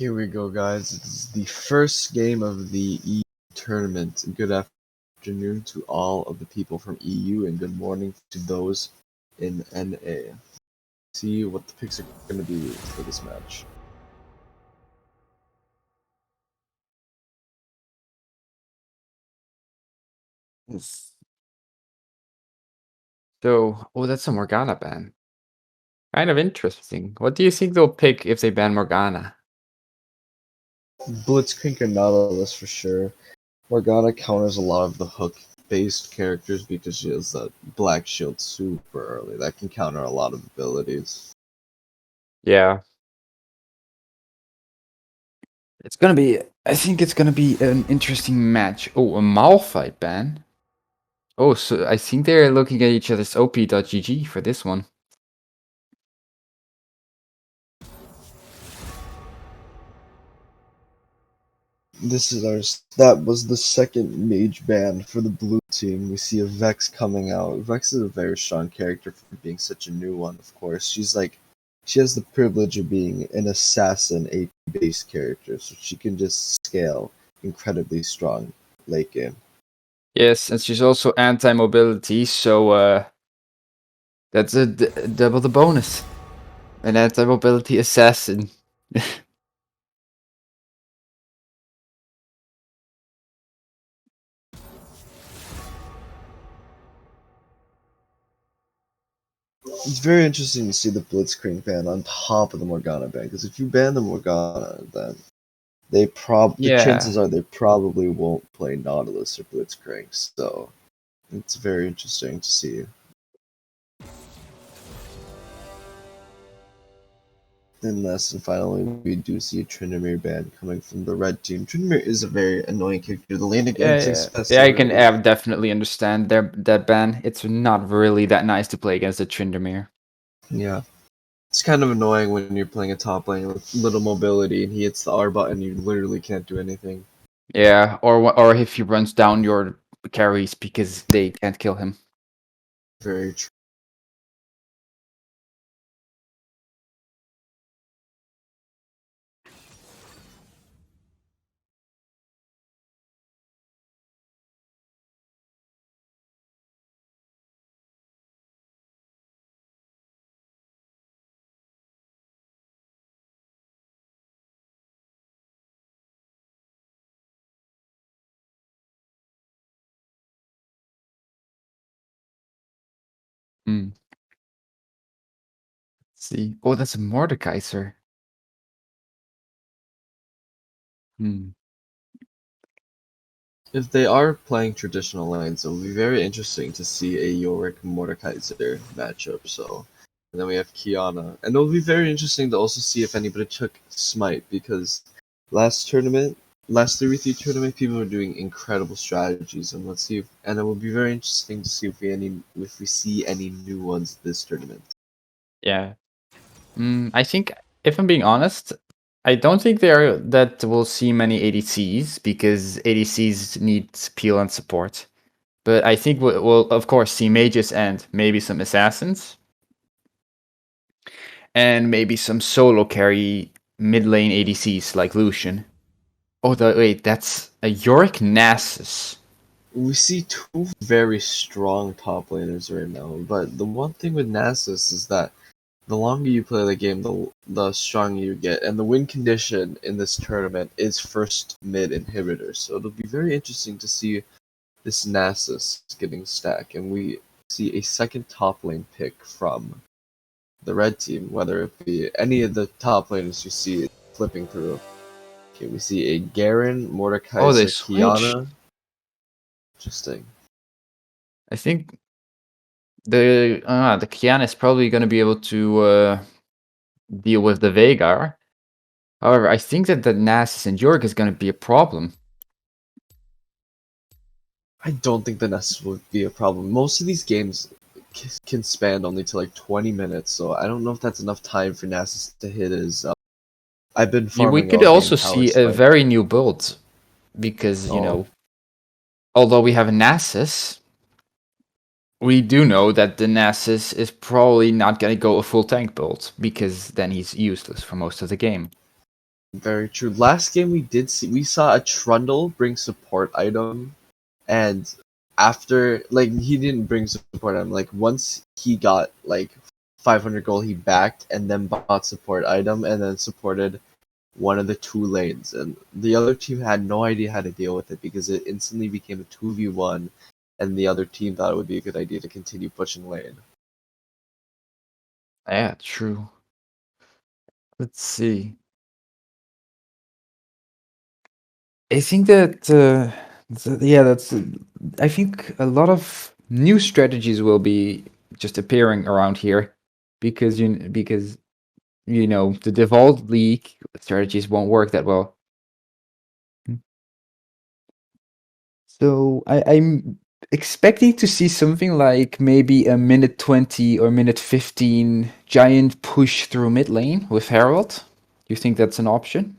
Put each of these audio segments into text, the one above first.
Here we go, guys. This is the first game of the EU tournament. Good afternoon to all of the people from EU, and good morning to those in NA. See what the picks are going to be for this match. Oh, that's a Morgana ban. Kind of interesting. What do you think they'll pick if they ban Morgana? Blitzcrank or Nautilus for sure. Morgana counters a lot of the hook-based characters because she has that black shield super early. That can counter a lot of abilities. Yeah. I think it's gonna be an interesting match. Oh, a Malphite ban? Oh, so I think they're looking at each other's op.gg for this one. That was the second mage ban for the blue team. We see a Vex coming out. Vex is a very strong character for being such a new one, of course. She has the privilege of being an assassin AP based character, so she can just scale incredibly strong late game. Yes, and she's also anti-mobility, so that's a double the bonus. An anti-mobility assassin. It's very interesting to see the Blitzcrank ban on top of the Morgana ban, because if you ban the Morgana, then the chances are they probably won't play Nautilus or Blitzcrank, so it's very interesting to see. And last and finally, we do see a Tryndamere ban coming from the red team. Tryndamere is a very annoying character. The lane against Yeah, I can definitely understand that ban. It's not really that nice to play against a Tryndamere. Yeah. It's kind of annoying when you're playing a top lane with little mobility and he hits the R button, you literally can't do anything. Yeah, or if he runs down your carries because they can't kill him. Very true. Hmm. Let's see. Oh, that's a Mordekaiser. Hmm. If they are playing traditional lanes, it will be very interesting to see a Yorick Mordekaiser matchup. So, and then we have Kiana, and it'll be very interesting to also see if anybody took Smite, because last 3v3 tournament, people were doing incredible strategies, and it will be very interesting to see if we see any new ones this tournament. Yeah. I think, if I'm being honest, I don't think that we'll see many ADCs because ADCs need peel and support. But I think we'll of course see mages and maybe some assassins. And maybe some solo carry mid lane ADCs like Lucian. Oh, wait, that's a Yorick Nasus. We see two very strong top laners right now, but the one thing with Nasus is that the longer you play the game, the stronger you get, and the win condition in this tournament is first mid inhibitor. So it'll be very interesting to see this Nasus getting stacked, and we see a second top lane pick from the red team, whether it be any of the top laners you see flipping through. Okay, we see a Garen, Oh, they Mordekaiser, switched. Kiana. Interesting. I think the Kiana is probably going to be able to deal with the Veigar. However, I think that the Nasus and Yorick is going to be a problem. I don't think the Nest would be a problem. Most of these games can span only to like 20 minutes, so I don't know if that's enough time for Nasus to hit his. I've been farming. We could also see a very new build because, although we have a Nasus, we do know that the Nasus is probably not going to go a full tank build because then he's useless for most of the game. Very true. Last game we saw a Trundle bring support item, and after like he didn't bring support item. Like once he got like 500 gold, he backed and then bought support item and then supported one of the two lanes, and the other team had no idea how to deal with it because it instantly became a 2v1, and the other team thought it would be a good idea to continue pushing lane. Yeah, true. Let's see. I think that yeah, that's. I think a lot of new strategies will be just appearing around here because you know the default league strategies won't work that well. So I'm expecting to see something like maybe a minute 20 or minute 15 giant push through mid lane with Herald. You think that's an option?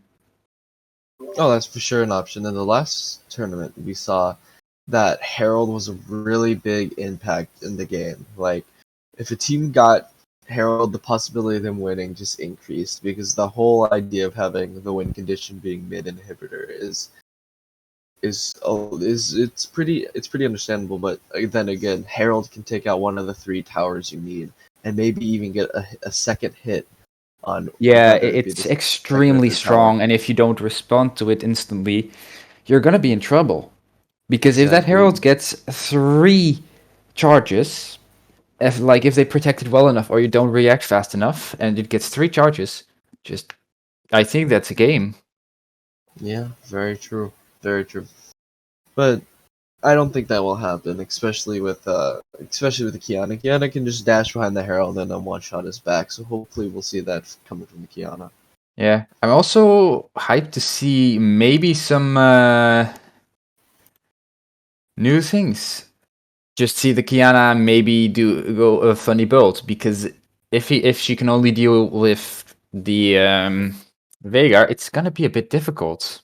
Oh, that's for sure an option. In the last tournament, we saw that Herald was a really big impact in the game. Like, if a team got Herald, the possibility of them winning just increased because the whole idea of having the win condition being mid inhibitor is it's pretty understandable. But then again, Herald can take out one of the three towers you need, and maybe even get a second hit on Yeah, whether it be it's the second or extremely third tower. strong, and if you don't respond to it instantly, you're gonna be in trouble. Because if that Exactly. Herald gets 3 charges, if they protect it well enough, or you don't react fast enough, and it gets 3 charges, just I think that's a game. Yeah, very true. Very true. But I don't think that will happen, especially with the Kiana. Kiana can just dash behind the Herald and then one shot his back. So hopefully we'll see that coming from the Kiana. Yeah, I'm also hyped to see maybe some new things. Just see the Kiana maybe do go a funny build because if she can only deal with the Veigar, it's gonna be a bit difficult.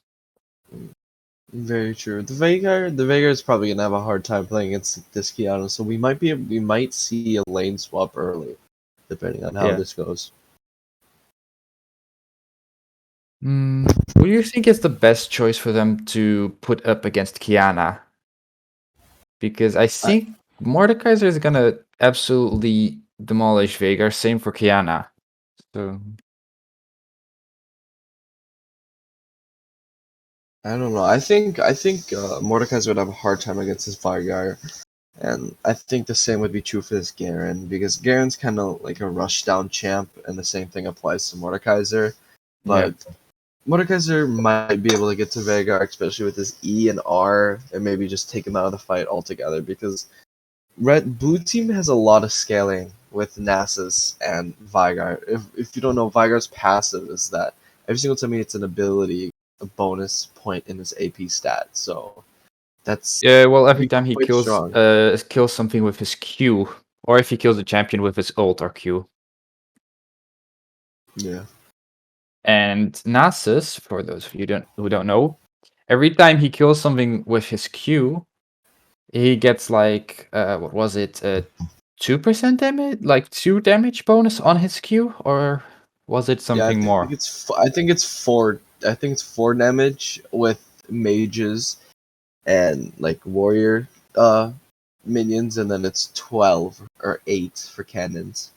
Very true. The Veigar is probably gonna have a hard time playing against this Kiana, so we might see a lane swap early, depending on how Yeah. this goes. What do you think is the best choice for them to put up against Kiana? Because I I, think Mordekaiser is gonna absolutely demolish Veigar. Same for Kiana. So I don't know. I think Mordekaiser would have a hard time against this Veigar. And I think the same would be true for this Garen, because Garen's kind of like a rushdown champ, and the same thing applies to Mordekaiser. yeah. But Mordekaiser might be able to get to Veigar, especially with his E and R, and maybe just take him out of the fight altogether, because Blue Team has a lot of scaling with Nasus and Veigar. If you don't know, Veigar's passive is that every single time he hits an ability, a bonus point in his AP stat. So that's Yeah, well, every be time he quite strong. kills something with his Q, or if he kills a champion with his ult or Q. Yeah. And Nasus, for those of you who don't know, every time he kills something with his Q, he gets like what was it? 2% damage, like 2 damage bonus on his Q, or was it Yeah, I something think more? it's I think it's four. I think it's four damage with mages and like warrior minions, and then it's 12 or 8 for cannons.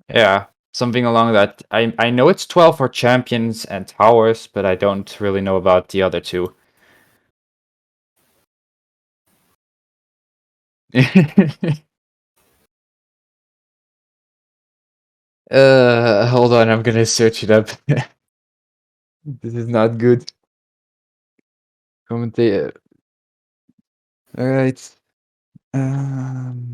Yeah, something along that. I know it's 12 for champions and towers, but I don't really know about the other two. Hold on, I'm gonna search it up. This is not good. Commentate. All right. Um,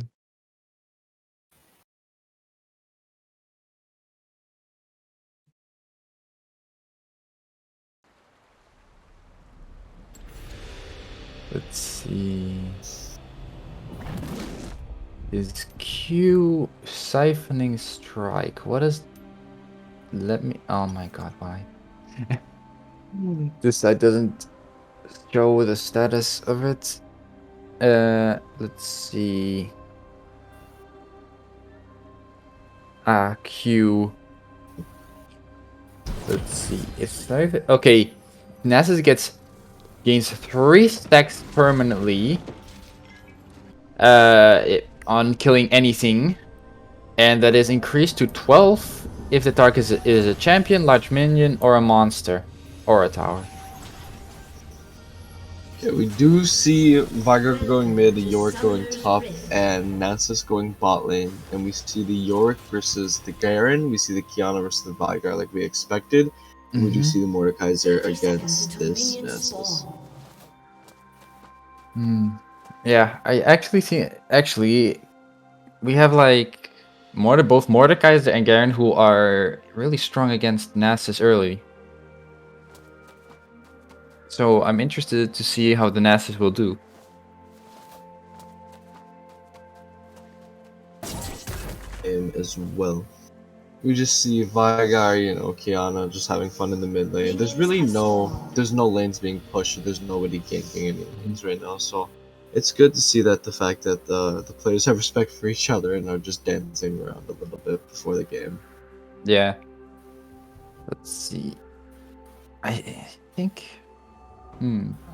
let's see. Is Q siphoning strike? What is? Let me. Oh my god, why? This site doesn't show the status of it. Let's see. Ah, Q. Let's see. It's not okay. Nasus gains 3 stacks permanently on killing anything, and that is increased to 12 if the target is a champion, large minion, or a monster, or a tower. Okay, we do see Viger going mid, Yorick going top, and Nasus going bot lane. And we see the Yorick versus the Garen, we see the Kiana versus the Vigar like we expected. And we do see the Mordekaiser against this Nasus. Yeah, I actually think we have like both Mordekaiser and Garen who are really strong against Nasus early. So I'm interested to see how the Nasus will do. As well. We just see Vigar, you know, Kiana just having fun in the mid lane. There's no lanes being pushed. There's nobody ganking any lanes right now. So it's good to see that the fact that the players have respect for each other and are just dancing around a little bit before the game. Yeah. Let's see. I think.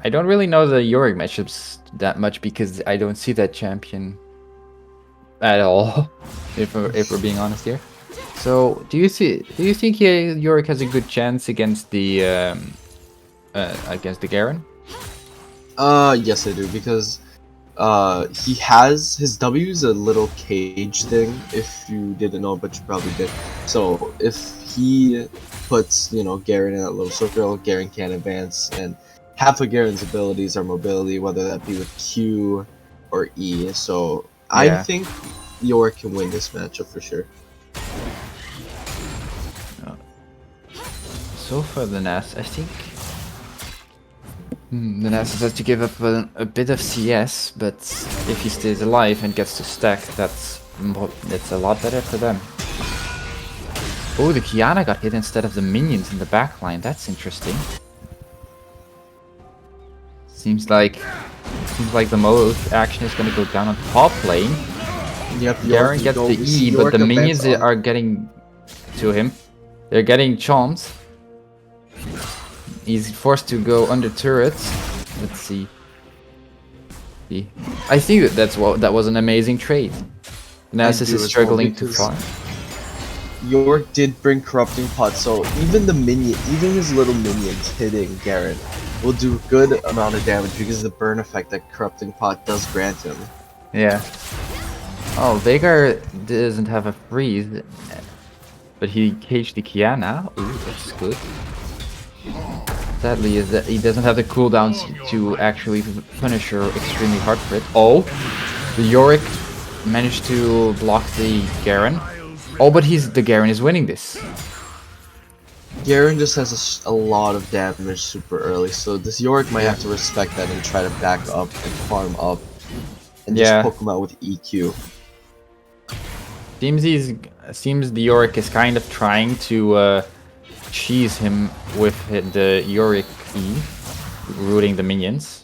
I don't really know the Yorick matchups that much because I don't see that champion at all. if we're being honest here. So do you think Yorick has a good chance against the Garen? Yes I do, because he has his W's a little cage thing, if you didn't know, but you probably did. So if he puts, you know, Garen in that little circle, Garen can't advance, and half of Garen's abilities are mobility, whether that be with Q or E. So I think Yorick can win this matchup for sure. So for the Nasus, I think the Nasus has to give up a bit of CS, but if he stays alive and gets to stack, that's a lot better for them. Oh, the Kiana got hit instead of the minions in the backline. That's interesting. Seems like the most action is going to go down on top lane. Yep, Garen gets the E, but the minions are getting to him. They're getting chomped. He's forced to go under turrets. Let's see. I think that was an amazing trade. Nasus is struggling to farm. Yorick did bring Corrupting Pot, so even his little minions hitting Garen will do a good amount of damage because of the burn effect that Corrupting Pot does grant him. Yeah. Oh, Veigar doesn't have a freeze, but he caged the Kiana. Ooh, that's good. Sadly, is that he doesn't have the cooldowns to actually punish her extremely hard for it. Oh, the Yorick managed to block the Garen. Oh, but the Garen is winning this. Garen just has a lot of damage super early, so this Yorick might have to respect that and try to back up and farm up and just poke him out with EQ. Seems the Yorick is kind of trying to cheese him with the Yorick E, rooting the minions.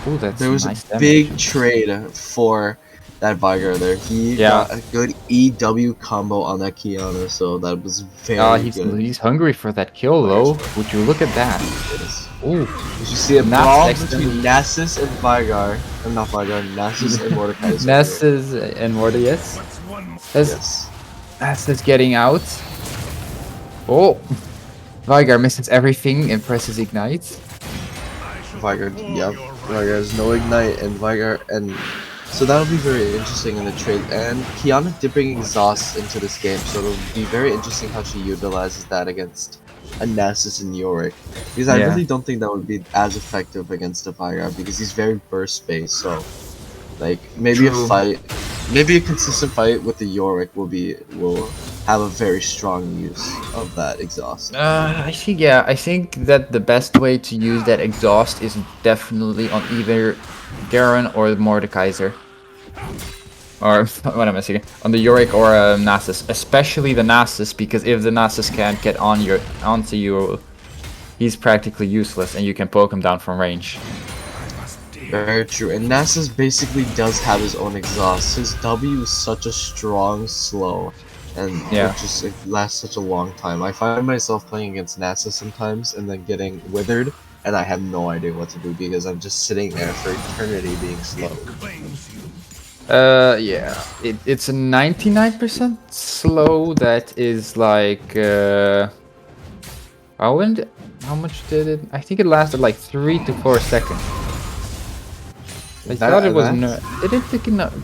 Ooh, that's there was nice a big trade for that Vigar there. He got a good EW combo on that Kiana, so that was very good. He's hungry for that kill though. Would you look at that? Ooh. Did you see a brawl between Nasus and Vigar? Or not Vigar, Nasus and Mordekaiser. Nasus and Mordekaiser. Yes. Nasus getting out. Oh. Vigar misses everything and presses ignite. Vigar has no ignite, and so that'll be very interesting in the trade. And Kiana did bring exhaust into this game, so it'll be very interesting how she utilizes that against a Nasus and Yorick. Because I really don't think that would be as effective against a Vigar, because he's very burst based. So, like maybe a consistent fight with the Yorick will have a very strong use of that exhaust. I think that the best way to use that exhaust is definitely on either Garen or Mordekaiser. Or what am I saying? On the Yorick or Nasus, especially the Nasus, because if the Nasus can't get onto you, he's practically useless, and you can poke him down from range. Very true, and Nasus basically does have his own exhaust. His W is such a strong slow and Yeah. it lasts such a long time. I find myself playing against Nasus sometimes and then getting withered, and I have no idea what to do because I'm just sitting there for eternity being slow. Yeah. It's a 99% slow that is like how much did it? I think it lasted like 3 to 4 seconds. I thought it was did it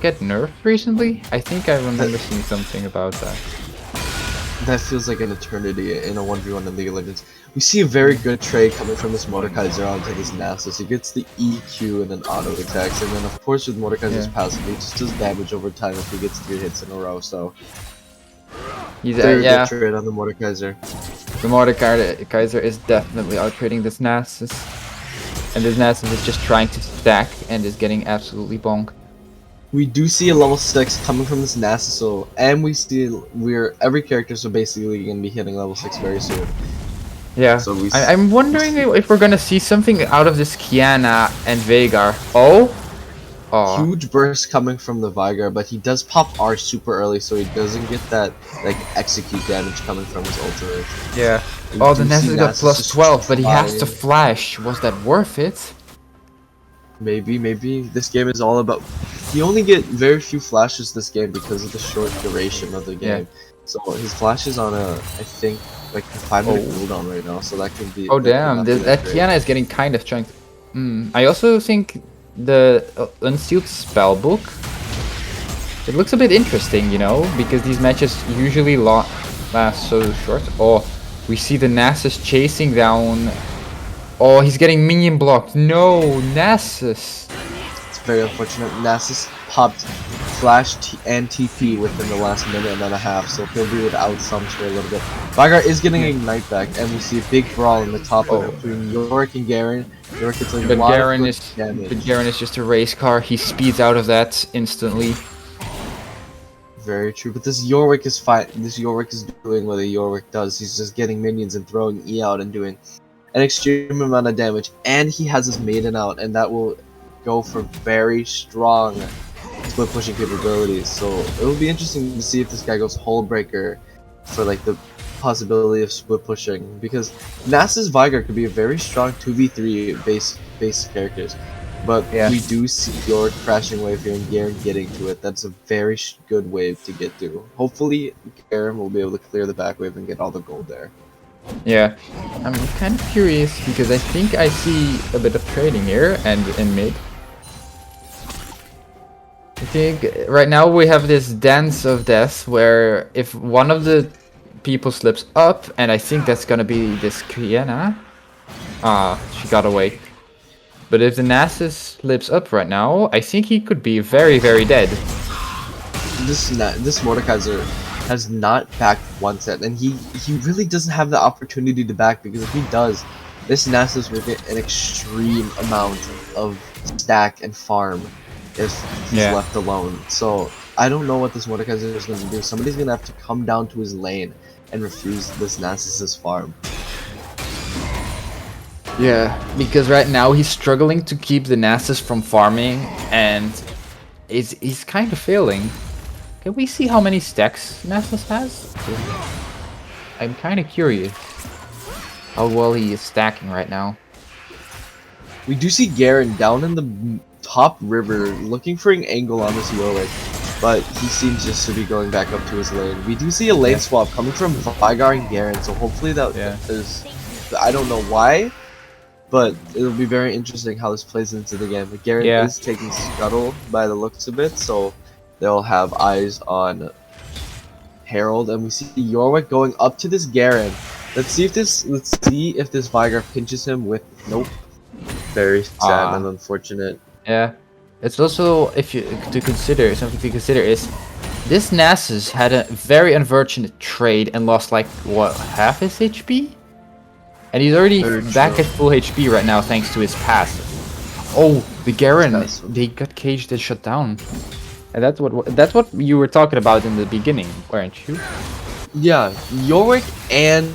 get nerfed recently? I think I remember seeing something about that. That feels like an eternity in a 1v1 in League of Legends. We see a very good trade coming from this Mordekaiser onto this Nasus. He gets the EQ and then auto attacks, and then of course with Mordekaiser's passive, he just does damage over time if he gets 3 hits in a row, so... He's very good trade on the Mordekaiser. The Mordekaiser is definitely outrading this Nasus. And this Nasus is just trying to stack and is getting absolutely bonked. We do see a level 6 coming from this Nasus, so, and we see every character so basically going to be hitting level 6 very soon. Yeah, so I'm wondering if we're gonna see something out of this Kiana and Veigar. Huge burst coming from the Veigar, but he does pop R super early, so he doesn't get that like execute damage coming from his ultimate. Yeah. The Nasus got plus 12, but he has to flash. Was that worth it? Maybe. This game is all about... You only get very few flashes this game because of the short duration of the game. Yeah. So his flash is on I think, like a 5-minute cooldown right now, so that can be... Oh damn, that Kiana is getting kind of strong. I also think the Unsealed Spellbook, it looks a bit interesting, you know, because these matches usually last so short. We see the Nasus chasing down... he's getting minion blocked. No, Nasus. It's very unfortunate. Nasus popped Flash and TP within the last minute and a half, so he'll be without sums for a little bit. Veigar is getting Ignite back, and we see a big brawl in the top between Yorick and Garen. Yorick gets a lot of damage. But Garen is just a race car. He speeds out of that instantly. Very true, but this Yorick is fine. This Yorick is doing what a Yorick does. He's just getting minions and throwing E out and doing an extreme amount of damage, and he has his Maiden out, and that will go for very strong split pushing capabilities. So it will be interesting to see if this guy goes Hullbreaker for like the possibility of split pushing, because Nasus Veigar could be a very strong 2v3 base characters. But we do see Yorick crashing wave here and Garen getting to it. That's a very good wave to get to. Hopefully Garen will be able to clear the back wave and get all the gold there. Yeah, I'm kind of curious because I think I see a bit of trading here and in mid. I think right now we have this dance of death where if one of the people slips up, and I think that's gonna be this Kiana. She got away. But if the Nasus slips up right now, I think he could be very, very dead. This Mordekaiser has not backed one set, and he really doesn't have the opportunity to back, because if he does, this Nasus will get an extreme amount of stack and farm if he's left alone. So I don't know what this Mordekaiser is going to do. Somebody's going to have to come down to his lane and refuse this Nasus's farm. Yeah, because right now he's struggling to keep the Nasus from farming, and he's kind of failing. Can we see how many stacks Nasus has? I'm kind of curious how well he is stacking right now. We do see Garen down in the top river looking for an angle on this Yorick, but he seems just to be going back up to his lane. We do see a lane swap coming from Veigar and Garen, so hopefully that is... I don't know why, but it'll be very interesting how this plays into the game. But Garen is taking Scuttle by the looks of it, so they'll have eyes on Herald, and we see Yorick going up to this Garen. Let's see if this Veigar pinches him with very sad and unfortunate. Yeah, it's also something to consider is this Nasus had a very unfortunate trade and lost like what, half his HP, and he's already back at full HP right now thanks to his passive. The Garen, they got caged and shut down. And that's what you were talking about in the beginning, weren't you? Yeah, Yorick and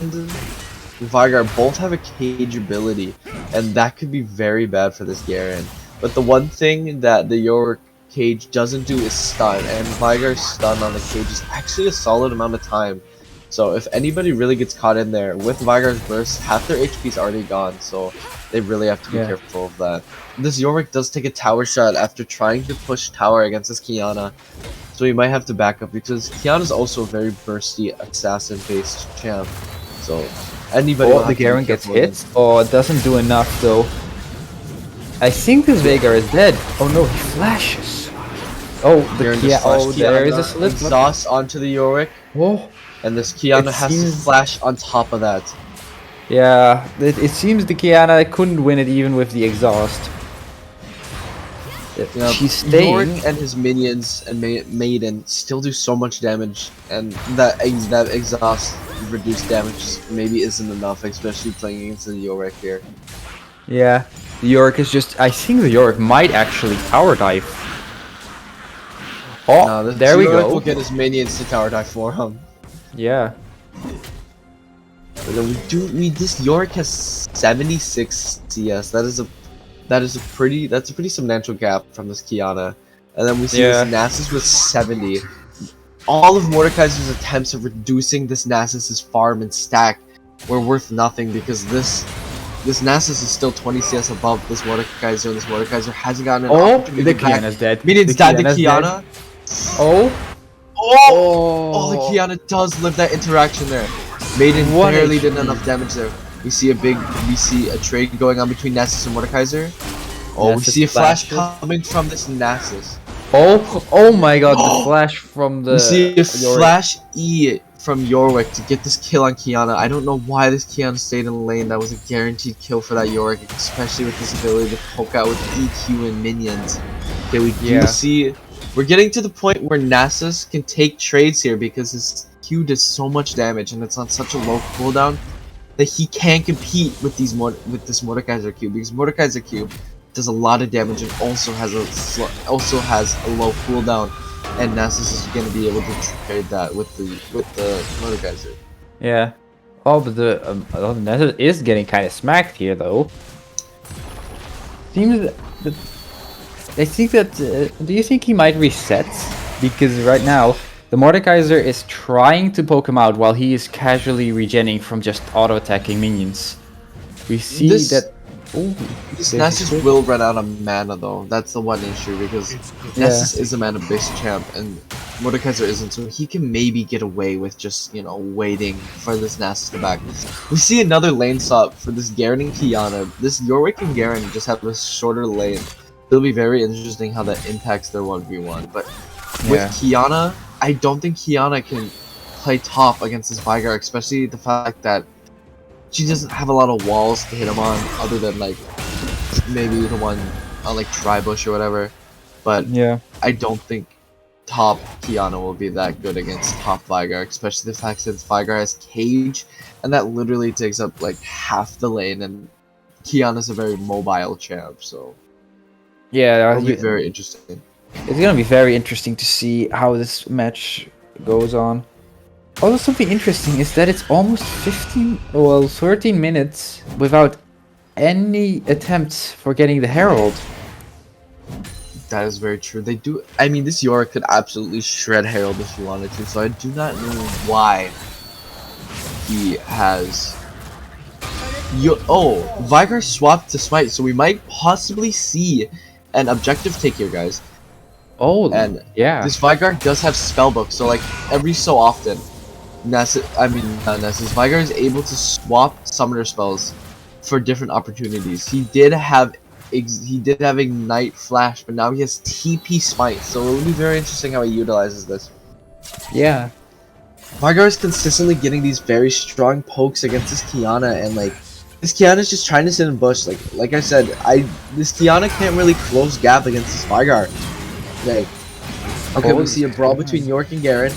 Veigar both have a cage ability, and that could be very bad for this Garen. But the one thing that the Yorick cage doesn't do is stun, and Vigar's stun on the cage is actually a solid amount of time. So if anybody really gets caught in there with Vigar's burst, half their HP is already gone, so they really have to be careful of that. This Yorick does take a tower shot after trying to push tower against this Kiana, so he might have to back up because Kiana's also a very bursty assassin-based champ. So anybody. Oh, the Garen gets hit. Oh, it doesn't do enough though. I think this Veigar is dead. Oh no, he flashes. Oh, there is a slip. Exhaust onto the Yorick. Whoa. And this Kiana has to flash on top of that. Yeah, it seems the Kiana couldn't win it even with the exhaust. She's staying. Yorick and his minions and Maiden still do so much damage, and that exhaust reduced damage maybe isn't enough, especially playing against the Yorick here. Yeah, the Yorick is just. I think the Yorick might actually tower dive. Oh, no, there we go. Will get his minions to tower dive for him. Yeah. But then this Yorick has 76 CS. That's a pretty substantial gap from this Kiana. And then we see this Nasus with 70. All of Mordekaiser's attempts of reducing this Nasus' farm and stack were worth nothing because this Nasus is still 20 CS above this Mordekaiser, and this Mordekaiser hasn't gotten an opportunity the Kiana's dead. Minions died to Kiana. Oh, the Kiana does live that interaction there. Maiden barely did enough damage there. We see a trade going on between Nasus and Mordekaiser. Oh, we see a flash coming from this Nasus. Oh my god, the flash from the... We see a flash E from Yorick to get this kill on Kiana. I don't know why this Kiana stayed in the lane. That was a guaranteed kill for that Yorick, especially with this ability to poke out with EQ and minions. Okay, we do see... We're getting to the point where Nasus can take trades here because his Q does so much damage and it's on such a low cooldown that he can't compete with this Mordekaiser Q, because Mordekaiser Q does a lot of damage and also has a low cooldown, and Nasus is going to be able to trade that with the Mordekaiser. Yeah. Oh, but the Nasus is getting kind of smacked here though. Seems that. I think that. Do you think he might reset? Because right now, the Mordekaiser is trying to poke him out while he is casually regenning from just auto-attacking minions. We see that. Oh, this Nasus will run out of mana though. That's the one issue, because Nasus is a mana-based champ and Mordekaiser isn't, so he can maybe get away with just, you know, waiting for this Nasus to back. We see another lane swap for this Garen and Kiana. This Yorick and Garen just have a shorter lane. It'll be very interesting how that impacts their 1v1. But with Kiana, I don't think Kiana can play top against this Veigar, especially the fact that she doesn't have a lot of walls to hit him on, other than like maybe the one on like Tribush or whatever. But I don't think top Kiana will be that good against top Veigar, especially the fact that Veigar has Cage, and that literally takes up like half the lane, and Kiana's a very mobile champ, so it'll be very interesting. It's gonna be very interesting to see how this match goes on. Also, something interesting is that it's almost 13 minutes without any attempts for getting the Herald. That is very true. They do. I mean, this Yorick could absolutely shred Herald if he wanted to, so I do not know why he has. Veigar swapped to Smite, so we might possibly see an objective take here, guys. Oh, and this Veigar does have Spellbook, so like every so often, Veigar is able to swap summoner spells for different opportunities. He did have Ignite Flash, but now he has TP Smite, so it will be very interesting how he utilizes this. Yeah. Veigar is consistently getting these very strong pokes against this Kiana, and like this Kiana is just trying to sit in bush. Like I said, this Kiana can't really close gap against this Veigar. Like, okay, we see a brawl between Yorick and Garen.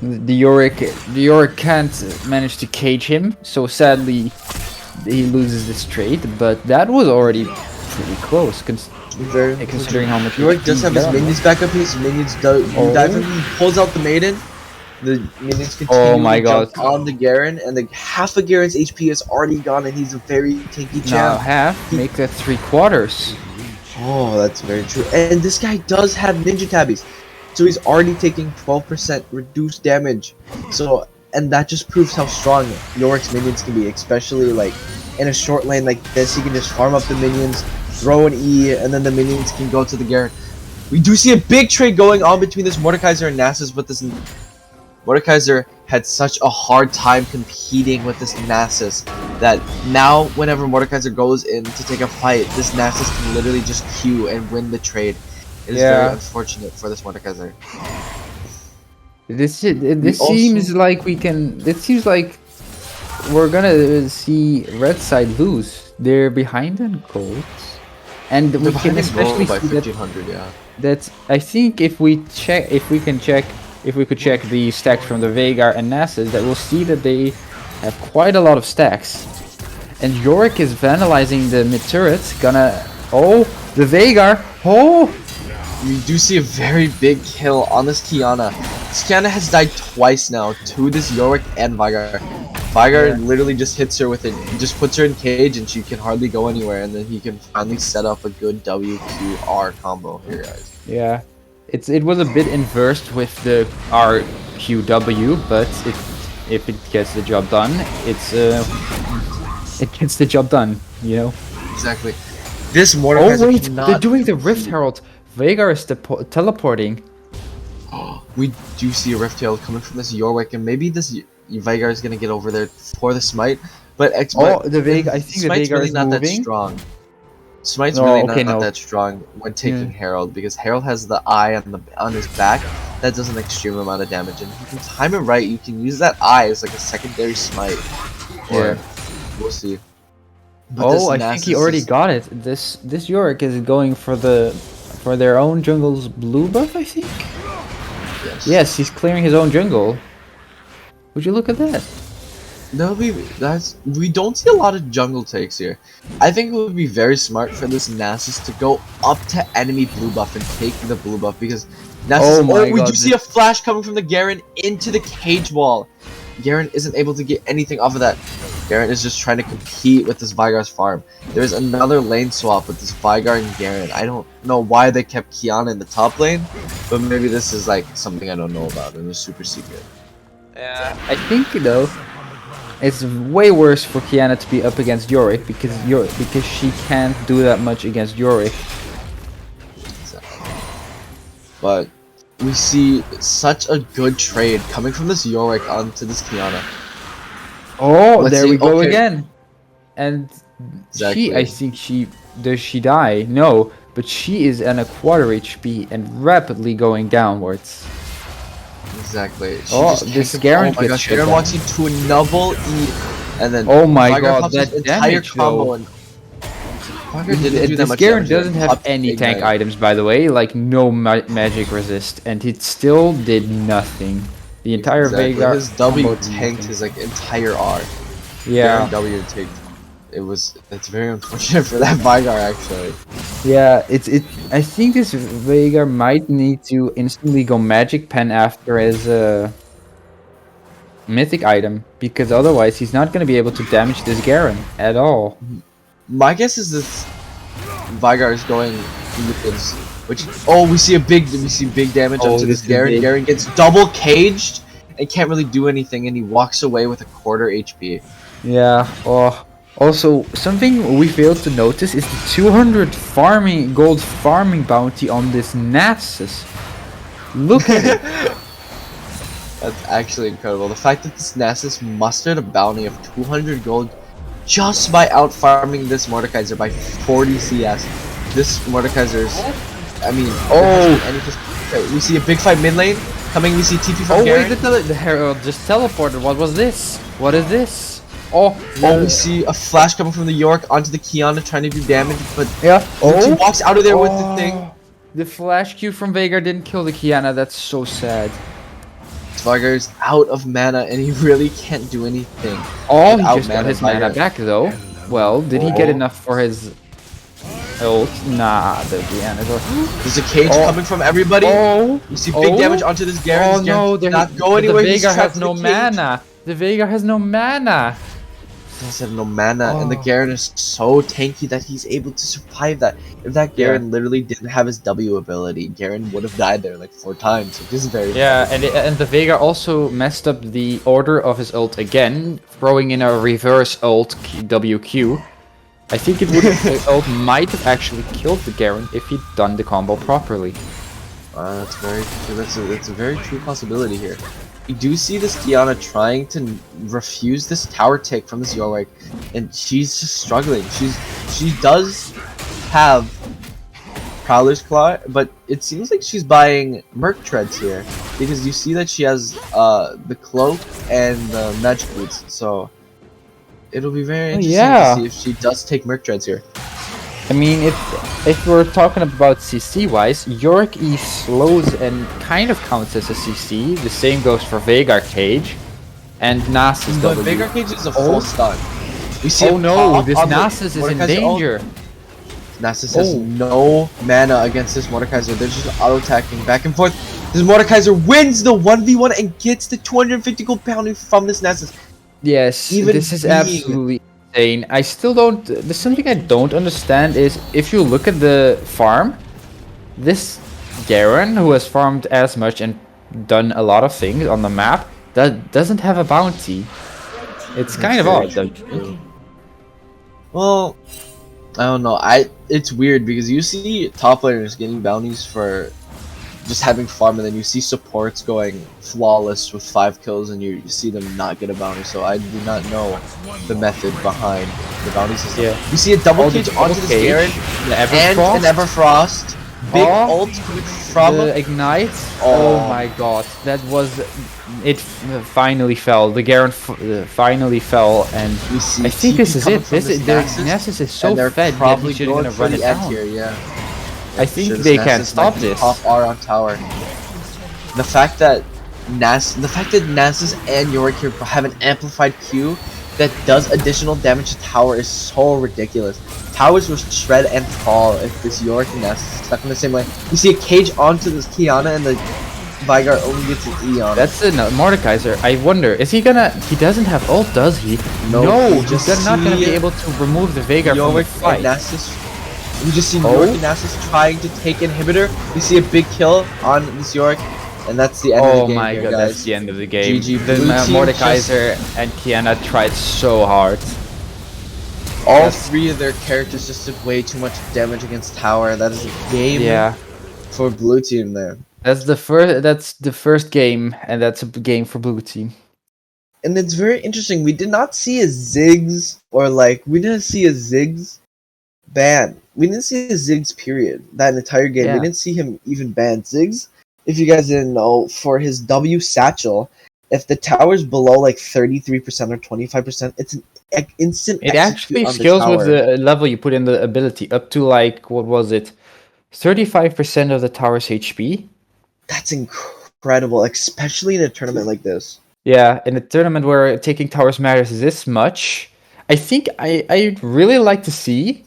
The Yorick can't manage to cage him, so sadly he loses this trade. But that was already pretty close, considering how much Yorick does have his minions back up. His minions dive him. He pulls out the Maiden. The minions continue to jump on the Garen, and the half of Garen's HP is already gone, and he's a very tanky champ. Now half, make that 3/4. Oh, that's very true. And this guy does have ninja tabbies. So he's already taking 12% reduced damage. So, and that just proves how strong Yorick's minions can be, especially like in a short lane like this. You can just farm up the minions, throw an E, and then the minions can go to the Garen. We do see a big trade going on between this Mordekaiser and Nasus, but this Mordekaiser had such a hard time competing with this Nasus that now whenever Mordekaiser goes in to take a fight, this Nasus can literally just Q and win the trade. It is very unfortunate for this Mordekaiser. This seems like we can. It seems like we're gonna see Red side lose. They're behind on gold, and we can especially by see 1500. Yeah. that. I think if we could check the stacks from the Veigar and Nasus, that we'll see that they have quite a lot of stacks. And Yorick is vandalizing the mid turret. The Veigar. We do see a very big kill on this Kiana. This Kiana has died twice now to this Yorick and Veigar. Veigar literally just hits her with it, just puts her in cage and she can hardly go anywhere, and then he can finally set up a good WQR combo here, guys. Yeah, it was a bit inversed with the RQW, but if it gets the job done, it gets the job done, you know. Exactly. This Mordekaiser Oh wait, they're doing the Rift Herald. Veigar is teleporting. We do see a Rift Herald coming from this Yorick, and maybe this Veigar is gonna get over there for the smite. But I think the Veigar really is not moving. that strong. Smite's really not that strong when taking Herald, because Herald has the eye on his back that does an extreme amount of damage, and if you can time it right, you can use that eye as like a secondary smite. Or we'll see. But I think he already got it. This Yorick is going for their own jungle's blue buff, I think. Yes, he's clearing his own jungle. Would you look at that? We don't see a lot of jungle takes here. I think it would be very smart for this Nasus to go up to enemy blue buff and take the blue buff, because Nasus. We do see a flash coming from the Garen into the cage wall. Garen isn't able to get anything off of that. Garen is just trying to compete with this Veigar's farm. There's another lane swap with this Veigar and Garen. I don't know why they kept Kiana in the top lane, but maybe this is like something I don't know about and it's super secret. Yeah, I think it's way worse for Kiana to be up against Yorick because she can't do that much against Yorick. Exactly. But we see such a good trade coming from this Yorick onto this Kiana. There we go again. And I think does she die? No, but she is at a quarter HP and rapidly going downwards. Exactly. This Garen gets shit Garen walks into a double E, and then oh my god, that entire combo. This Garen doesn't have any tank items, by the way, like no magic resist, and he still did nothing. The entire Veigar. His W tanked his like entire R. Yeah. W tanked. It's very unfortunate for that Veigar actually. Yeah, I think this Veigar might need to instantly go Magic Pen after his mythic item, because otherwise he's not going to be able to damage this Garen at all. My guess is this Veigar is going liquids, which we see big damage onto this Garen. Garen gets double caged and can't really do anything, and he walks away with a quarter HP. Yeah. Also, something we failed to notice is the 200 gold farming bounty on this Nasus. Look at it. That's actually incredible. The fact that this Nasus mustered a bounty of 200 gold just by out farming this Mordekaiser by 40 CS. This Mordekaiser is, we see a big fight mid lane coming. We see TP from Garen. The Herald just teleported. What was this? What is this? We see a flash coming from the Yorick onto the Kiana trying to do damage, but he walks out of there with the thing. The flash Q from Veigar didn't kill the Kiana. That's so sad. Veigar is out of mana and he really can't do anything. He just got his mana back though. Well, did he get enough for his ult? Nah, the Kiana. There's a cage coming from everybody. You see big damage onto this Garen. They're not go anywhere. The Veigar has no mana. The Veigar has no mana. does have no mana, and the Oh. Garen is so tanky that he's able to survive that. If that Garen literally didn't have his W ability, Garen would have died there like 4 times. Which is very funny. And the Veigar also messed up the order of his ult again, throwing in a reverse ult WQ. I think it would the ult might have actually killed the Garen if he'd done the combo properly. That's very true. That's a very true possibility here. You do see this Kiana trying to refuse this tower take from this Yorick, and she's just struggling. She does have Prowler's Claw, but it seems like she's buying Merc Treads here, because you see that she has the cloak and the magic boots. So it'll be very interesting to see if she does take Merc Treads here. I mean, if we're talking about CC wise, Yorick E slows and kind of counts as a CC. The same goes for Veigar Cage and Nasus But W. Veigar Cage is a full stun. We see Oh no, this Nasus is in danger. Nasus has no mana against this Mordekaiser. They're just auto-attacking back and forth. This Mordekaiser wins the 1v1 and gets the 250 gold bounty from this Nasus. Yes, this is absolutely insane. I still don't... There's something I don't understand is, if you look at the farm, this Garen, who has farmed as much and done a lot of things on the map, that doesn't have a bounty. It's kind of odd, though. Well, I don't know. It's weird because you see top laners getting bounties for just having farm, and then you see supports going flawless with 5 kills, and you see them not get a bounty. So I do not know the method behind the bounty system. Yeah. You see a double cage onto this Garen and an Everfrost. Big ult from the Ignite. Oh my god, that was... It finally fell. The Garen finally fell, and I think this is it. The Nasus is so fed, yet he's just gonna run it down. Here, yeah. I think they can't stop this. Top R on tower. The fact that Nasus and Yorick here have an amplified Q that does additional damage to tower is so ridiculous. Towers will shred and fall if this Yorick and Nasus is stuck in the same lane. You see a cage onto this Kiana, and the Veigar only gets an E on. That's a Mordekaiser. I wonder, is he gonna... He doesn't have ult, does he? No, he's not gonna be able to remove the Veigar from the fight. We just see Yorick and Nasus trying to take inhibitor. We see a big kill on this Yorick, and that's the end of the game. Oh my god, guys. that's the end of the game. GG. The Mordekaiser and Kiana tried so hard. All 3 of their characters just did way too much damage against tower. That is a game for blue team there. That's the first game, and that's a game for blue team. And it's very interesting. We did not see a Ziggs, or we didn't see a Ziggs ban. We didn't see a Ziggs period that entire game. We didn't see him even ban. Ziggs, if you guys didn't know, for his W satchel, if the tower's below 33% or 25%, it's an instant. It actually scales with the level you put in the ability up to what was it, 35% of the tower's HP. That's incredible, especially in a tournament like this. Yeah, in a tournament where taking towers matters this much, I think I'd really like to see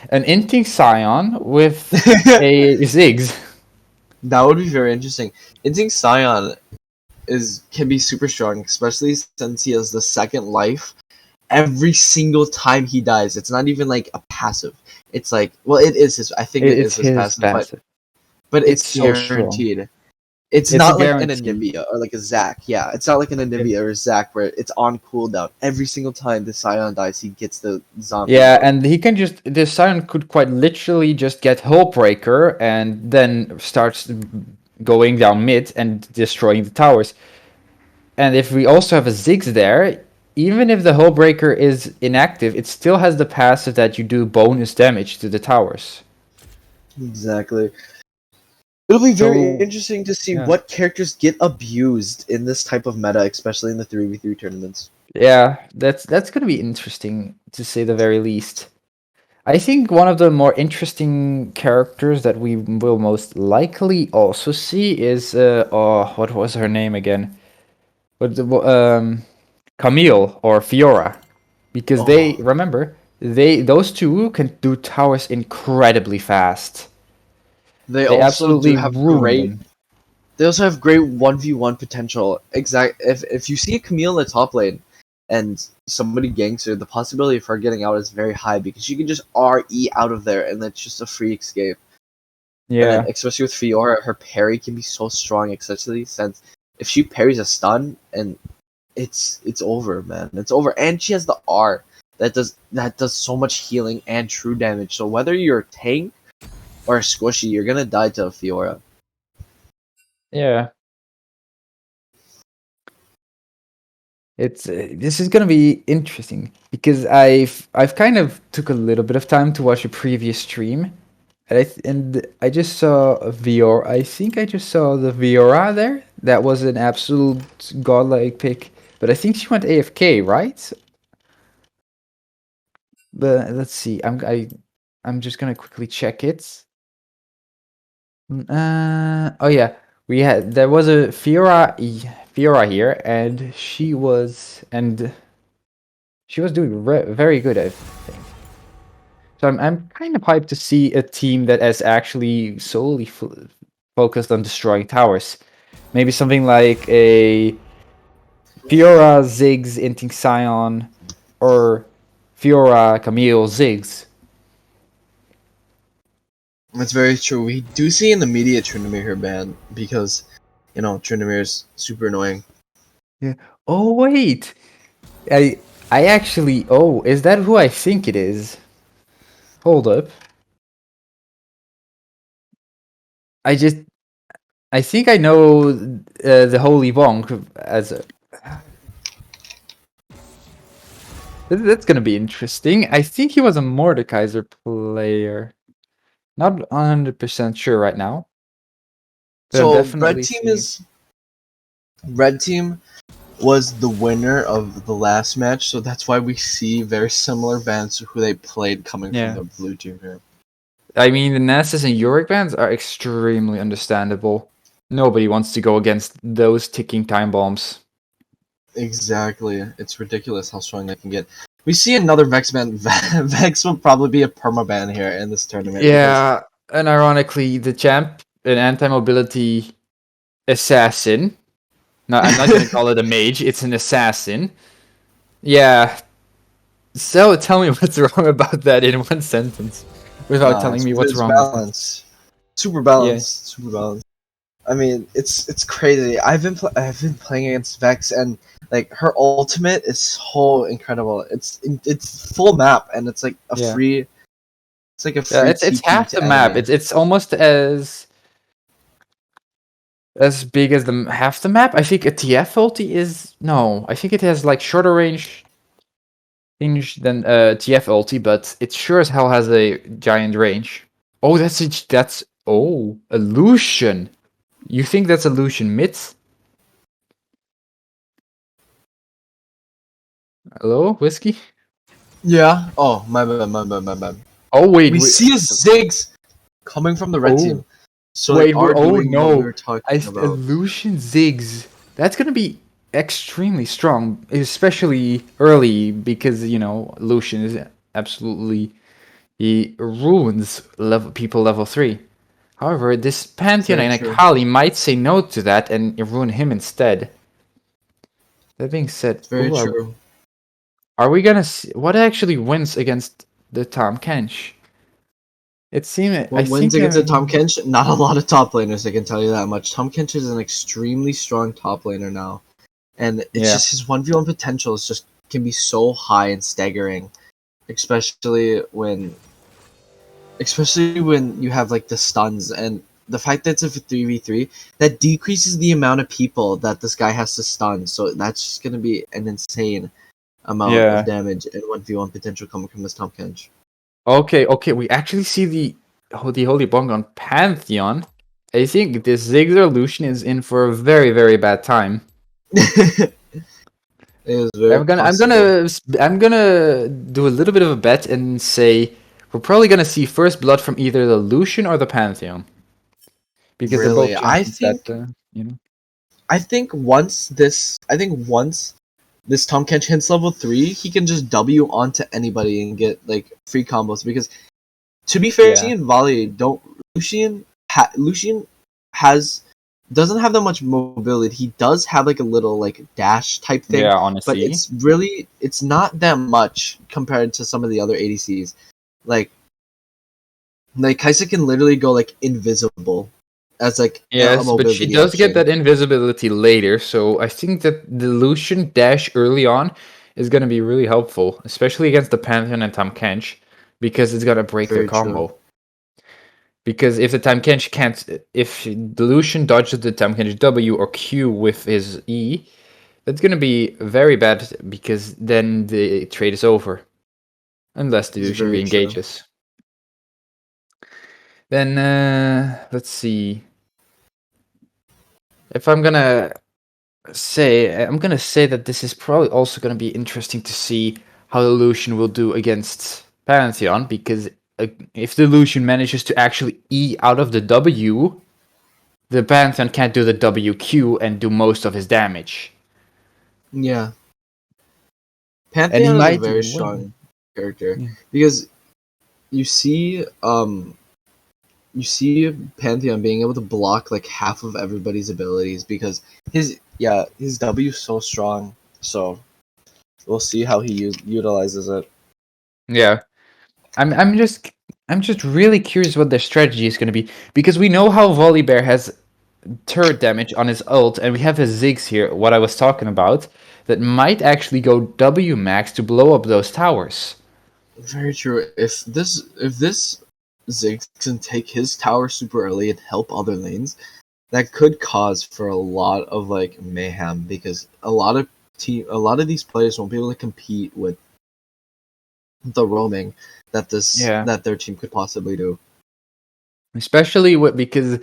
an Inting Scion with a Ziggs. That would be very interesting. Inting Scion can be super strong, especially since he has the second life. Every single time he dies, it's not even a passive. It's well, it is his. I think it is his passive. But it's guaranteed. So it's not like an Anivia or a Zac. Yeah, it's not like an Anivia or a Zac where it's on cooldown. Every single time the Scion dies, he gets the zombie. Yeah, and he can the Scion could quite literally just get Hullbreaker and then starts going down mid and destroying the towers. And if we also have a Ziggs there, even if the Hullbreaker is inactive, it still has the passive that you do bonus damage to the towers. Exactly. It'll be very interesting to see what characters get abused in this type of meta, especially in the 3v3 tournaments. Yeah, that's going to be interesting, to say the very least. I think one of the more interesting characters that we will most likely also see is... what was her name again? Camille or Fiora. Because those two can do towers incredibly fast. They also have great. They also have great 1v1 potential. If you see a Camille in the top lane, and somebody ganks her, the possibility of her getting out is very high because she can just RE out of there and it's just a free escape. And then, Yeah. especially with Fiora, her parry can be so strong, especially since if she parries a stun, and it's over, man. It's over. And she has the R that does so much healing and true damage. So whether you're a tank or a squishy, you're gonna die to a Fiora. Yeah. It's this is gonna be interesting because I've kind of took a little bit of time to watch a previous stream, and I just saw a Viora. I think I just saw the Viora there. That was an absolute godlike pick, but I think she went AFK, right? But let's see. I'm just gonna quickly check it. Oh yeah, there was a Fiora here, and she was doing very good, I think. So I'm kind of hyped to see a team that is actually solely focused on destroying towers. Maybe something like a Fiora Ziggs inting Sion, or Fiora Camille Ziggs. That's very true. We do see in the media Tryndamere here ban because, Tryndamere is super annoying. Yeah. Oh wait, I actually. Oh, is that who I think it is? Hold up. I think I know the Holy Bonk as a. That's gonna be interesting. I think he was a Mordekaiser player. Not 100% sure right now. But I'm So definitely seeing. Red team was the winner of the last match, so that's why we see very similar bans to who they played coming from Yeah. the blue team here. I mean, the Nasus and Yorick bans are extremely understandable. Nobody wants to go against those ticking time bombs. Exactly. It's ridiculous how strong they can get. We see another Vex ban. Vex will probably be a permaban here in this tournament. Yeah, and ironically, the champ, an anti-mobility assassin. No, I'm not gonna call it a mage. It's an assassin. Yeah. So tell me what's wrong about that in one sentence, without telling me what's it's wrong with that. balanced. Super Yeah. balanced. Super balanced. I mean, it's crazy. I've been playing against Vex, and like her ultimate is so incredible. It's full map, and it's like a Yeah. free. It's like a Yeah, free it's TP half to the map. enemy. It's almost as big as the half the map. I think a TF ulti is no. I think it has like shorter range than TF ulti, but it sure as hell has a giant range. Oh, that's illusion. You think that's illusion myth? Hello, whiskey? Yeah. Oh, my bad, my bad, my bad. Oh wait, We see a Ziggs coming from the red team. So wait, they are oh doing what we no, were talking about. illusion Ziggs. That's gonna be extremely strong, especially early because Lucian is absolutely he ruins people level 3. However, this Pantheon Very and true. Akali might say no to that and ruin him instead. That being said, It's very true. are we gonna see what actually wins against the Tom Kench? It seemed I What wins think against a Tom Kench? Not a lot of top laners, I can tell you that much. Tom Kench is an extremely strong top laner now. And it's yeah. just his 1v1 potential is just can be so high and staggering. Especially when you have like the stuns and the fact that it's a 3v3, that decreases the amount of people that this guy has to stun. So that's just gonna be an insane amount of damage and 1v1 potential coming from this Tom Kench. Okay, we actually see the Holy Bong on Pantheon. I think this Zigzag Illusion is in for a very, very bad time. It is very possible. I'm gonna do a little bit of a bet and say we're probably gonna see first blood from either the Lucian or the Pantheon. Because they're both Really, champions that I think once this Tom Kench hits level 3, he can just W onto anybody and get like free combos. Because to be fair, Yeah. Lucian and Volley don't. Lucian has doesn't have that much mobility. He does have like a little like dash type thing, Yeah, but honestly. it's not that much compared to some of the other ADCs. Like Kaisa can literally go like invisible as like a Yes, but she mobility does get option. that invisibility later, so I think that the Lucian dash early on is gonna be really helpful, especially against the Pantheon and Tahm Kench, because it's gonna break their Very true. combo. Because if the Tahm Kench can't, if the Lucian dodges the Tahm Kench W or Q with his E, that's gonna be very bad, because then the trade is over. Unless the It's Lucian very true. re-engages. Then, let's see. If I'm gonna say that this is probably also gonna be interesting to see how the Lucian will do against Pantheon, because if the Lucian manages to actually E out of the W, the Pantheon can't do the WQ and do most of his damage. Yeah. And he Pantheon is a might very even win. strong character Yeah. because you see you see Pantheon being able to block like half of everybody's abilities because his W is so strong. So we'll see how he utilizes it. Yeah. I'm just really curious what their strategy is going to be, because we know how Volibear has turret damage on his ult, and we have his Ziggs here, what I was talking about, that might actually go W max to blow up those towers. Very true. If this Ziggs can take his tower super early and help other lanes, that could cause for a lot of like mayhem because a lot of these players won't be able to compete with the roaming Yeah. that their team could possibly do. Especially because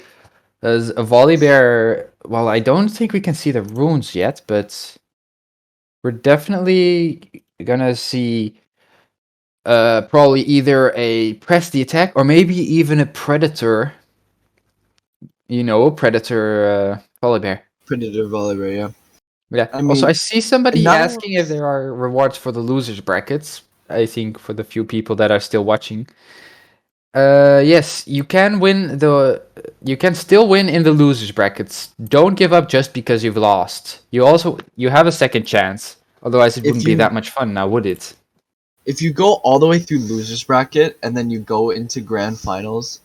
as a Volibear, well, I don't think we can see the runes yet, but we're definitely gonna see probably either a press the attack or maybe even a Predator, Predator Volibear. Predator Volibear, yeah. Yeah. I Also, mean, I see somebody not only asking if there are rewards for the losers brackets. I think for the few people that are still watching. Yes, you can win the. You can still win in the losers brackets. Don't give up just because you've lost. You have a second chance. Otherwise, it if wouldn't be you that much fun now, would it? if you go all the way through losers bracket and then you go into grand finals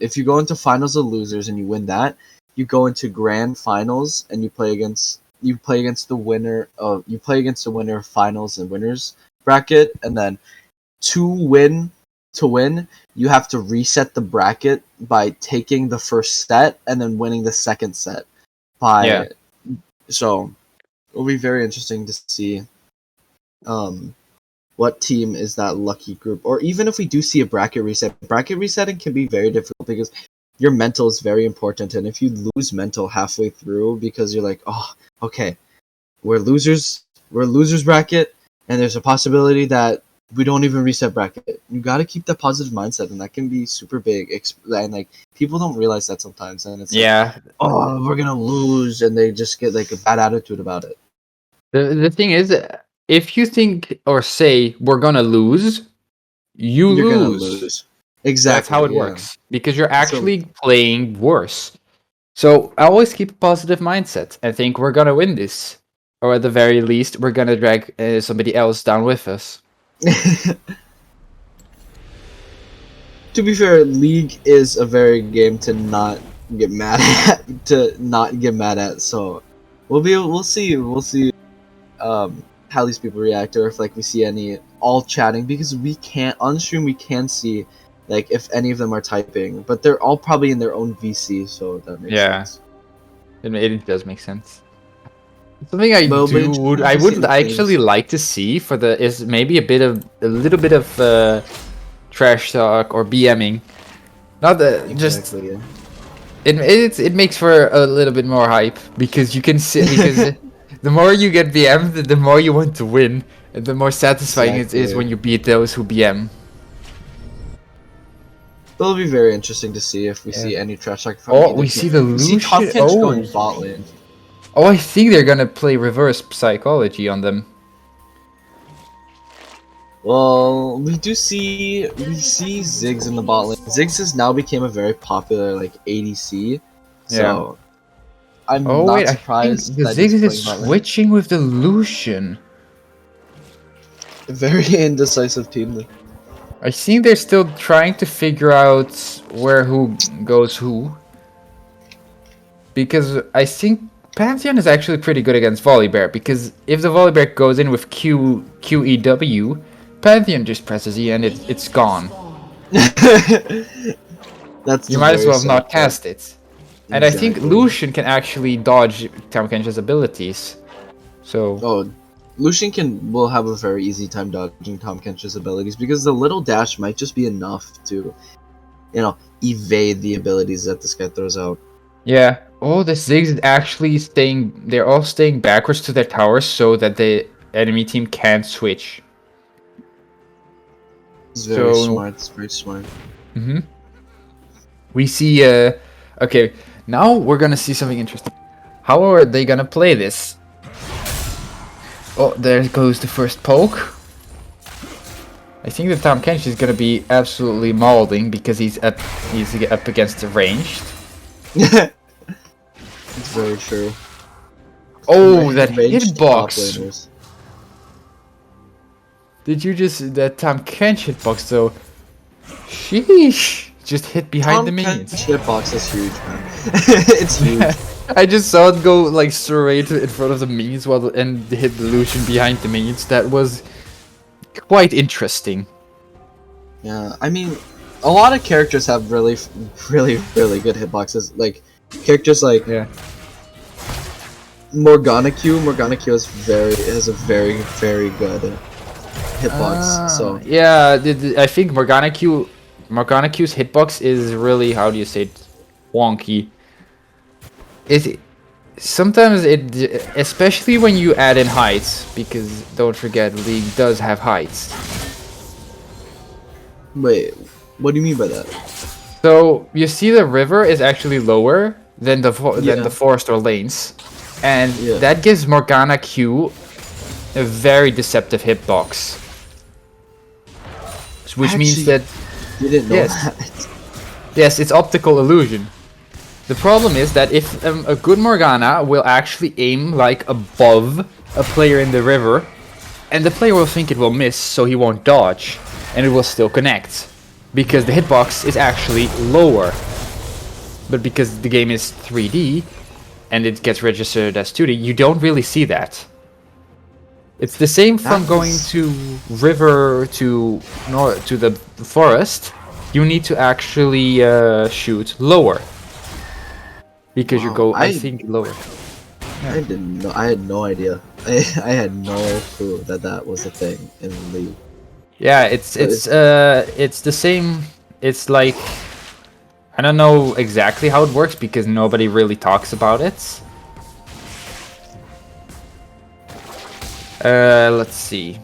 if you go into finals of losers and you win that, you go into grand finals and you play against the winner of finals and winners bracket, and then to win to win you have to reset the bracket by taking the first set and then winning the second set Yeah. by so it'll be very interesting to see um what team is that lucky group. Or even if we do see a bracket resetting can be very difficult because your mental is very important. And if you lose mental halfway through because you're like, oh, okay, we're losers bracket, and there's a possibility that we don't even reset bracket. You got to keep that positive mindset, and that can be super big. And like people don't realize that sometimes, and it's like, Yeah. oh, we're gonna lose, and they just get like a bad attitude about it. The thing is, if you think or say we're gonna lose, you You're gonna lose. lose. That's how it Exactly. Yeah. works, because you're So actually playing worse. So I always keep a positive mindset and think we're gonna win this, or at the very least, we're gonna drag somebody else down with us. to be fair, League is a very game to not get mad at. So we'll see how these people react, or if like we see any all chatting, because we can't on stream we can see like if any of them are typing, but they're all probably in their own VC, so that makes Yeah, sense. it does make sense. Something I But it'll be I interesting to see would the actually teams. like to see for the is maybe a little bit of trash talk or BMing. Not the just Exactly. Yeah. it makes for a little bit more hype, because you can see, because the more you get BM'd, the more you want to win, and the more satisfying it is Exactly. when you beat those who BM. It'll be very interesting to see if we Yeah. see any trash talk from Oh, either we team. see the We see Top Lucian. Kench Oh, going bot lane. oh, I think they're gonna play reverse psychology on them. Well, we see Ziggs in the bot lane. Ziggs has now became a very popular like ADC, Yeah. so I'm Oh not wait, I think surprised the that he's Ziggs playing is bot lane. switching with the Lucian. Very indecisive team. Then. I think they're still trying to figure out where who goes who. Because I think Pantheon is actually pretty good against Volibear. Because if the Volibear goes in with QEW, Pantheon just presses E and it's gone. That's You the might as very well sad not part. cast it. And I think Exactly. Lucian can actually dodge Tahm Kench's abilities. So Oh, Lucian will have a very easy time dodging Tahm Kench's abilities because the little dash might just be enough to, evade the abilities that this guy throws out. yeah. Oh, the Ziggs is actually staying. They're all staying backwards to their towers so that the enemy team can't switch. It's very So smart. It's very smart. we see. Okay, now we're gonna see something interesting. How are they gonna play this? Oh, there goes the first poke. I think that Tahm Kench is gonna be absolutely mauling because he's up against the ranged. It's very true. Oh, that Ranged top hitbox! laners. Did you just that Tahm Kench hitbox though? Sheesh! Just hit behind the Tahm minions. Kench hitbox is huge, man. It's huge. I just saw it go like straight in front of the minions and hit the Lucian behind the minions. That was quite interesting. Yeah, I mean, a lot of characters have really, really, really good hitboxes. Like characters like Yeah. Morgana Q. Morgana Q has a very, very good hitbox. So yeah, I think Morgana Q's hitbox is really, how do you say it, wonky. Sometimes especially when you add in heights, because don't forget League does have heights. wait, what do you mean by that? So you see the river is actually lower than the Yeah. forest or lanes, and Yeah. that gives Morgana Q a very deceptive hitbox, which means that Didn't know yes. that. yes, it's optical illusion. The problem is that if a good Morgana will actually aim like above a player in the river, and the player will think it will miss, so he won't dodge, and it will still connect, because the hitbox is actually lower. But because the game is 3D, and it gets registered as 2D, you don't really see that. It's the same from going to river to the forest. You need to actually shoot lower. Because you go, I think, lower. I didn't know. I had no idea. I had no clue that was a thing in League. Yeah, it's the same. It's like, I don't know exactly how it works because nobody really talks about it. Let's see.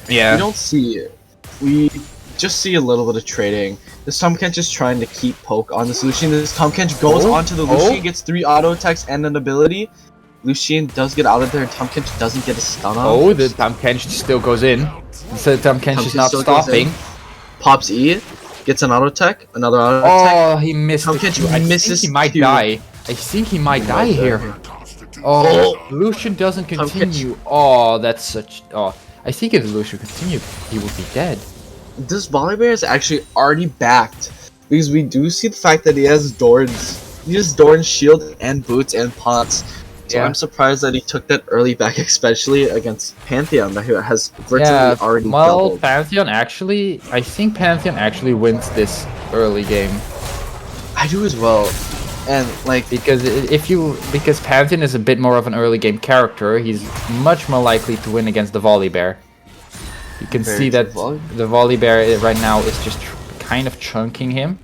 Yeah. We don't see it. We just see a little bit of trading. This Tahm Kench is trying to keep poke on this Lucian. This Tahm Kench goes onto the Lucian, gets 3 auto attacks and an ability. Lucian does get out of there, and Tahm Kench doesn't get a stun off. Oh, the Tahm Kench still goes in. So Tahm Kench is not stopping. Pops E, gets an auto attack, another auto attack. Oh, he missed Tahm the Kench Q. I think he might die. I think he might die here. Oh, Lucian doesn't continue. Oh, that's such. Oh, I think if Lucian continued, he would be dead. This Volibear is actually already backed because we do see the fact that he has Dorn's. He has Dorn's shield and boots and pots. So Yeah. I'm surprised that he took that early back, especially against Pantheon, that has virtually already doubled. Pantheon actually, I think Pantheon actually wins this early game. I do as well. And like because Pantheon is a bit more of an early game character, he's much more likely to win against the Volibear. You can see that the Volibear right now is just kind of chunking him.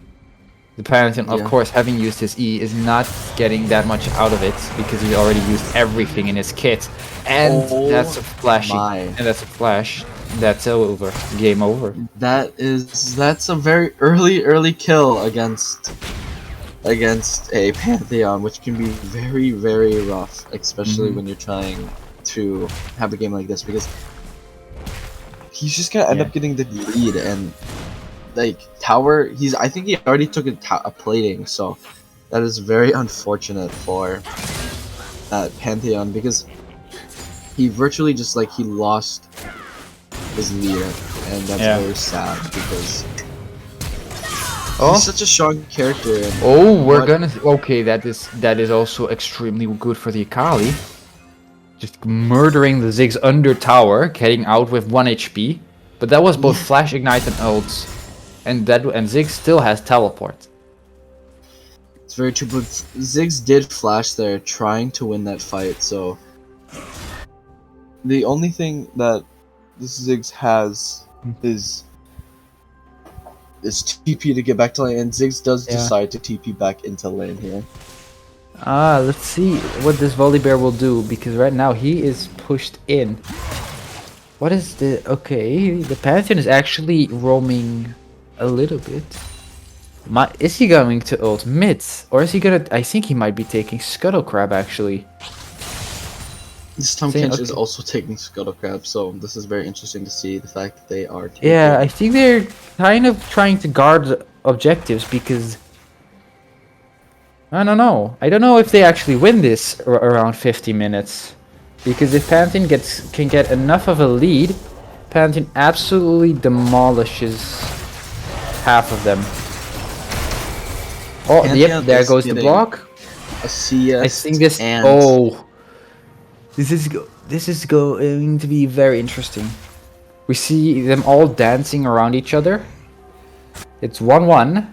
The Pantheon, of course, having used his E, is not getting that much out of it because he already used everything in his kit. And that's a flashing. And that's a flash. That's over. Game over. That's a very early kill against a Pantheon, which can be very, very rough, especially when you're trying to have a game like this, because he's just gonna end up getting the lead, and like tower, I think he already took a plating, so that is very unfortunate for that Pantheon because he virtually just like he lost his lead, and that's very sad because he's such a strong character. And okay, that is also extremely good for the Akali. Just murdering the Ziggs under tower, getting out with 1 HP. But that was both flash ignite and ults. And Ziggs still has teleport. It's very true, but Ziggs did flash there trying to win that fight, so the only thing that this Ziggs has is TP to get back to lane, and Ziggs does decide to TP back into lane here. Let's see what this Volibear will do, because right now he is pushed in. What is the... Okay, the Pantheon is actually roaming a little bit. Is he going to ult mid? Or is he gonna... I think he might be taking Scuttle Crab, actually. This Tom Kench is also taking Scuttle Crab, so this is very interesting to see the fact that they are taking... Yeah, I think they're kind of trying to guard objectives, because... I don't know. I don't know if they actually win this around 50 minutes. Because if Pantheon can get enough of a lead, Pantheon absolutely demolishes half of them. Oh, yep, there goes the block. A CS I think this... This is going to be very interesting. We see them all dancing around each other. It's 1-1.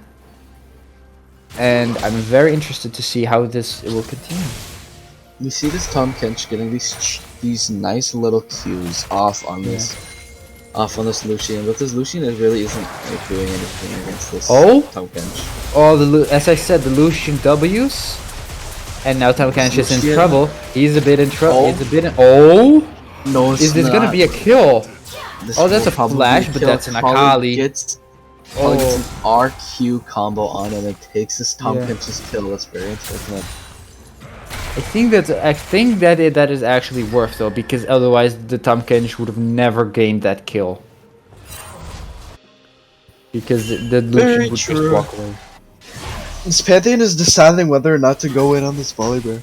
And I'm very interested to see how this will continue. We see this Tom Kench getting these nice little Qs off on this Lucian, but this Lucian really isn't like doing anything against this Tom Kench. As I said, the Lucian W's, and now Tom Kench is in trouble. He's a bit in trouble. No, is this gonna be a kill? That's a flash, but that's an Akali. Gets an RQ combo on him and takes this Tom Kench's kill. That's very unfortunate. I think that is actually worth though, because otherwise the Tom Kench would have never gained that kill. Because the Lucian would just walk away. This Pantheon is deciding whether or not to go in on this Volibear.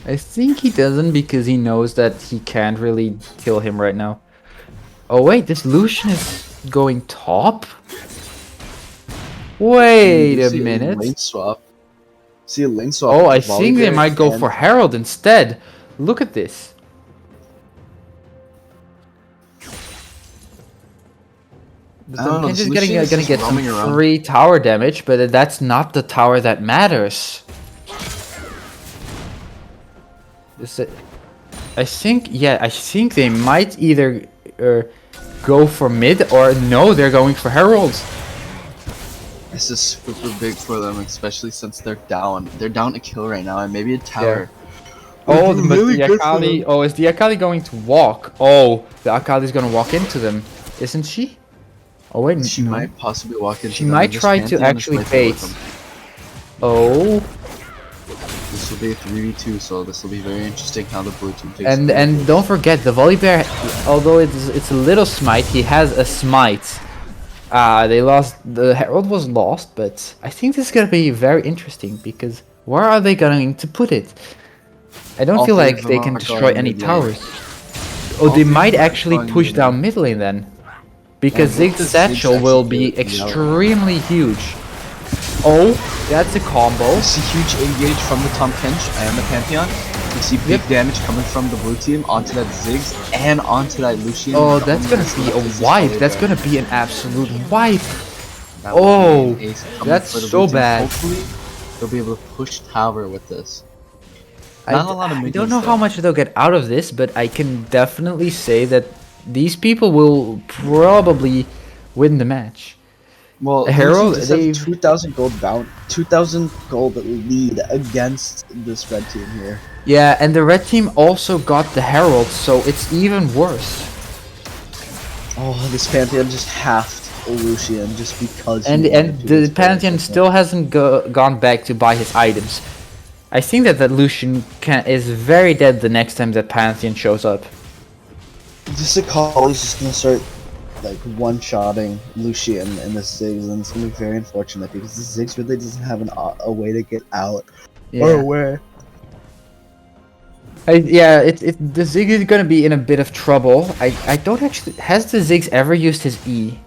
I think he doesn't, because he knows that he can't really kill him right now. Oh wait, this Lucian is going top? Wait a minute. Lane swap. See a lane swap. Oh, I think they might go for Herald instead. Look at this. I'm just gonna get some free tower damage, but that's not the tower that matters. I think they might either go for mid, or no, they're going for Heralds. This is super big for them, especially since they're down. They're down a kill right now, and maybe a tower. Oh, but the Akali. Oh, is the Akali going to walk? Oh, the Akali's gonna walk into them, isn't she? Oh wait, she might possibly walk into. She might try to actually bait. Oh. This will be a 3v2, so this will be very interesting how the blue team takes. And don't forget, the Volibear, although it's a little smite, he has a smite. They lost. The Herald was lost, but I think this is gonna be very interesting, because where are they going to put it? I don't feel like they can destroy any towers. Oh, they might actually push down mid lane then, because Ziggs Satchel will be extremely huge. Oh, that's a combo. We see huge engage from the Tom Kench and the Pantheon. We see big damage coming from the blue team onto that Ziggs and onto that Lucian. Oh, that's gonna be a wipe. That's gonna be an absolute wipe. Oh, that's so bad. Hopefully, they'll be able to push tower with this. I don't know how much they'll get out of this, but I can definitely say that these people will probably win the match. Well, Herald, they 2,000 gold down, 2,000 gold lead against this red team here. Yeah, and the red team also got the Herald, so it's even worse. Oh, this Pantheon just halved Lucian just because. And the Pantheon still hasn't gone back to buy his items. I think that Lucian is very dead the next time that Pantheon shows up. This Akali is just gonna start like one-shotting Lucian in the Ziggs, and it's gonna be very unfortunate because the Ziggs really doesn't have a way to get out or Yeah. away. Yeah, the Ziggs is gonna be in a bit of trouble. I don't actually. Has the Ziggs ever used his E?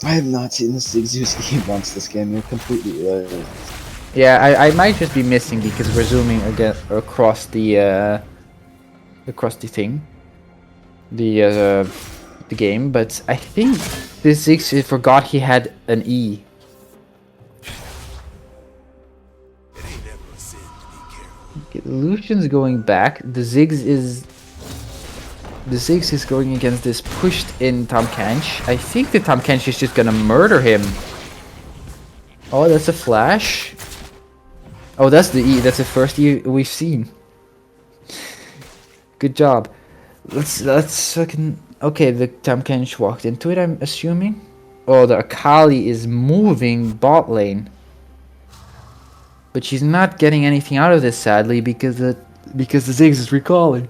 I have not seen the Ziggs use E once this game. You're completely right. Yeah, I might just be missing because we're zooming again across the thing, the game. But I think the Ziggs forgot he had an E. Okay, Lucian's going back. The Ziggs is going against this pushed in Tahm Kench. I think the Tahm Kench is just gonna murder him. Oh, that's a flash. Oh, that's the E. That's the first E we've seen. Good job. Let's fucking. Okay, the Tahm Kench walked into it, I'm assuming. Oh, the Akali is moving bot lane. But she's not getting anything out of this, sadly, because the Ziggs is recalling.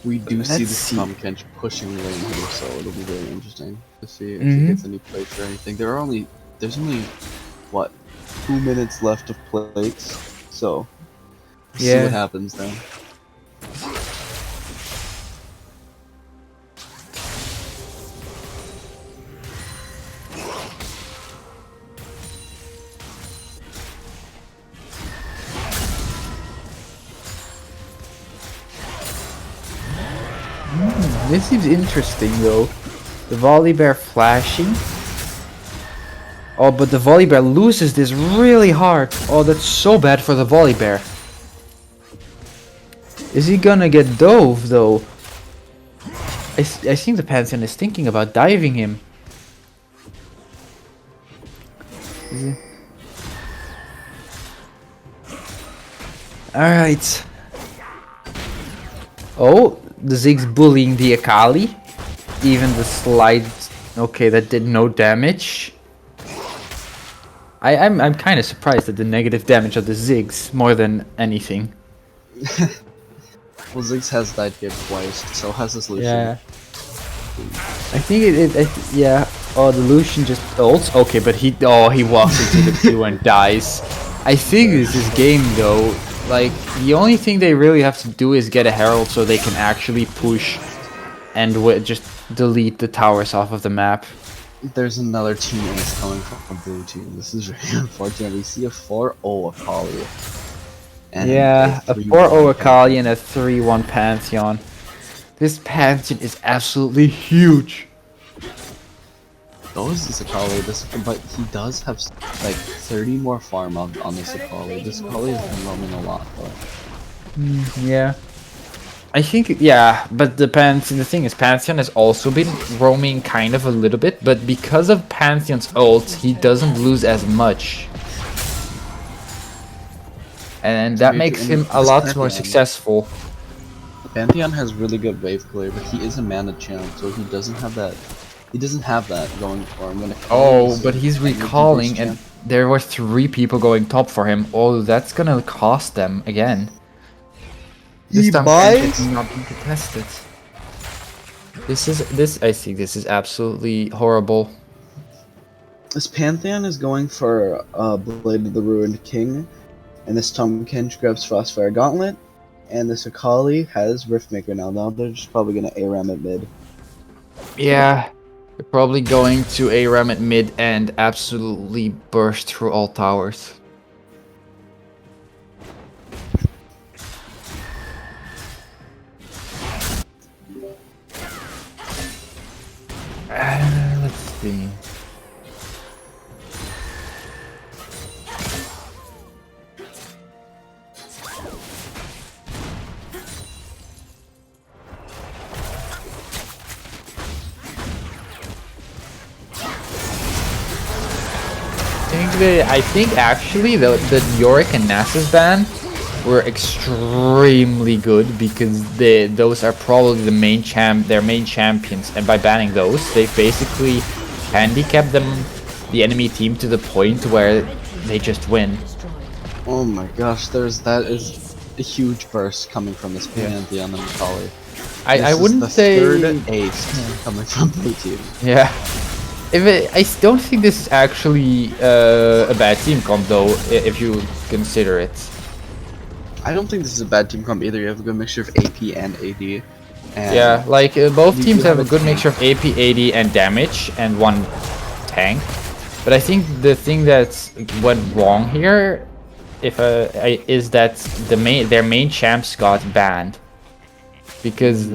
We do see this Tahm Kench pushing lane here, so it'll be very interesting to see if he gets any plates or anything. There's only what 2 minutes left of plates, so we'll see what happens then. This seems interesting though. The Volibear flashing. Oh, but the Volibear loses this really hard. Oh, that's so bad for the Volibear. Is he gonna get dove though? I think the Pantheon is thinking about diving him. Alright. Oh, the Ziggs bullying the Akali. Even the slide. Okay, that did no damage. I'm kind of surprised at the negative damage of the Ziggs more than anything. Well, Ziggs has died here twice, so has this Lucian. Yeah. I think yeah. Oh, the Lucian just ults. Okay, but he walks into the queue and dies. I think this is game though. Like, the only thing they really have to do is get a Herald so they can actually push and just delete the towers off of the map. There's another team ace coming from blue team. This is really unfortunate. We see a 4-0 Akali. Yeah, a 4-0 Akali and a 3-1 Pantheon. This Pantheon is absolutely huge. So is this Akali, but he does have like 30 more farm on this Akali. This Akali has been roaming a lot though. Yeah. I think, yeah, but the thing is, Pantheon has also been roaming kind of a little bit, but because of Pantheon's ult, he doesn't lose as much. And that makes him a lot more successful. Pantheon has really good wave clear, but he is a mana champ, so he doesn't have that. He doesn't have that going for him. Oh, but he's recalling, and there were 3 people going top for him. Oh, that's gonna cost them again. This time not being contested. I think this is absolutely horrible. This Pantheon is going for Blade of the Ruined King, and this Tahm Kench grabs Frostfire Gauntlet, and this Akali has Riftmaker now. Now they're just probably gonna ARAM at mid. Yeah, they're probably going to ARAM at mid and absolutely burst through all towers. Let's see. I think actually the Yorick and Nasus ban were extremely good because those are probably their main champions, and by banning those, they basically handicapped the enemy team to the point where they just win. Oh my gosh, that is a huge burst coming from this Pantheon and Macaulay. I wouldn't the say third ace coming from blue team. Yeah. I don't think this is actually a bad team comp though, if you consider it. I don't think this is a bad team comp either. You have a good mixture of AP and AD. And Yeah, like both you teams do have a have a good mixture of AP, AD, and damage, and one tank. But I think the thing that went wrong here, is that their main champs got banned because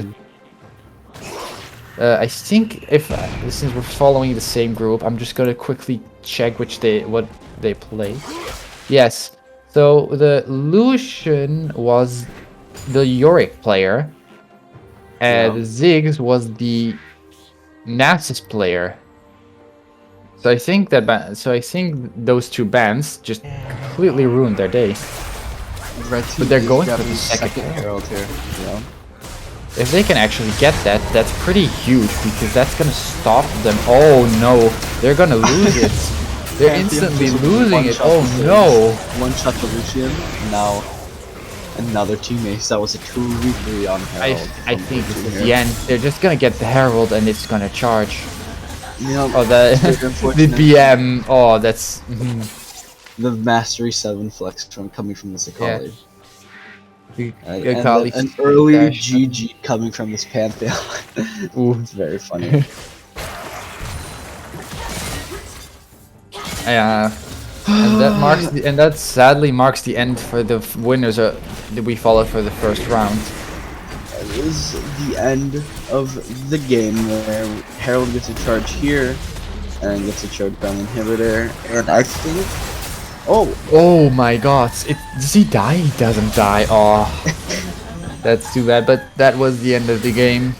I think since we're following the same group, I'm just gonna quickly check what they play. Yes, so the Lucian was the Yorick player, and Ziggs was the Nasus player. So I think those two bans just completely ruined their day. Red team But they're is going for grabbing the second herald here. Yeah. If they can actually get that, that's pretty huge because that's gonna stop them. Oh no, they're gonna lose it. They're instantly losing it. Oh no. One shot to Lucian. Now another team ace. That was a 2v3 on Herald. I think this is the end. They're just gonna get the Herald and it's gonna charge. You know, Oh, the BM. Oh, that's. The Mastery 7 flex coming from this Akali. And an early GG coming from this Pantheon. Ooh, it's very funny. Yeah, and that sadly marks the end for the winners that we followed for the first round. It is the end of the game where Herald gets a charge here and gets a choke down inhibitor, and I think. Oh my God! Does he die? He doesn't die. Oh, that's too bad. But that was the end of the game.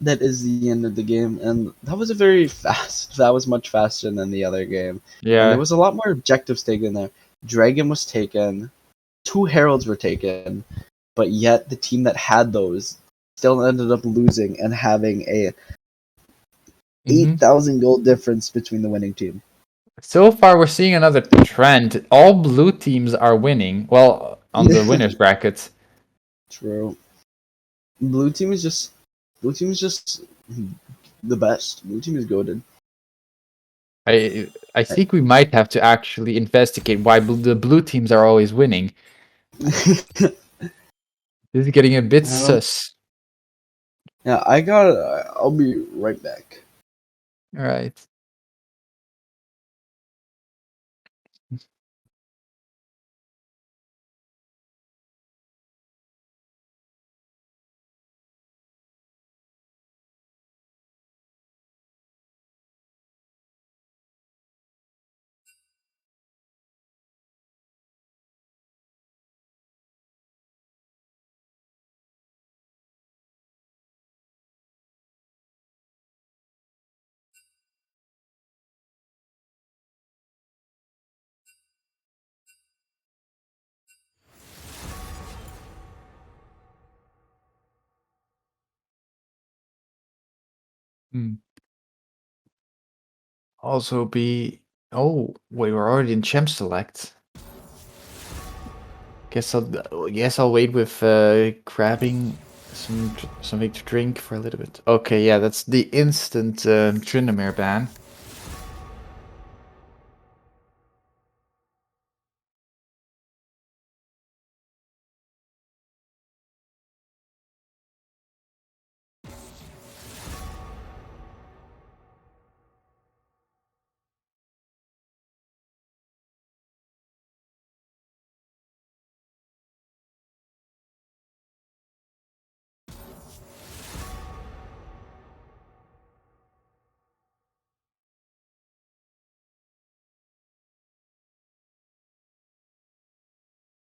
That is the end of the game, and that was a very fast. That was much faster than the other game. Yeah, and there was a lot more objectives taken there. Dragon was taken, 2 heralds were taken, but yet the team that had those still ended up losing and having a 8,000 gold difference between the winning team. So far, we're seeing another trend. All blue teams are winning. Well, on the winners brackets. True. Blue team is just the best. Blue team is goated. I think we might have to actually investigate why the blue teams are always winning. This is getting a bit sus. Yeah, I'll be right back. All right. Also be. Oh wait, we're already in champ select. Guess I'll wait with grabbing something to drink for a little bit. Okay, yeah, that's the instant Tryndamere ban.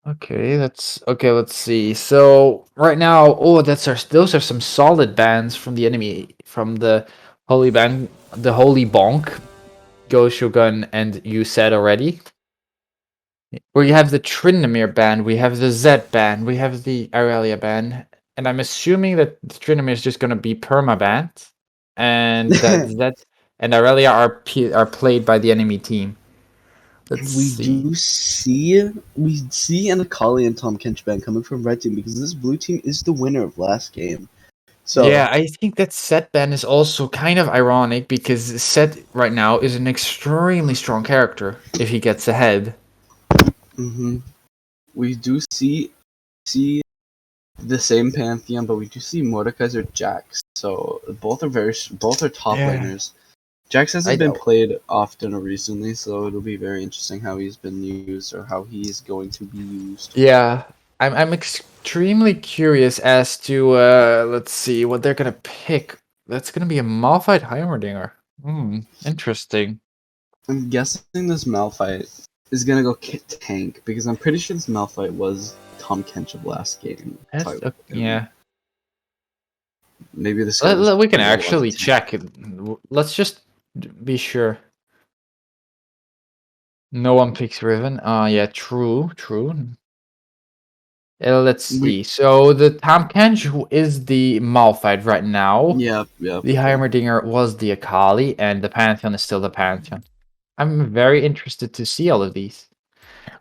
Okay, let's see. So right now, those are some solid bans from the enemy, from the Holy Bonk, Go Shogun, and you said already. We have the Tryndamere ban, we have the Zed ban, we have the Aurelia ban, and I'm assuming that the Tryndamere is just gonna be perma-banned, and that Zed and Aurelia are played by the enemy team. Let's we see. do see an Akali and Tom Kench ban coming from red team because this blue team is the winner of last game. So Yeah, I think that Set ban is also kind of ironic because Set right now is an extremely strong character if he gets ahead. we do see the same Pantheon, but we do see Mordekaiser Jax. So both are top Yeah. laners. Jax hasn't I been know. played often recently, so it'll be very interesting how he's been used or how he's going to be used. Yeah, I'm extremely curious as to let's see what they're gonna pick. That's gonna be a Malphite Heimerdinger. Interesting. I'm guessing this Malphite is gonna go tank because I'm pretty sure this Malphite was Tom Kench of last game. Yeah. Maybe this guy was We can playing a lot of actually tank. check it. Let's just be sure. No one picks Riven. Yeah, true. Let's see. So the Tom Kench who is the Malphite right now. Yep. The Heimerdinger was the Akali, and the Pantheon is still the Pantheon. I'm very interested to see all of these.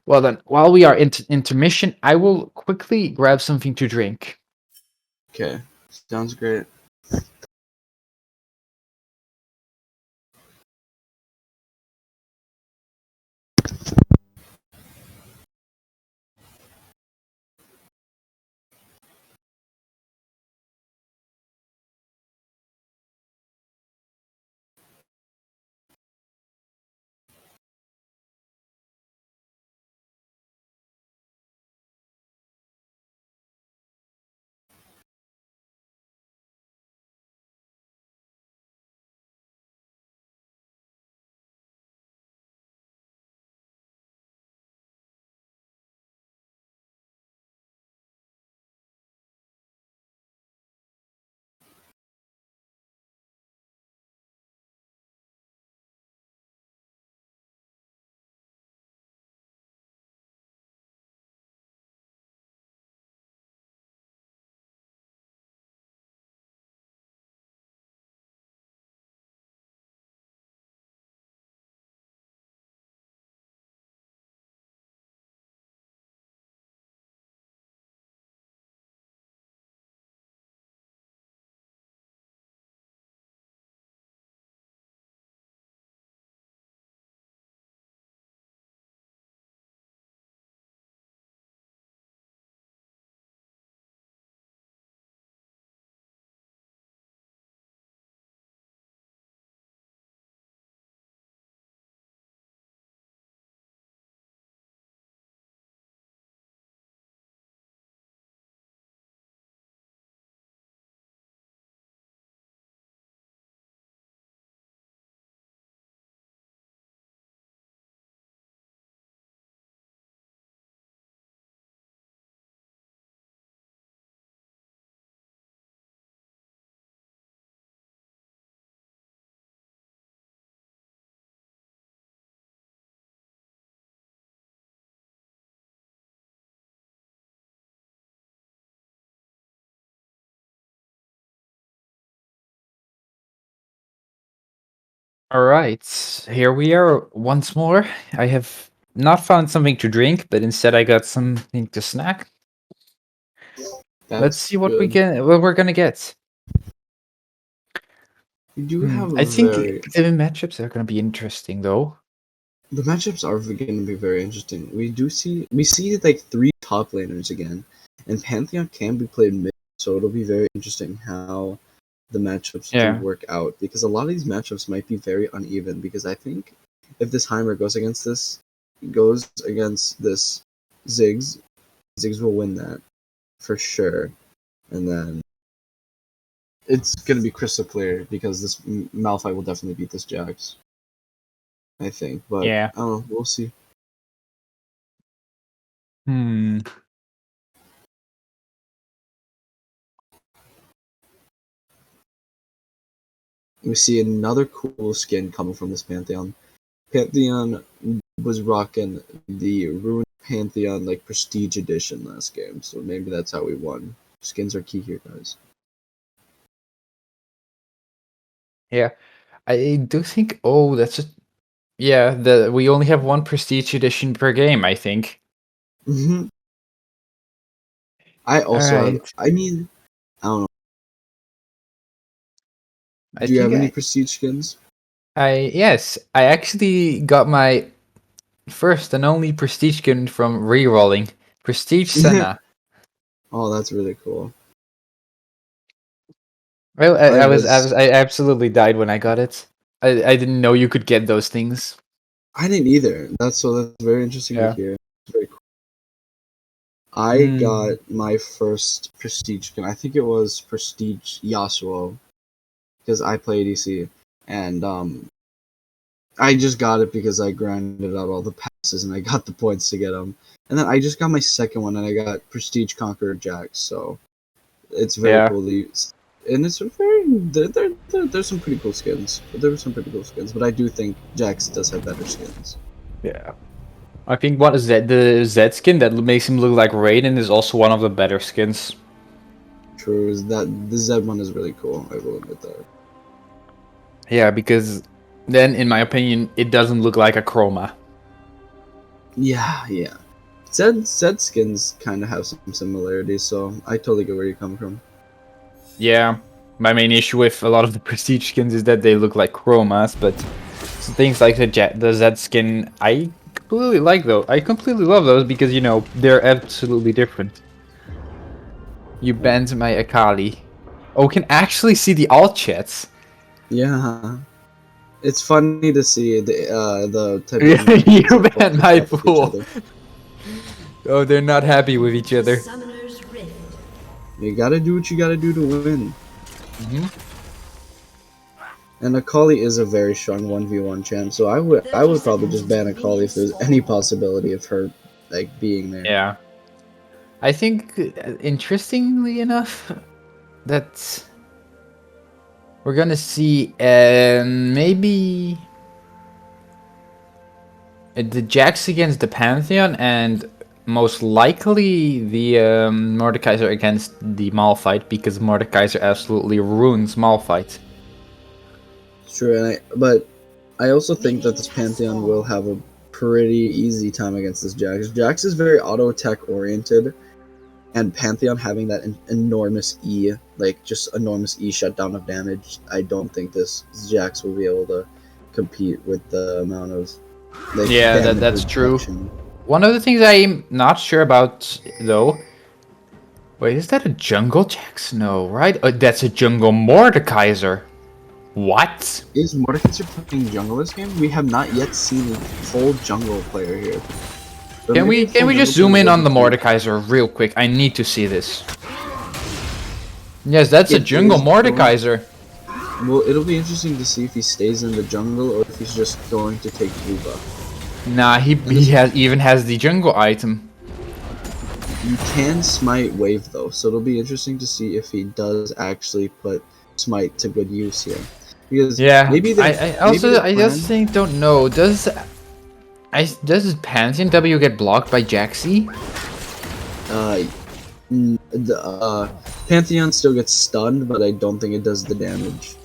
Well then, while we are in intermission, I will quickly grab something to drink. Okay, sounds great. All right, here we are once more. I have not found something to drink, but instead I got something to snack. Let's see what we're gonna get. We do have I think the matchups are gonna be interesting though. The matchups are going to be very interesting. We see like 3 top laners again, and Pantheon can be played mid, so it'll be very interesting how the matchups do work out because a lot of these matchups might be very uneven because I think if this Heimer goes against this Ziggs will win that for sure, and then it's going to be crystal clear because this Malphite will definitely beat this Jax. I think, but I don't know. We'll see. We see another cool skin coming from this Pantheon. Pantheon was rocking the Ruined Pantheon like Prestige Edition last game, so maybe that's how we won. Skins are key here, guys. Yeah, I do think. Oh, that's Yeah, we only have one prestige edition per game, I think. Hmm. I also have. Alright. I mean, I don't know. I Do you have think any prestige skins? yes, I actually got my first and only prestige skin from rerolling. Prestige Senna. Oh, that's really cool. Well, Mine was. I absolutely died when I got it. I didn't know you could get those things. I didn't either. That's very interesting to Yeah. hear. Very cool. I Mm. got my first prestige skin. I think it was prestige Yasuo because I play ADC, and I just got it because I grinded out all the passes and I got the points to get them. And then I just got my second one and I got prestige Conqueror Jax. So it's very Yeah. cool to use. And it's very there's some pretty cool skins. There were some pretty cool skins, but I do think Jax does have better skins. Yeah. I think what is that? The Z skin that makes him look like Raiden is also one of the better skins. True is that the Z one is really cool. I will admit that. Yeah, because then, in my opinion, it doesn't look like a chroma. Yeah, yeah. Z skins kind of have some similarities, so I totally get where you come from. Yeah, my main issue with a lot of the prestige skins is that they look like chromas, but things like the Z skin, I completely like those. I completely love those because, you know, they're absolutely different. You banned my Akali. Oh, we can actually see the alt chats. Yeah, it's funny to see the type of You banned my talk with each fool. other. Oh, they're not happy with each other. You gotta do what you gotta do to win. Mm-hmm. And Akali is a very strong 1v1 champ, so I would probably just ban Akali if there's any possibility of her like being there. Yeah. I think, interestingly enough, that we're gonna see maybe the Jax against the Pantheon, and most likely the Mordekaiser against the Malphite, because Mordekaiser absolutely ruins Malphite. It's true, but I also think that this Pantheon will have a pretty easy time against this Jax. Jax is very auto attack oriented, and Pantheon having that enormous E, like just enormous E shutdown of damage, I don't think this Jax will be able to compete with the amount of like Yeah, damage that's true. reduction. One of the things I'm not sure about, though... Wait, is that a jungle Jax? No, right? That's a jungle Mordekaiser. What? Is Mordekaiser playing jungle this game? We have not yet seen a full jungle player here. But Can maybe we a full just jungle zoom in player on the would be Mordekaiser real quick? I need to see this. Yes, that's a It jungle is Mordekaiser. Well, it'll be interesting to see if he stays in the jungle or if he's just going to take blue buff. Nah, he even has the jungle item. You can smite wave though, so it'll be interesting to see if he does actually put smite to good use here. Because Yeah, maybe I just think don't know. Does Pantheon W get blocked by Jaxi? the Pantheon still gets stunned, but I don't think it does the damage.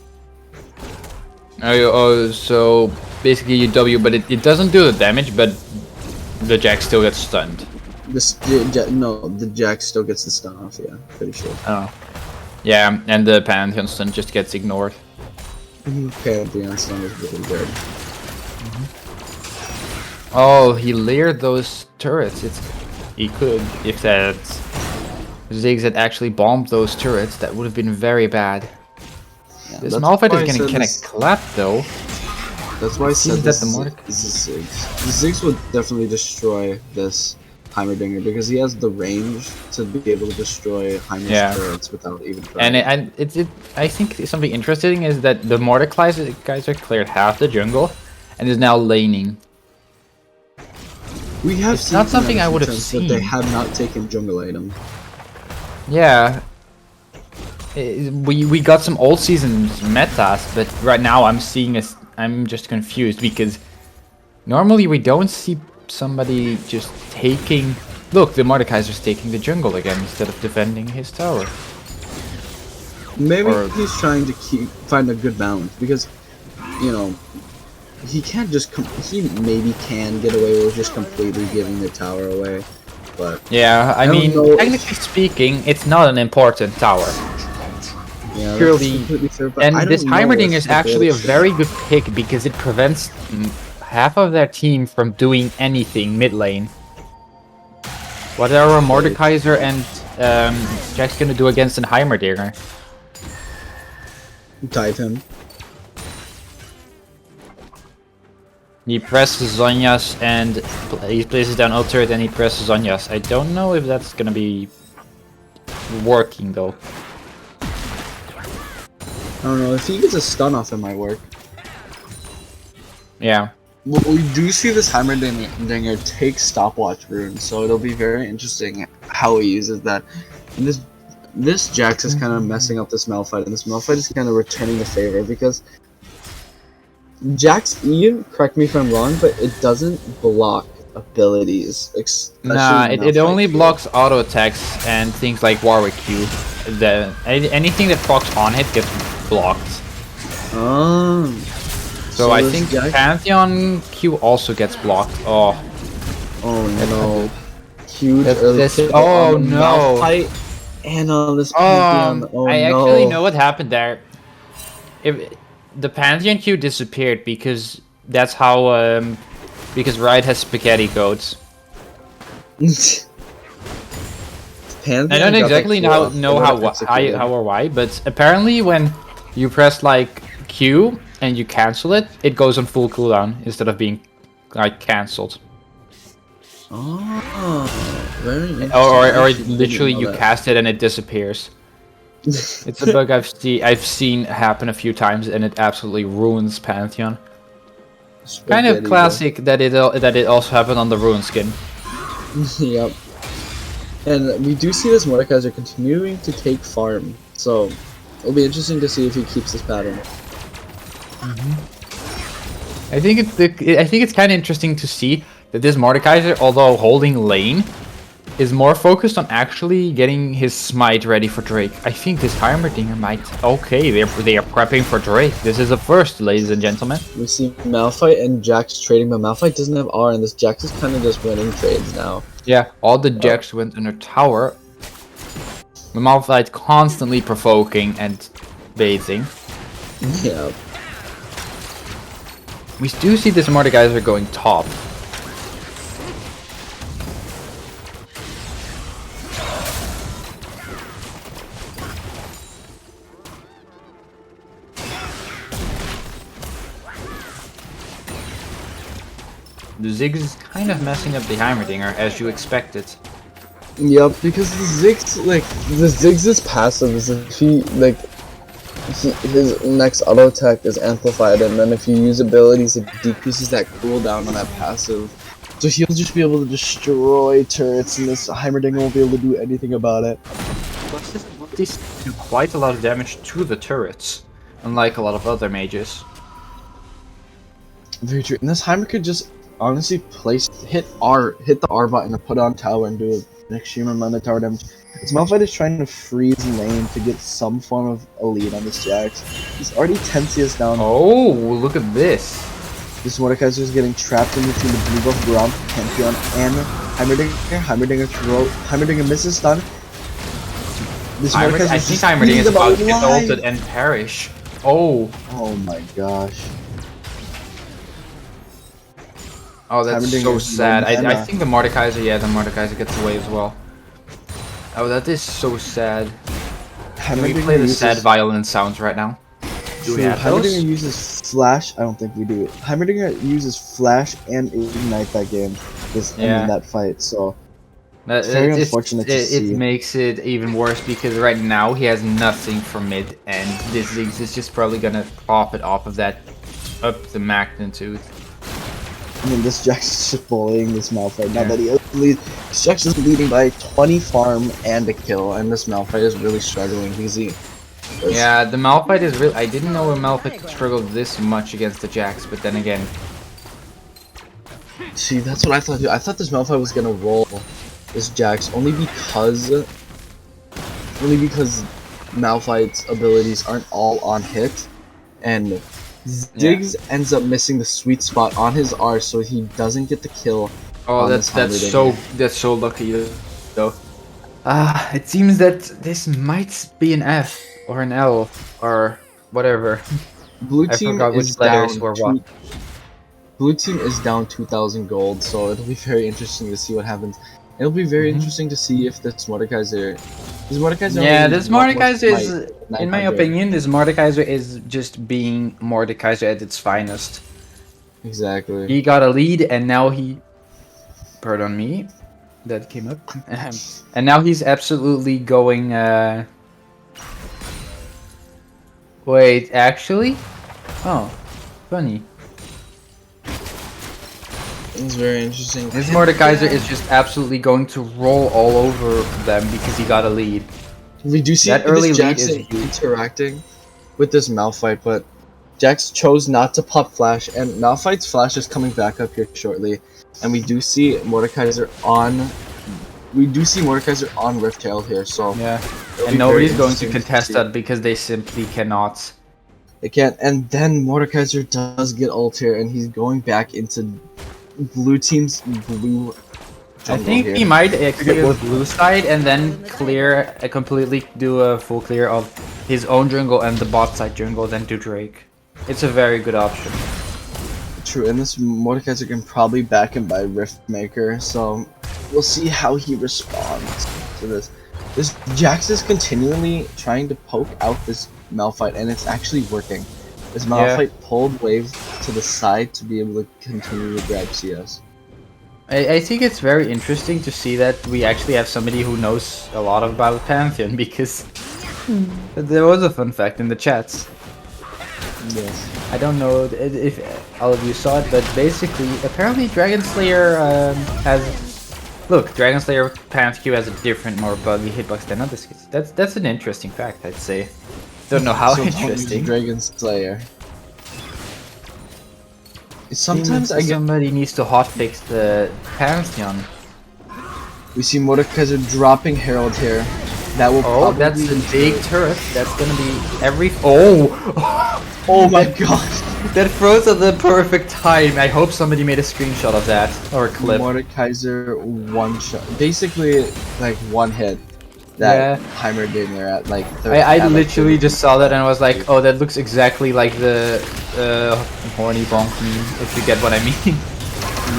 Oh, so basically you W, but it doesn't do the damage, but the Jax still gets stunned. No, the Jax still gets the stun off. Yeah, pretty sure. Oh, yeah, and the Pantheon stun just gets ignored. Pantheon stun is really good. Oh, he layered those turrets. He could, if that Ziggs had actually bombed those turrets, that would have been very bad. Yeah, This that's Malphite why I is getting said kind this- of clapped though. That's why I said Seems this that the is a Ziggs. The Ziggs would definitely destroy this Heimerdinger because he has the range to be able to destroy Heimer's turrets without even trying. And I think something interesting is that the Mordekaiser cleared half the jungle and is now laning. We have It's seen not something I some would have attempts, but they seen. have not taken jungle item. Yeah. We got some old season metas, but right now I'm just confused because normally we don't see somebody just taking... Look, the Mordekaiser's taking the jungle again instead of defending his tower. Maybe he's trying to find a good balance because, you know, he can't just he maybe can get away with just completely giving the tower away, but Yeah, I don't mean, know. technically speaking, it's not an important tower. Yeah, that's Purely, completely fair, but I and don't this know Heimerdinger if is the actually a glitch- very good pick because it prevents half of their team from doing anything mid lane. What are Mordekaiser and Jack's gonna do against an Heimerdinger? dive him. He presses Zonya's and he places down ult turret and he presses Zonya's. I don't know if that's gonna be working though. I don't know if he gets a stun off, it might work. Yeah. Well, we do see this Heimerdinger take stopwatch rune, so it'll be very interesting how he uses that. And this Jax is kind of messing up this Malphite, and this Malphite is kind of returning the favor because Jax E, correct me if I'm wrong, but it doesn't block abilities. Nah, especially it only Malphite Q. blocks auto attacks and things like Warwick Q. Anything that procs on hit gets blocked. Oh. So I this think Jax- Pantheon Q also gets blocked. Oh, Oh no. Huge That's- early that's- kill oh, on the no. Malphite and on this Pantheon. Oh I no. actually know what happened there. If the Pantheon Q disappeared because that's how because Riot has spaghetti codes. Pantheon I don't got that exactly kill off, know and how, then executed. how or why, but apparently when you press like Q and you cancel it, it goes on full cooldown instead of being like cancelled. Oh, very interesting. Or I actually didn't literally know you that. cast it and it disappears. It's a bug I've seen happen a few times and it absolutely ruins Pantheon. Kind of Spaghetti, classic that it also happened on the Ruin skin. though. Yep. And we do see this Mordekaiser continuing to take farm, so it'll be interesting to see if he keeps this pattern. I think it's kind of interesting to see that this Mordekaiser, although holding lane, is more focused on actually getting his smite ready for Drake. I think this Heimerdinger might. Okay, they are prepping for Drake. This is a first, ladies and gentlemen. We see Malphite and Jax trading, but Malphite doesn't have R, and this Jax is kind of just winning trades now. Yeah, all the Jax went under tower. The Malphite constantly provoking and baiting. Yeah. We do see this Mordekaiser going top. The Ziggs is kind of messing up the Heimerdinger, as you expected. Yep, because the Ziggs' passive is if his next auto attack is amplified, and then if you use abilities, it decreases that cooldown on that passive. So he'll just be able to destroy turrets, and this Heimerdinger won't be able to do anything about it. Plus, this abilities do quite a lot of damage to the turrets, unlike a lot of other mages. Very true. And this Heimer could just honestly hit the R button and put on tower and do an extreme amount of tower damage. This Malphite is trying to freeze lane to get some form of a lead on this Jax. He's already 10 CS down. Oh, look at this! This Mordekaiser is getting trapped in between the blue buff Gromp, Pantheon, and Heimerdinger. Heimerdinger misses stun. I think Heimerdinger is about to get ulted and perish. Oh! Oh my gosh. Oh, that's Heimerdinger so is sad. no I mana. think the Mordekaiser, yeah, the Mordekaiser gets away as well. Oh, that is so sad. Can we play the sad violin sounds right now? Do we have Heimerdinger those? uses flash. I don't think we do. Heimerdinger uses flash and ignite that game. In that fight. So it's very unfortunate to see. It makes it even worse because right now he has nothing for mid, and this Ziggs is just probably gonna profit off of that up the magnitude. I mean, this Jax is just bullying this Malphite now that he has the lead. This Jax is leading by 20 farm and a kill, and this Malphite is really struggling because Yeah, the Malphite is really. I didn't know a Malphite could struggle this much against the Jax, but then again. See, that's what I thought too. I thought this Malphite was gonna roll this Jax only because Malphite's abilities aren't all on hit, and Ziggs ends up missing the sweet spot on his R, so he doesn't get the kill. Oh, on that's this Heimerdinger. that's so lucky though. It seems that this might be an F or an L or whatever. Blue I team forgot is which letters down were what. Blue team is down 2,000 gold, so it'll be very interesting to see what happens. It'll be very interesting to see if this Mordekaiser. Yeah, only this one more Mordekaiser is, smite, in my 900. opinion, this Mordekaiser is just being Mordekaiser at its finest. Exactly. He got a lead and now he... Pardon me. That came up. And now he's absolutely going... Wait, actually? Oh, funny. It's very interesting. This Mordekaiser is just absolutely going to roll all over them because he got a lead. We do see That this early lead Jackson is huge. interacting with this Malphite, but Jax chose not to pop flash, and Malphite's flash is coming back up here shortly. And we do see Mordekaiser on. We do see Mordekaiser on Rift Tail here, so Yeah, it'll and be nobody's very going to interesting contest see. that because they simply cannot. They can't. And then Mordekaiser does get ult here, and he's going back into blue team's blue I jungle think here. he might clear the blue side and then clear completely do a full clear of his own jungle and the bot side jungle, then do Drake. It's a very good option. True, and this Mordekaiser can probably back him by Riftmaker, so we'll see how he responds to this. This Jax is continually trying to poke out this Malphite, and it's actually working. This Malphite pulled waves to the side to be able to continue to grab CS. I think it's very interesting to see that we actually have somebody who knows a lot about Pantheon because there was a fun fact in the chats. Yes. I don't know if all of you saw it, but basically, apparently Dragon Slayer has... Look, Dragon Slayer Pantheon has a different, more buggy hitbox than other skills. That's an interesting fact, I'd say. Don't know how So interesting. Dragon Slayer. Sometimes I get. Somebody needs to hotfix the Pantheon. We see Mordekaiser dropping Herald here. That will Oh, probably. that's a big turret. That's gonna be every... Oh! Oh my god! That froze at the perfect time. I hope somebody made a screenshot of that. Or a clip. Mordekaiser one shot. Basically, like one hit. That Heimerdinger at like. I literally just saw that and I was like, oh, that looks exactly like the horny bonk meme, if you get what I mean.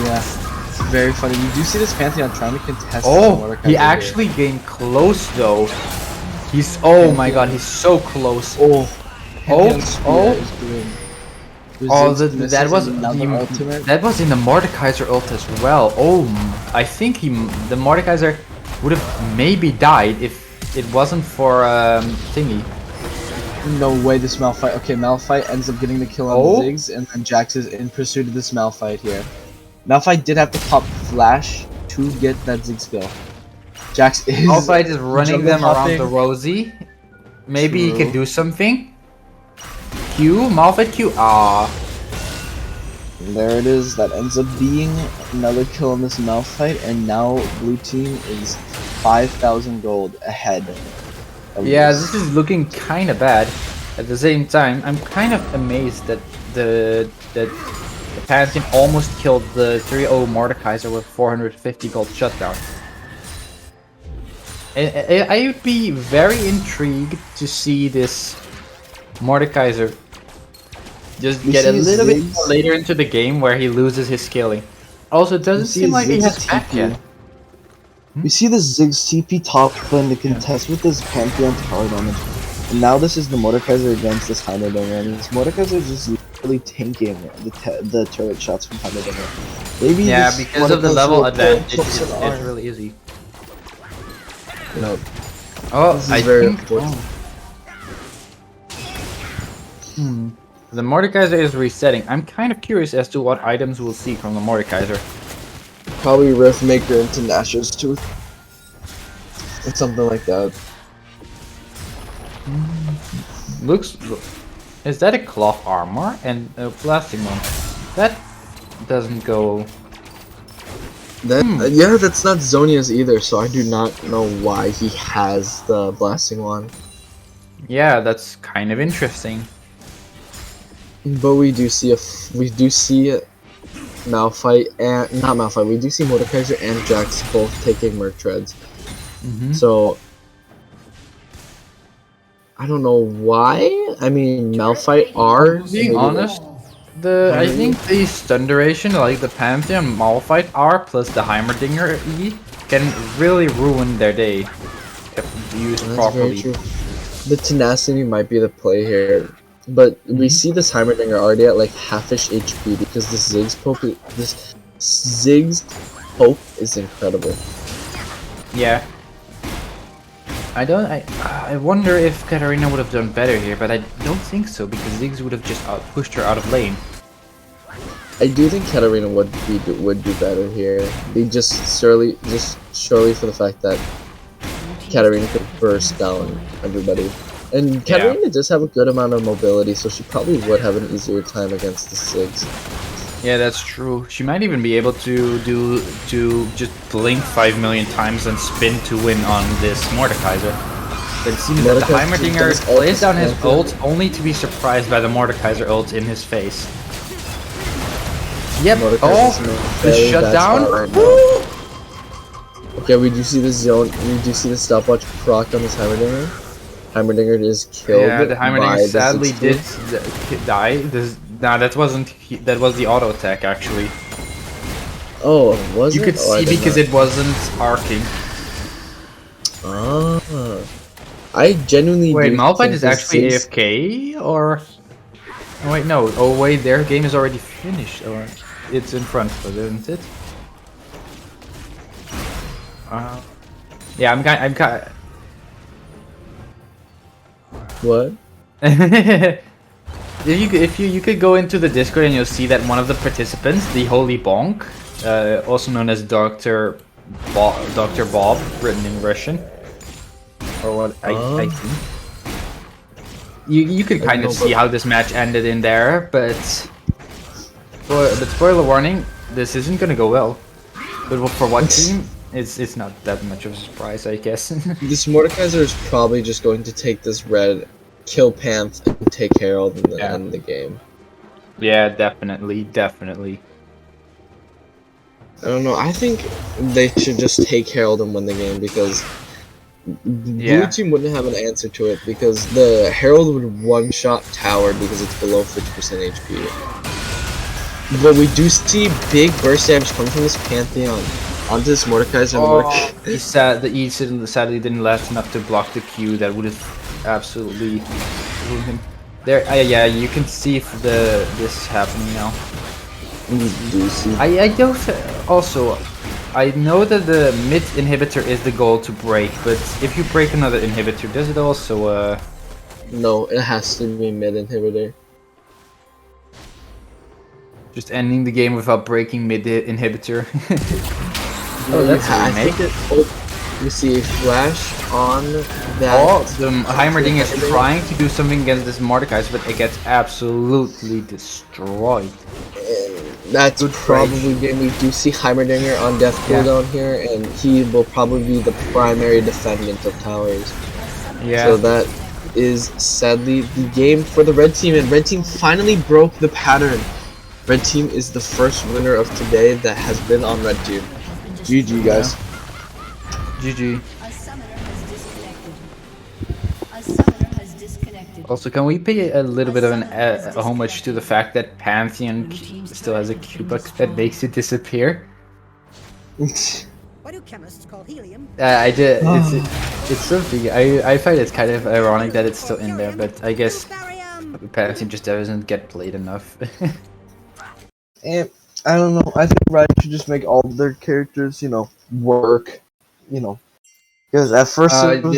Yeah. It's very funny. You do see this Pantheon trying to contest Oh, Mordekaiser he here. actually gained close though. He's... Oh my god, he's so close. Oh. Oh, oh. Oh, Resist that was another ultimate. that was in the Mordekaiser ult as well. Oh, I think the Mordekaiser would have maybe died if it wasn't for thingy. No way, this Malphite. Okay, Malphite ends up getting the kill on Oh. Ziggs, and then Jax is in pursuit of this Malphite here. Malphite did have to pop flash to get that Ziggs kill. Jax is. Malphite is running jungle them around hopping. the Rosie. Maybe he True. can do something. Q, Malphite Q. Ah, There it is. That ends up being another kill on this Malphite, and now blue team is 5,000 gold ahead. yeah, this is looking kind of bad. At the same time, I'm kind of amazed that the Pantheon almost killed the 3-0 Mordekaiser with 450 gold shutdown. I would be very intrigued to see this Mordekaiser just We get a see little bit Ziggs. more later into the game where he loses his scaling. Also, it doesn't see seem like he Ziggs has back TP. yet. We see the Ziggs TP top lane to contest with this Pantheon tower damage. And now this is the Mordekaiser against this Heimerdinger, and this Mordekaiser is just literally tanking the turret shots from Heimerdinger. Maybe Yeah, this because of the Mordekaiser level will advantage, pull it's close to the arm. really easy. No, Oh, this is I very think... important. The Mordekaiser is resetting. I'm kind of curious as to what items we'll see from the Mordekaiser. Probably Riftmaker into Nashor's Tooth. Or something like that. Looks... Is that a cloth armor and a plastic one? That doesn't go... That yeah, that's not Zonia's either, so I do not know why he has the blasting one. Yeah, that's kind of interesting. But we do see Malphite and not Malphite. We do see Mordekaiser and Jax both taking Merc Treads. So I don't know why. I mean, Malphite are Being honest, I think the stun duration, like the Pantheon Malphite R plus the Heimerdinger E, can really ruin their day if used properly. Very true. The tenacity might be the play here, but we see this Heimerdinger already at like half-ish HP because this Ziggs poke is incredible. Yeah. I wonder if Katarina would have done better here, but I don't think so because Ziggs would have just pushed her out of lane. I do think Katarina would do better here. They just surely for the fact that Katarina could burst down everybody. And Katarina does have a good amount of mobility, so she probably would have an easier time against the Ziggs. Yeah, that's true. She might even be able to just blink 5 million times and spin to win on this Mordekaiser. But it seems that the Heimerdinger plays down his ult only to be surprised by the Mordekaiser ult in his face. Yep. The shutdown. Okay, we do see the zone. We do see the stopwatch proc on this Heimerdinger. Heimerdinger is killed. Yeah, the Heimerdinger sadly did die. Nah, that wasn't. That was the auto attack actually. Oh, was it? You could see because it wasn't arcing. Ah, I genuinely. Wait, Malphite is actually AFK, or? Oh, wait, no. Oh wait, their game is already finished, or it's in front, isn't it? Yeah, I'm kind. What? If you could go into the Discord and you'll see that one of the participants, the Holy Bonk, also known as Dr. Bob, written in Russian, or what I think. You could kind of see how this match ended in there, but spoiler warning, this isn't gonna go well. But for one team, it's not that much of a surprise, I guess. This Mordekaiser is probably just going to take this red, kill Panth, and take Herald and then end the game. Yeah, definitely. I don't know. I think they should just take Herald and win the game because blue team wouldn't have an answer to it because the Herald would one-shot tower because it's below 50% HP. But we do see big burst damage coming from this Pantheon onto this Mordekaiser. He sadly didn't last enough to block the Q that would have absolutely ruined him. There, yeah, you can see this happening now. I don't. Also, I know that the mid inhibitor is the goal to break, but if you break another inhibitor, does it also? No, it has to be mid inhibitor. Just ending the game without breaking mid inhibitor. That's a remake. You see a flash on that. Oh, the Heimerdinger is trying to do something against this Mordekaiser, but it gets absolutely destroyed. That's probably game. We do see Heimerdinger on death cooldown here, and he will probably be the primary defendant of towers. Yeah. So that is sadly the game for the red team, and red team finally broke the pattern. Red team is the first winner of today that has been on red team. GG, guys. GG. Also, can we pay a little bit of a homage to the fact that Pantheon still has a Q-buck that makes it disappear? What do chemists call helium? I did. It's something. I find it's kind of ironic that it's still in there, but I guess Pantheon just doesn't get played enough. And I don't know. I think Riot should just make all their characters, work. Because at first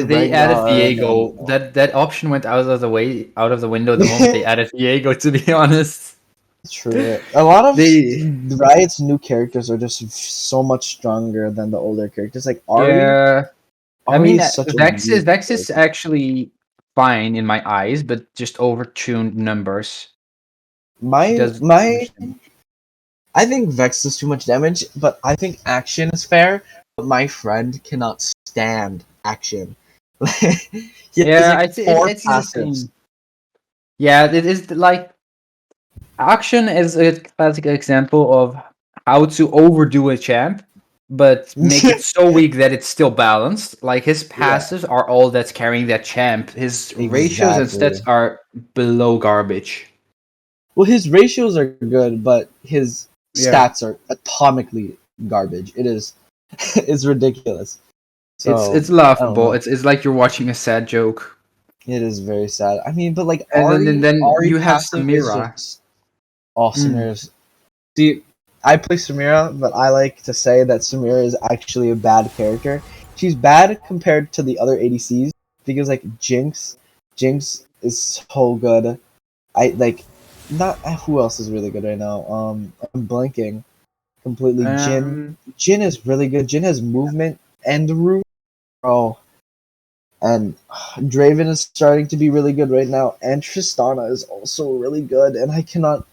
they added Viego. That option went out of the window the moment they added Viego. To be honest, true. A lot of Riot's new characters are just so much stronger than the older characters. Like Ahri. Yeah, I mean, Vex is actually fine in my eyes, but just overtuned numbers. I think Vex does too much damage, but I think Action is fair. But my friend cannot stand Action. Yeah, it's the same. Yeah, it is like Action is a classic example of how to overdo a champ, but make it so weak that it's still balanced. Like his passives are all that's carrying that champ. His ratios and stats Exactly. are below garbage. Well, his ratios are good, but his Yeah. stats are atomically garbage. It is, it's ridiculous. So It's I don't laughable. know. It's like you're watching a sad joke. It is very sad. I mean, but like And then Ari you have passive is Samira. just awesome. Mm. See, I play Samira, but I like to say that Samira is actually a bad character. She's bad compared to the other ADCs because like Jinx is so good. I like not who else is really good right now. I'm blanking completely. Um, Jin is really good. Jin has movement and root. Oh, and Draven is starting to be really good right now, and Tristana is also really good. And I cannot.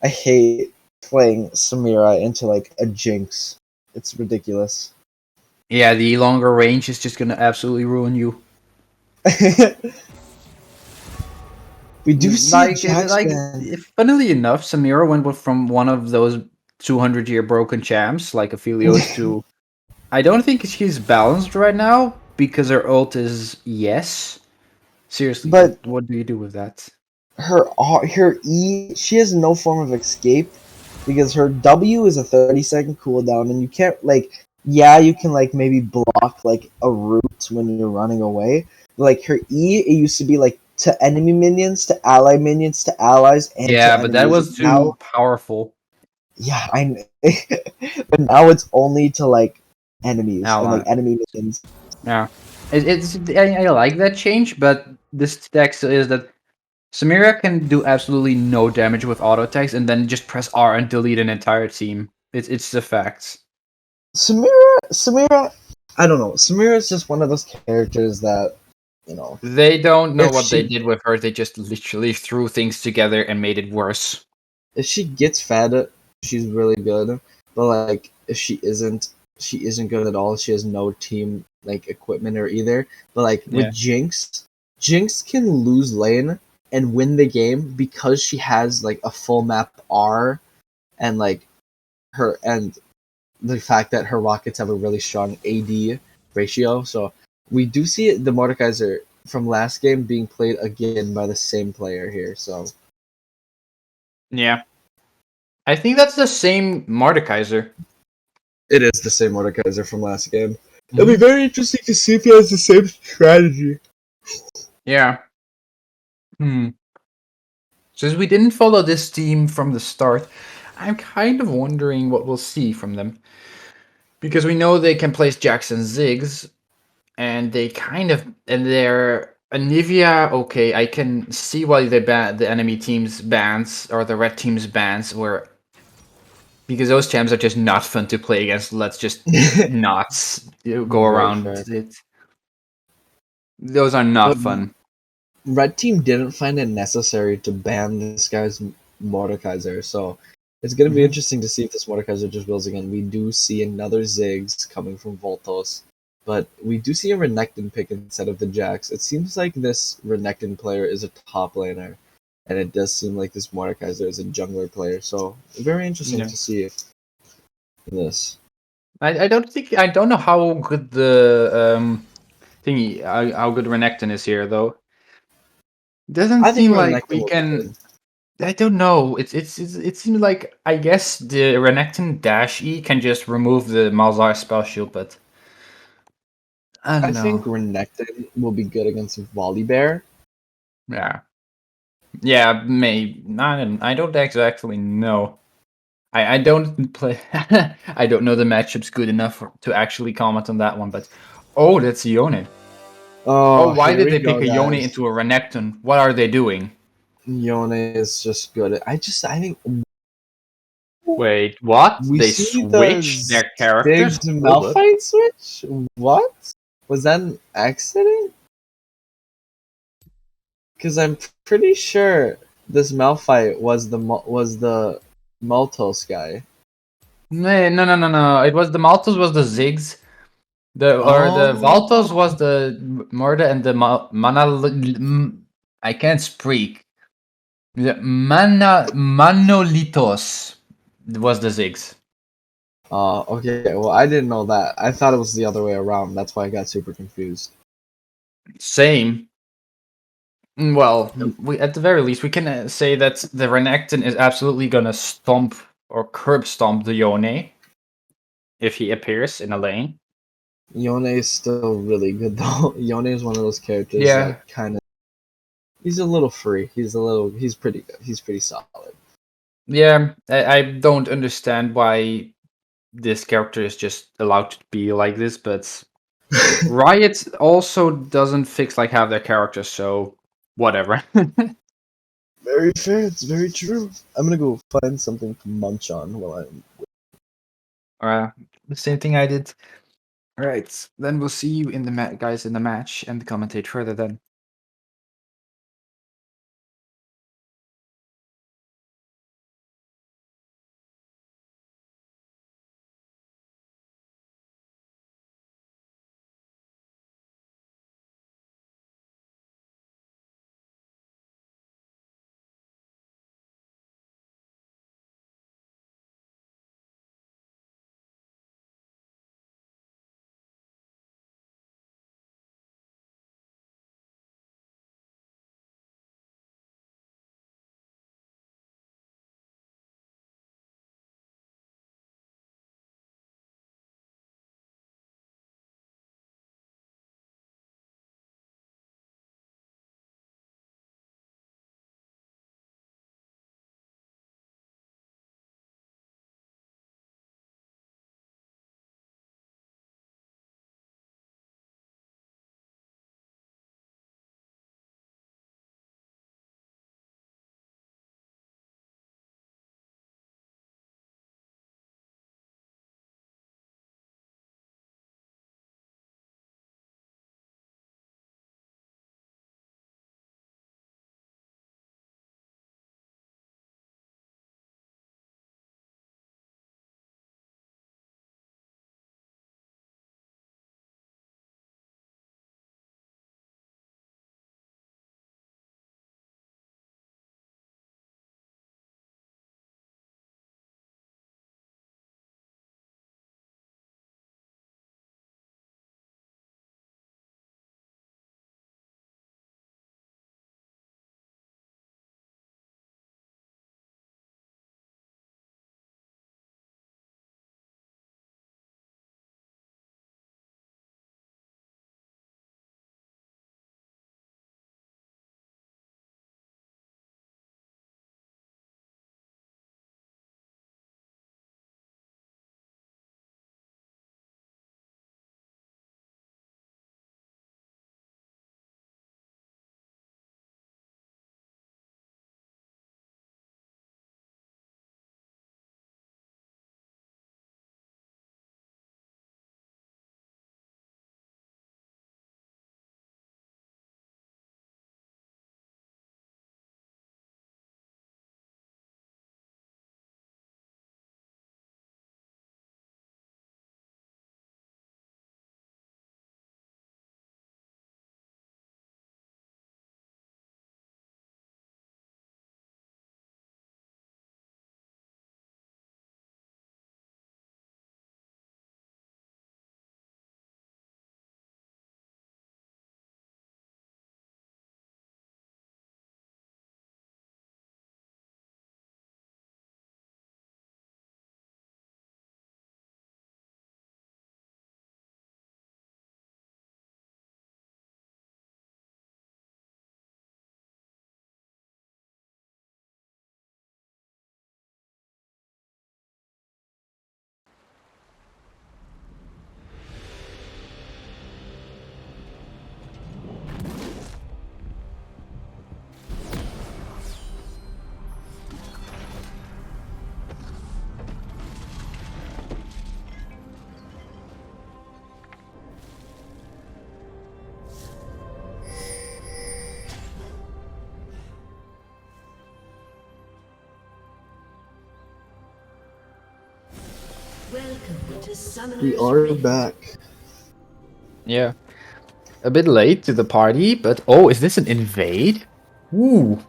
I hate playing Samira into like a Jinx. It's ridiculous. yeah, the longer range is just gonna absolutely ruin you. We do see a Jax ban. Funnily enough, Samira went from one of those 200-year broken champs like Aphelios to. I don't think she's balanced right now because her ult is yes. Seriously, But what do you do with that? her E, she has no form of escape because her W is a 30-second cooldown, and you can't like. Yeah, you can like maybe block like a route when you're running away. But, like her E, it used to be like to enemy minions, to ally minions, to allies, and to Yeah, but that enemies. was Now, too powerful. yeah, but now it's only to like enemies and like Ally. enemy minions. Yeah, I like that change, but this text is that Samira can do absolutely no damage with auto attacks, and then just press R and delete an entire team. It's the facts. Samira, I don't know. Samira is just one of those characters that, you know, They don't know if what they she did with her. They just literally threw things together and made it worse. if she gets fed, she's really good. But like if she isn't good at all. She has no team like equipment or either. But like Yeah. with Jinx can lose lane and win the game because she has like a full map R and like her and the fact that her rockets have a really strong AD ratio. So we do see the Mordekaiser from last game being played again by the same player here. So Yeah. I think that's the same Mordekaiser. it is the same Mordekaiser from last game. It'll be very interesting to see if he has the same strategy. Yeah. Since we didn't follow this team from the start, I'm kind of wondering what we'll see from them. Because we know they can place Jackson Ziggs, and they kind of and they're Anivia. Okay, I can see why they ban the enemy team's bans or the red team's bans were because those champs are just not fun to play against. Let's just not go Very around fair. it. Those are not But fun. Red Team didn't find it necessary to ban this guy's Mordekaiser, so it's going to be interesting to see if this Mordekaiser just builds again. We do see another Ziggs coming from Voltos, but we do see a Renekton pick instead of the Jax. It seems like this Renekton player is a top laner, and it does seem like this Mordekaiser is a jungler player, so very interesting Yeah. to see this. I don't know how good the thingy how good Renekton is here though. Doesn't I think seem like Renekton we will be can. good. I don't know. It seems like I guess the Renekton dash E can just remove the Malzahar spell shield, but I don't I think know. Renekton will be good against Volibear. Yeah, yeah, maybe. I don't exactly know. I don't play. I don't know the matchups good enough to actually comment on that one. But oh, that's EUNE. Oh, why Here did we they pick go, a EUNE guys. into a Renekton? What are they doing? EUNE is just good. I think Wait, what? we They see the switched their characters? Ziggs Hold up. Malphite switch. What was that an accident? Because I'm pretty sure this Malphite was the Maltos guy. No. It was the Maltos was the Ziggs. The Valtos was the Murder and the Mana. I can't speak. Yeah, Manolitos was the Ziggs. Okay, well, I didn't know that. I thought it was the other way around. That's why I got super confused. Same. Well, we at the very least we can say that the Renekton is absolutely gonna stomp or curb stomp the EUNE if he appears in a lane. Yone is still really good though. Yone is one of those characters Yeah. that kind of he's a little free. He's pretty good. He's pretty solid. Yeah, I don't understand why this character is just allowed to be like this, but Riot also doesn't fix like half their characters, so whatever. Very fair. It's very true. I'm gonna go find something to munch on while I'm. The same thing I did. All right, then we'll see you in the guys in the match and commentate further then. Welcome to Summoner's We are Rift. back. Yeah. A bit late to the party, but oh, is this an invade? Ooh.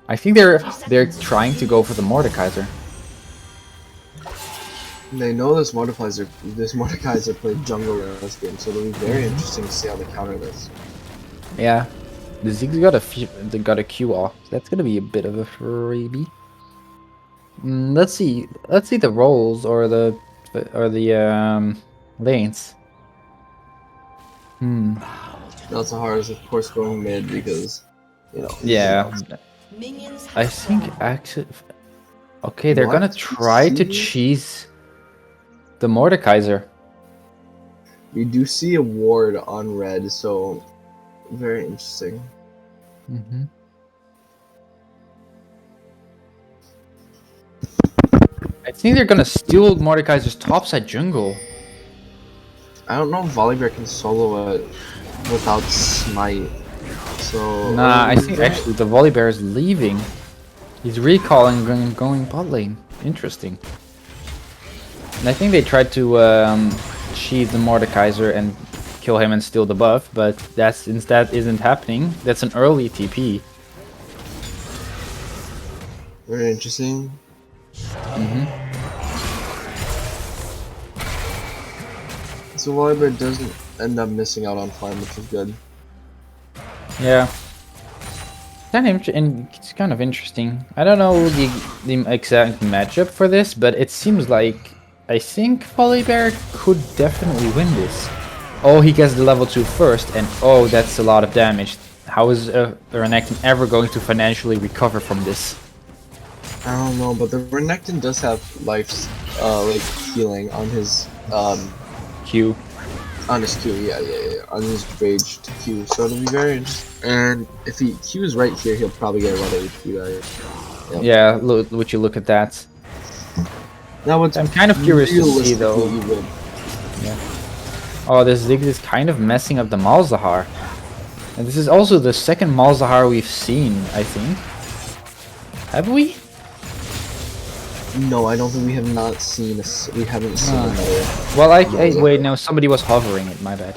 I think they're trying to go for the Mordekaiser. They know this Mordekaiser played jungle in this game, so it'll be very interesting to see how they counter this. Yeah, the Ziggs got a Q off. That's gonna be a bit of a freebie. Let's see the rolls or the lanes. Malzahar is of course going mid because, you know. Yeah, Minions I have think spawned. actually. Okay, they're gonna What? try to See? cheese the Mordekaiser. We do see a ward on red, so very interesting. I think they're gonna steal Mordekaiser's topside jungle. I don't know if Volibear can solo it without smite. So Nah, I think actually the Volibear is leaving. He's recalling and going bot lane. Interesting. And I think they tried to cheat the Mordekaiser and kill him and steal the buff, but since that isn't happening, that's an early TP. very interesting. So Volibear doesn't end up missing out on farm, which is good. Yeah. It's kind of interesting. I don't know the exact matchup for this, but it seems like I think Volibear could definitely win this. Oh, he gets the level 2 first, and oh, that's a lot of damage. How is Renekton ever going to financially recover from this? I don't know, but the Renekton does have life, like healing on his Q. on his Q, yeah, on his rage to Q. So it'll be very interesting. And if he Q's right here, he'll probably get a lot of HP back. Yep. Yeah, would you look at that? Now what's I'm kind of curious to see though. realistically evil. Yeah. Oh, this Ziggs is kind of messing up the Malzahar. And this is also the second Malzahar we've seen, I think. Have we? No, I don't think we have not seen we haven't seen another. Well, wait, no, somebody was hovering it, my bad.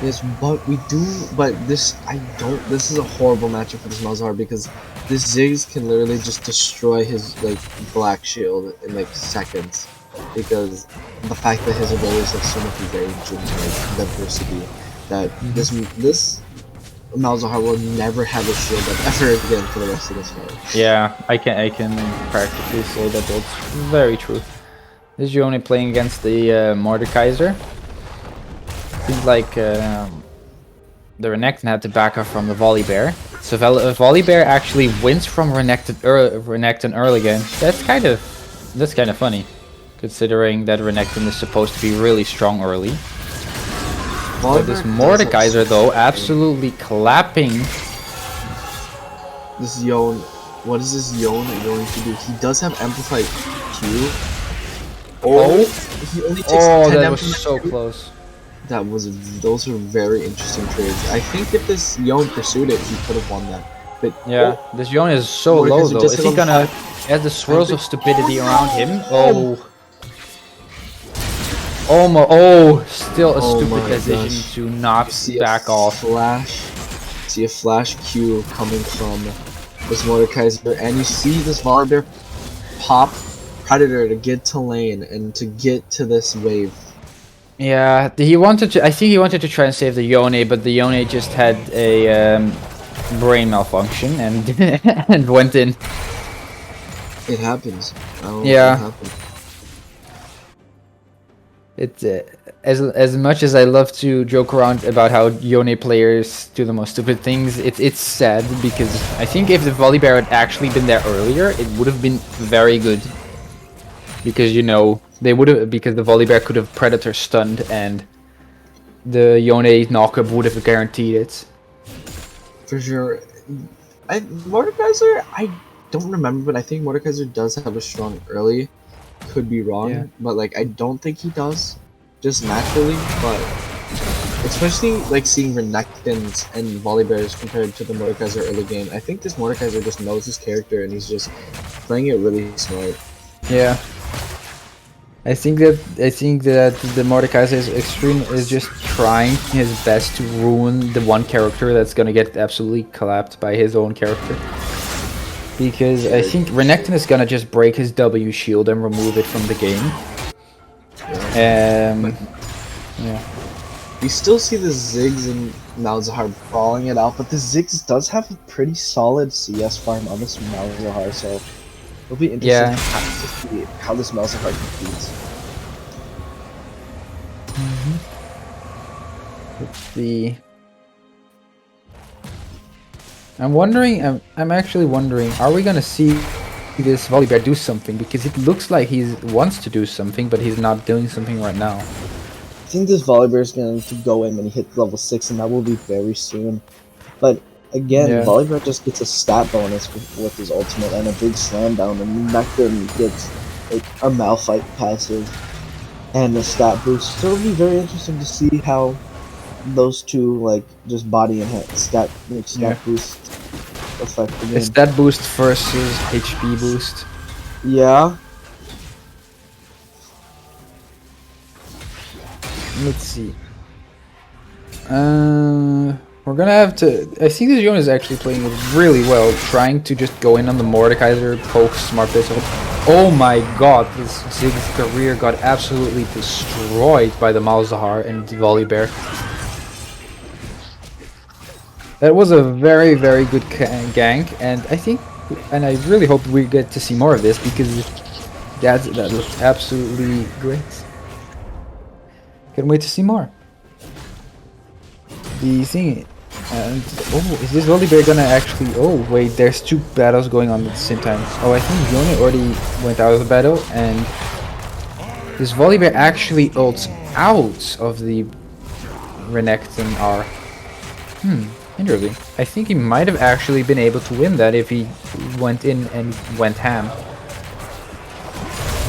Yes, but we do. But this is a horrible matchup for this Malzahar because this Ziggs can literally just destroy his like black shield in like seconds because the fact that his abilities have so much range and like diversity that this Malzahar will never have a shield up ever again for the rest of this fight. Yeah, I can practically say that that's very true. This is EUNE playing against the Mordekaiser. Seems like the Renekton had to back off from the Volibear. So Volibear actually wins from Renekton early game. That's kind of funny, considering that Renekton is supposed to be really strong early. But this Mordekaiser though, absolutely clapping. This EUNE, what is this EUNE going to do? He does have amplified Q. Oh, he only takes 10 that was amplified so Q. close. Those were very interesting trades. I think if this EUNE pursued it, he could have won that. But yeah, this EUNE is so low though. Is he gonna has the swirls of stupidity around him? Oh. Still a stupid decision to not back off. See a flash Q coming from this Mordekaiser, and you see this Volibear pop Predator to get to lane and to get to this wave. Yeah, I think he wanted to try and save the EUNE, but the EUNE just had a brain malfunction and and went in. It happens. Yeah. It happens. It's as much as I love to joke around about how EUNE players do the most stupid things, it's sad because I think if the Volibear had actually been there earlier, it would have been very good. Because because the Volibear could have Predator stunned and the EUNE knockup would have guaranteed it. For sure. Mordekaiser, I don't remember, but I think Mordekaiser does have a strong early. Could be wrong, but like I don't think he does, just naturally. But especially like seeing Renektons and Volibears compared to the Mordekaiser early game, I think this Mordekaiser just knows his character and he's just playing it really smart. Yeah. I think that the Mordekaiser is just trying his best to ruin the one character that's gonna get absolutely collapsed by his own character. Because I think Renekton is gonna just break his W shield and remove it from the game. Yeah. We still see the Ziggs and Malzahar brawling it out, but the Ziggs does have a pretty solid CS farm on this Malzahar, so it'll be interesting to see how this Malzahar competes. Let's see. I'm actually wondering, are we gonna see this Volibear do something? Because it looks like he wants to do something, but he's not doing something right now. I think this Volibear is going to go in when he hits level 6, and that will be very soon. But again, Yeah. Volibear just gets a stat bonus with his ultimate and a big slam down, and Nectar gets like a Malphite passive and a stat boost. So it'll be very interesting to see how those two like just body and stat boost affect the game. A stat boost versus HP boost. Yeah. Let's see. We're gonna have to. I think this Yone is actually playing it really well, trying to just go in on the Mordekaiser, poke Smart Pistol. Oh my god, this Zig's career got absolutely destroyed by the Malzahar and the Volibear. That was a very, very good gank, and I really hope we get to see more of this because that looked absolutely great. Can't wait to see more. The thing, and is this Volibear gonna actually? Oh wait, there's two battles going on at the same time. Oh, I think Yone already went out of the battle, and this Volibear actually ults out of the Renekton R. Interesting. I think he might have actually been able to win that if he went in and went ham.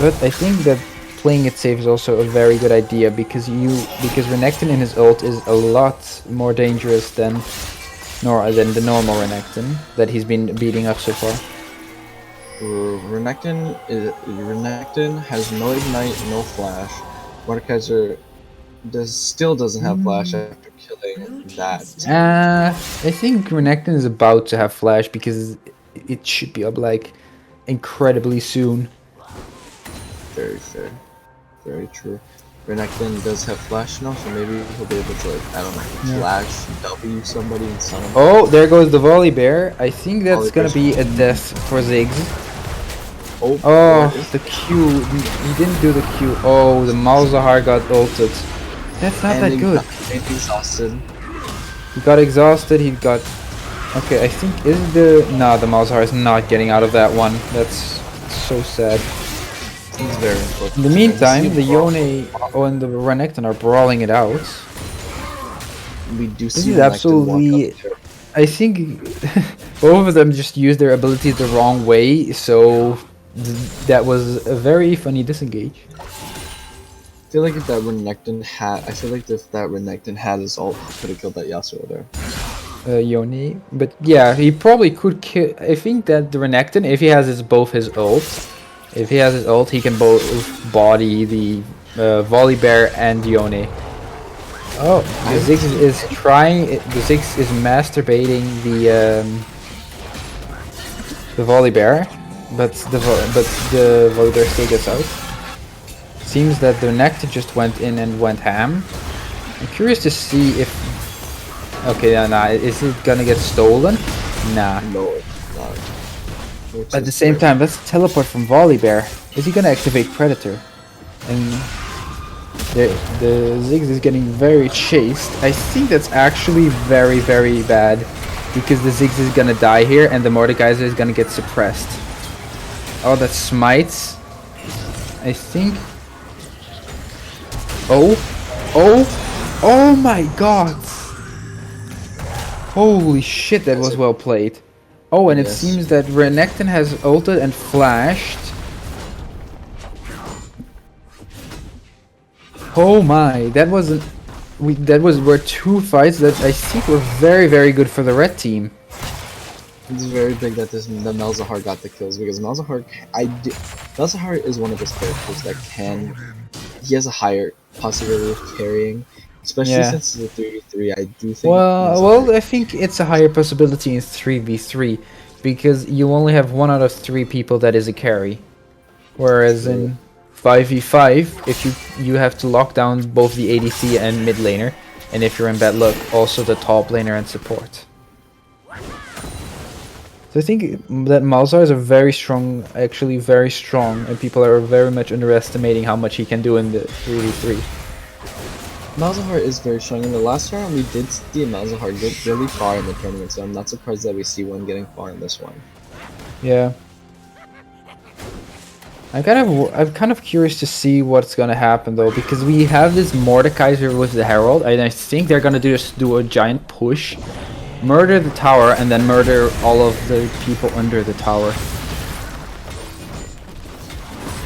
But I think that playing it safe is also a very good idea because Renekton in his ult is a lot more dangerous than the normal Renekton that he's been beating up so far. Renekton has no ignite, no flash. Mordekaiser still doesn't have flash after killing that. I think Renekton is about to have flash because it should be up like incredibly soon. Very fair. Very true. Renekton does have flash now, so maybe he'll be able to, like, I don't know, flash W somebody and summon. Oh, there goes the Volibear. I think that's gonna be a death for Ziggs. Oh, the Q. He didn't do the Q. Oh, the Malzahar got ulted. That's not that good. Exhausted. He got exhausted. He got. Okay, I think the Malzahar is not getting out of that one. That's so sad. It's very important. In the meantime, the Yone and the Renekton are brawling it out. We do This see is absolutely. I think both of them just used their abilities the wrong way, so that was a very funny disengage. I feel like if that Renekton had his ult, he could have killed that Yasuo there. Yone, but yeah, he probably could kill. I think that the Renekton, if he has both his ults, he can both body the Volibear and Yone. Oh, the Ziggs is trying. The Ziggs is masturbating the Volibear, but the Volibear still gets out. Seems that the Renekton just went in and went ham. I'm curious to see if. Okay, nah. Is it gonna get stolen? Nah. No, it's not. At the same time, that's a teleport from Volibear. Is he gonna activate Predator? And the Ziggs is getting very chased. I think that's actually very, very bad because the Ziggs is gonna die here and the Mordekaiser is gonna get suppressed. Oh, that smites. I think. Oh my god! Holy shit, that was well played. Oh, and it seems that Renekton has ulted and flashed. Oh my, were two fights that I think were very, very good for the red team. It's very big that that Malzahar got the kills because Malzahar is one of those characters that he has a higher possibility of carrying, especially Yeah. since it's a 3v3. I do think Well, I think it's a higher possibility in 3v3 because you only have 1 out of 3 people that is a carry. Whereas True. in 5v5, if you have to lock down both the ADC and mid laner, and if you're in bad luck, also the top laner and support. So I think that Malzahar is a very strong, actually very strong, and people are very much underestimating how much he can do in the 3v3. Malzahar is very strong. In the last round, we did see Malzahar get really far in the tournament, so I'm not surprised that we see one getting far in this one. Yeah. I'm kind of curious to see what's gonna happen though, because we have this Mordekaiser with the Herald, and I think they're gonna do a giant push, murder the tower, and then murder all of the people under the tower.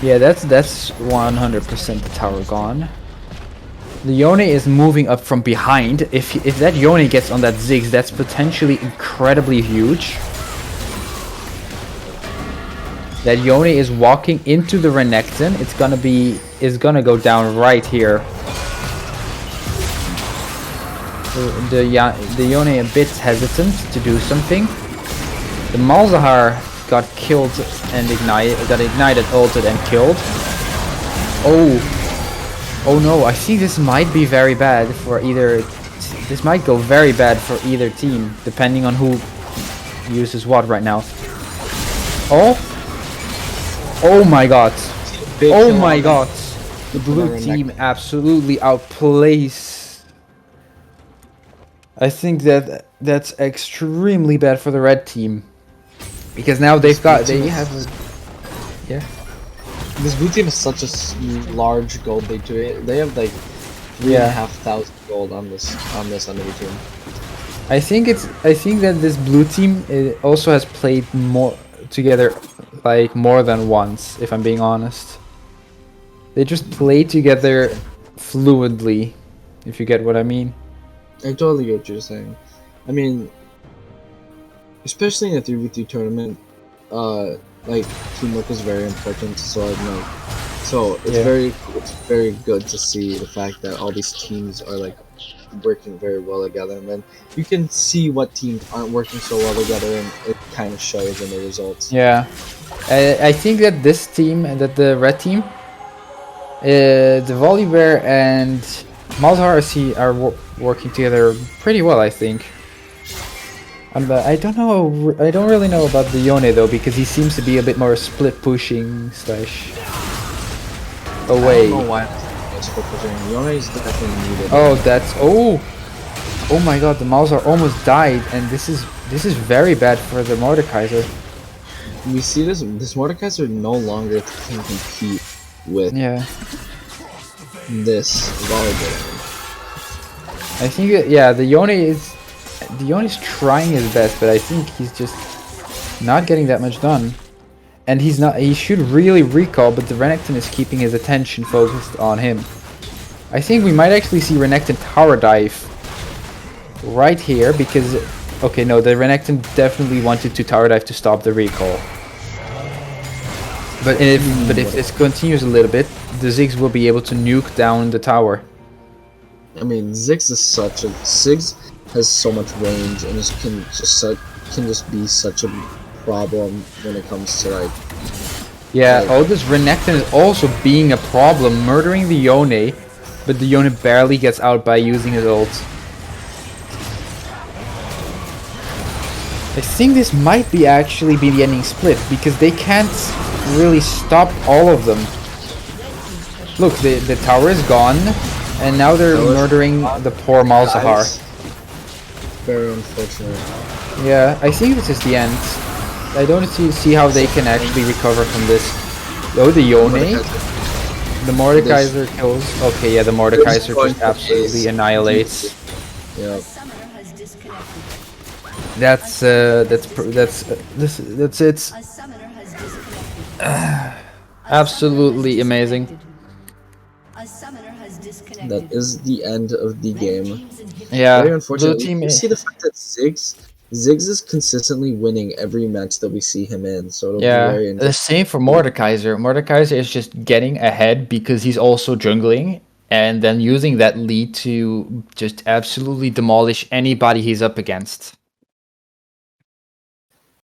Yeah, that's 100% the tower gone. The Yone is moving up from behind. If that Yone gets on that Ziggs, that's potentially incredibly huge. That Yone is walking into the Renekton. It's gonna go down right here. The Yone a bit hesitant to do something. The Malzahar got killed and ignited, ulted and killed. Oh no, I think this might be very bad for either. This might go very bad for either team, depending on who uses what right now. Oh my god. Oh my god. The blue team absolutely outplays. I think that's extremely bad for the red team. Because now they have yeah. This blue team is such a large gold. They have like 3,500 gold on this enemy team. I think that this blue team also has played more together, like more than once, if I'm being honest. They just play together fluidly, if you get what I mean. I totally get what you're saying. I mean, especially in a 3v3 tournament, like teamwork is very important. So it's very good to see the fact that all these teams are like working very well together, and then you can see what teams aren't working so well together, and it kind of shows in the results. Yeah, I think that this team, that the red team, the Volibear and Malzahar are working together pretty well, I think. I don't know. I don't really know about the Yone though, because he seems to be a bit more split pushing slash away. I don't know why split pushing. Yone is definitely needed. Oh, that's oh my god! The Malzahar almost died, and this is very bad for the Mordekaiser. We see this Mordekaiser no longer can compete with this volleyball. I think the Yone is trying his best, but I think he's just not getting that much done. And he should really recall, but the Renekton is keeping his attention focused on him. I think we might actually see Renekton tower dive right here, because okay, no, the Renekton definitely wanted to tower dive to stop the recall. But if this continues a little bit, the Ziggs will be able to nuke down the tower. I mean, Ziggs has so much range, and can just be such a problem when it comes to like. Yeah, this Renekton is also being a problem, murdering the Yone, but the Yone barely gets out by using his ult. I think this might be actually be the ending split, because they can't really stop all of them. Look, the tower is gone, and now they're murdering the poor Malzahar. Very unfortunate. Yeah, I think this is the end. I don't see how they can actually recover from this. Oh, the Yone. The Mordekaiser kills. Okay, yeah, the Mordekaiser just absolutely annihilates. Yeah. That's it. Absolutely amazing. That is the end of the game. Yeah, very unfortunate. blue team. You see the fact that Ziggs Ziggs is consistently winning every match that we see him in, so it'll be Yeah, very the interesting. same for Mordekaiser. Mordekaiser is just getting ahead because he's also jungling and then using that lead to just absolutely demolish anybody he's up against.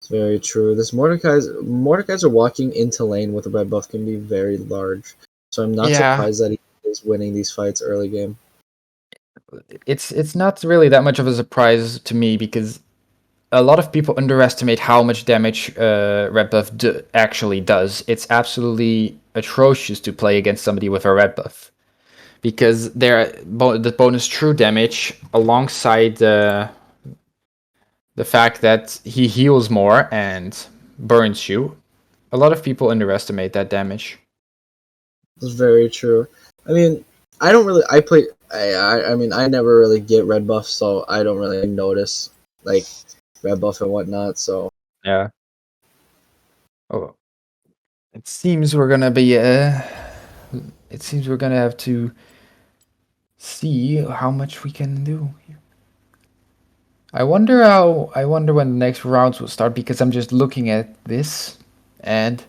It's very true. This Mordekaiser walking into lane with a red buff can be very large, so I'm not Yeah, surprised that he is winning these fights early game. it's not really that much of a surprise to me because a lot of people underestimate how much damage red buff actually does. It's absolutely atrocious to play against somebody with a red buff because the bonus true damage alongside the fact that he heals more and burns you. A lot of people underestimate that damage. It's very true. I mean, I don't really. I play. I mean, I never really get red buff, so I don't really notice like red buff and whatnot. So Yeah. Oh, it seems we're gonna be. It seems we're gonna have to see how much we can do. I wonder when the next rounds will start because I'm just looking at this and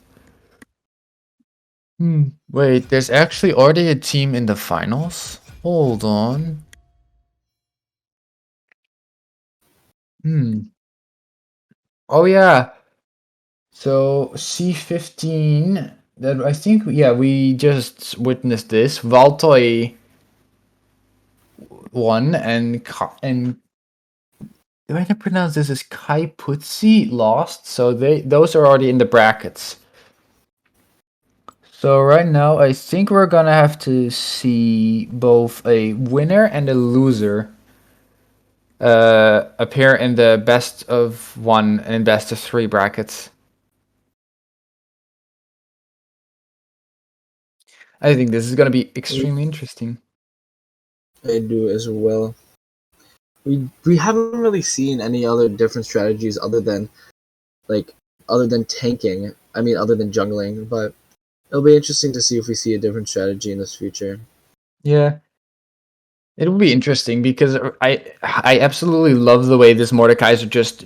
wait, there's actually already a team in the finals? Hold on. Oh yeah. So C15 that I think yeah, we just witnessed this. Valtoy won and the way to pronounce this is Kai Putzi lost, so those are already in the brackets. So right now, I think we're gonna have to see both a winner and a loser appear in the best of one and best of three brackets. I think this is gonna be extremely interesting. I do as well. We haven't really seen any other different strategies other than tanking. I mean, other than jungling, but it'll be interesting to see if we see a different strategy in this future. Yeah, it will be interesting because I absolutely love the way this Mordekaiser just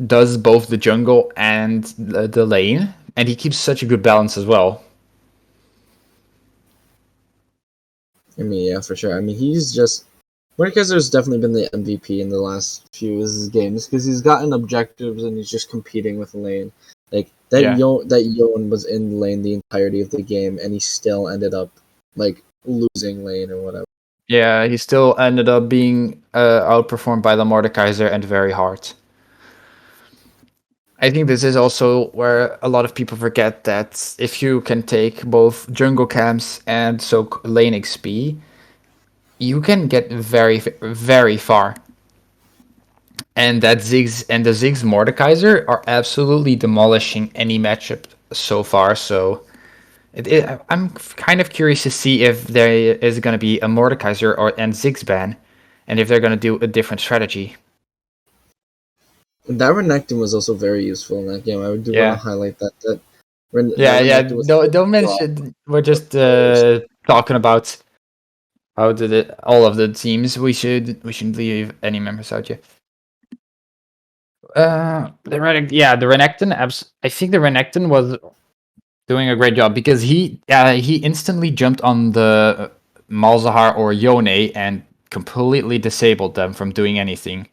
does both the jungle and the lane, and he keeps such a good balance as well. I mean, yeah, for sure. I mean, he's just Mordekaiser's definitely been the MVP in the last few of his games because he's gotten objectives and he's just competing with lane. Like Yeah. that Yon was in lane the entirety of the game, and he still ended up like losing lane or whatever. Yeah, he still ended up being outperformed by the Mordekaiser and very hard. I think this is also where a lot of people forget that if you can take both jungle camps and lane XP, you can get very, very far. And the Ziggs Mordekaiser are absolutely demolishing any matchup so far. So I'm kind of curious to see if there is going to be a Mordekaiser and Ziggs ban, and if they're going to do a different strategy. That Renekton was also very useful in that game. I do want to highlight that. That Renekton was Don't mention. We're just talking about how did it all of the teams. We shouldn't leave any members out yet. The Renekton. I think the Renekton was doing a great job because he instantly jumped on the Malzahar or EUNE and completely disabled them from doing anything.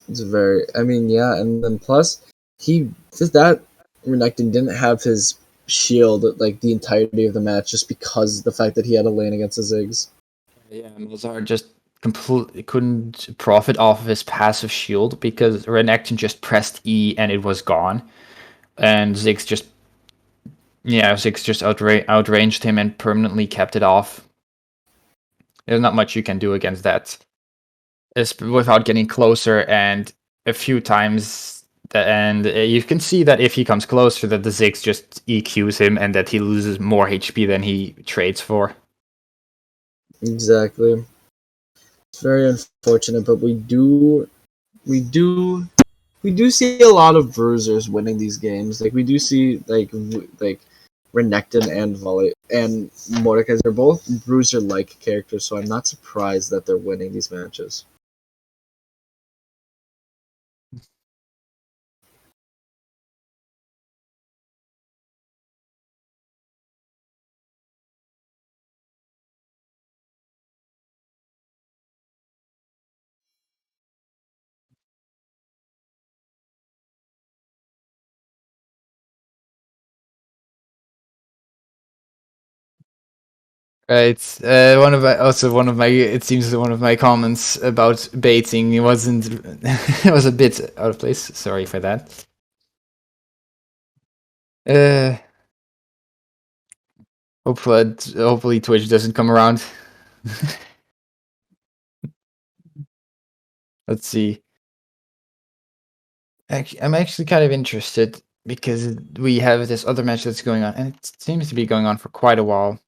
It's very. I mean, yeah, and then plus he just that Renekton didn't have his shield like the entirety of the match just because the fact that he had a lane against the Ziggs. Yeah, Malzahar just completely couldn't profit off of his passive shield because Renekton just pressed E and it was gone, and Ziggs just outranged him and permanently kept it off. There's not much you can do against that. It's without getting closer and a few times, and you can see that if he comes closer, that the Ziggs just EQs him and that he loses more HP than he trades for. Exactly. It's very unfortunate, but we do see a lot of bruisers winning these games. Like we do see like Renekton and Volley and Mordekaiser. They're both bruiser-like characters, so I'm not surprised that they're winning these matches. Right. One of my. It seems one of my comments about baiting wasn't. It was a bit out of place. Sorry for that. Uh, hopefully Twitch doesn't come around. Let's see. I'm actually kind of interested because we have this other match that's going on, and it seems to be going on for quite a while.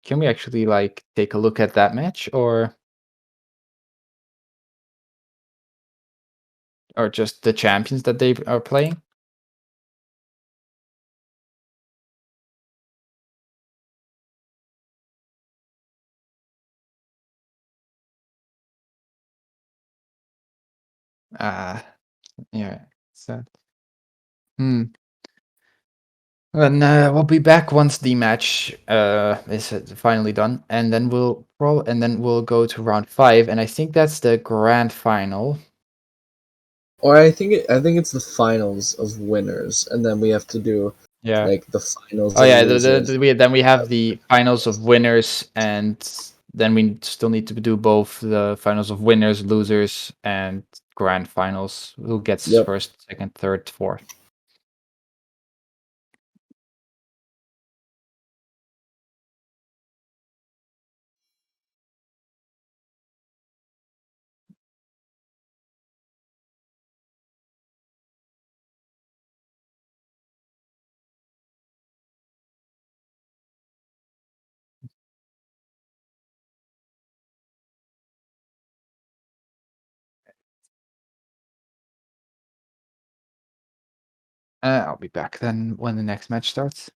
Can we actually like take a look at that match or just the champions that they are playing? Ah, yeah. So, hmm. And we'll be back once the match is finally done, and then we'll go to round 5, and I think that's the grand final. Or I think it's the finals of winners, and then we have to do Yeah. like the finals Oh of yeah, losers. then we have the finals of winners, and then we still need to do both the finals of winners, losers, and grand finals. Who gets Yep. first, second, third, fourth? I'll be back then when the next match starts.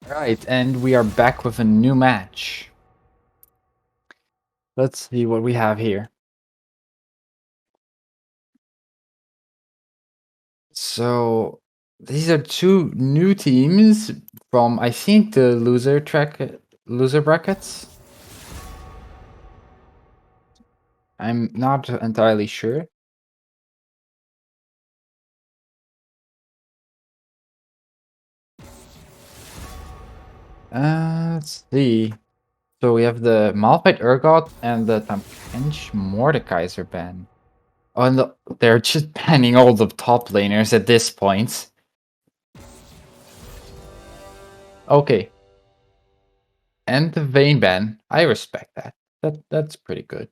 Right, and we are back with a new match. Let's see what we have here. So these are two new teams from I think the loser brackets. I'm not entirely sure. Let's see. So we have the Malphite Urgot and the Tampkench Mordekaiser ban. Oh, and they're just banning all the top laners at this point. Okay. And the Vayne ban. I respect that. That's pretty good.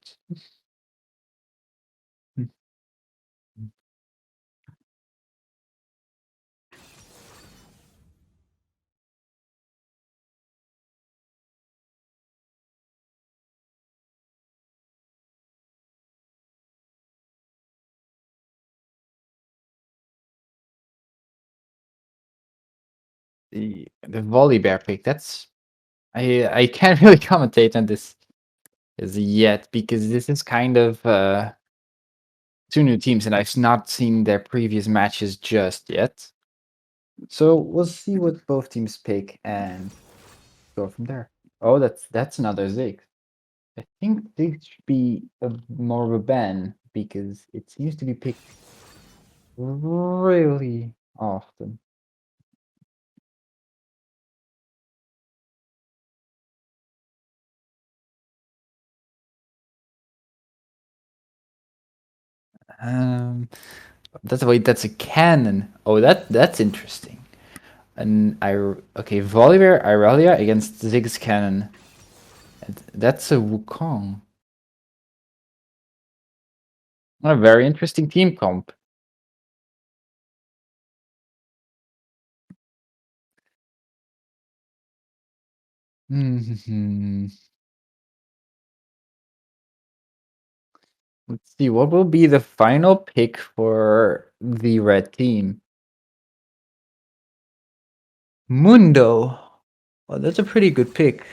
The volley bear pick. That's I can't really commentate on this as yet because this is kind of two new teams and I've not seen their previous matches just yet. So we'll see what both teams pick and go from there. Oh, that's another Zig. I think Zig should be more of a ban because it seems to be picked really often. That's a cannon. Oh, that's interesting. And okay, Volibear Irelia against Zig's cannon. And that's a Wukong. A very interesting team comp. Hmm. Let's see, what will be the final pick for the red team? Mundo. Well, that's a pretty good pick,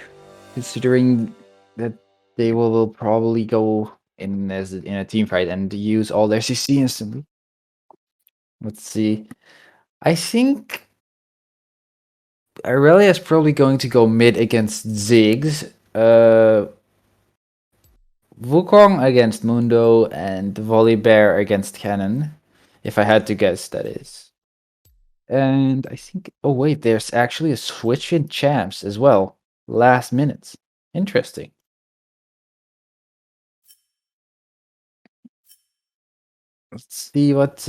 considering that they will probably go in in a team fight and use all their CC instantly. Let's see. I think Irelia is probably going to go mid against Ziggs. Wukong against Mundo and Volibear against Cannon. If I had to guess, that is. And I think, oh wait, there's actually a switch in champs as well. Last minute. Interesting. Let's see what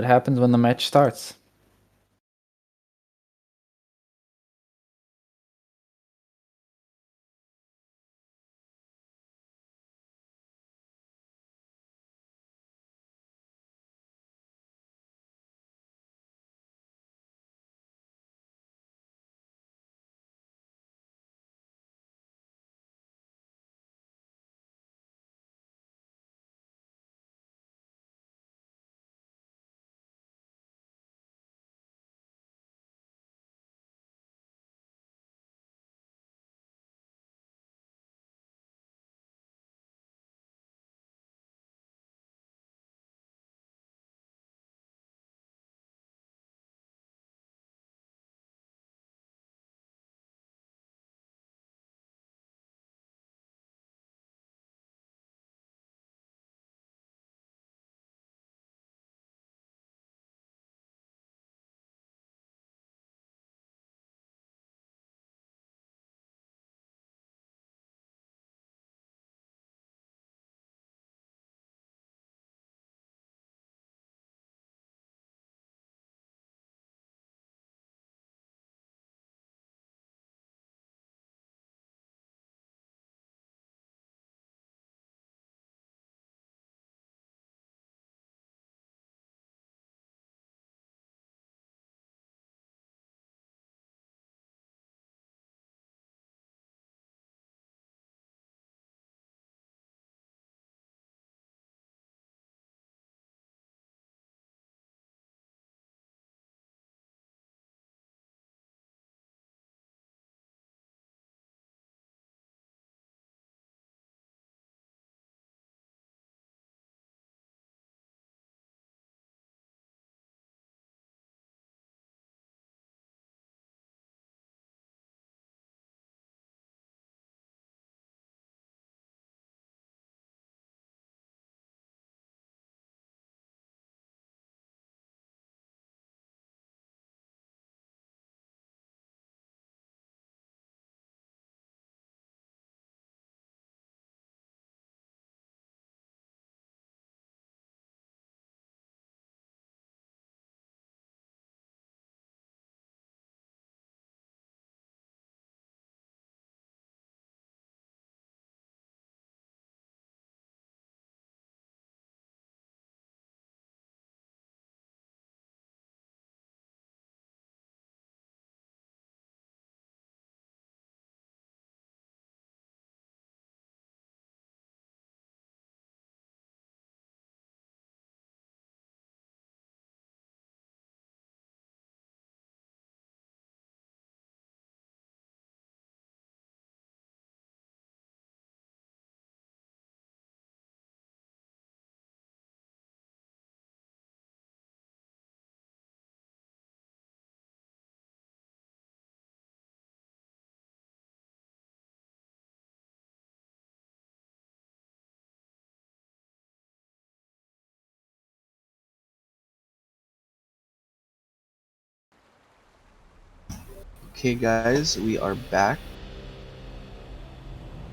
happens when the match starts. Okay, guys, we are back.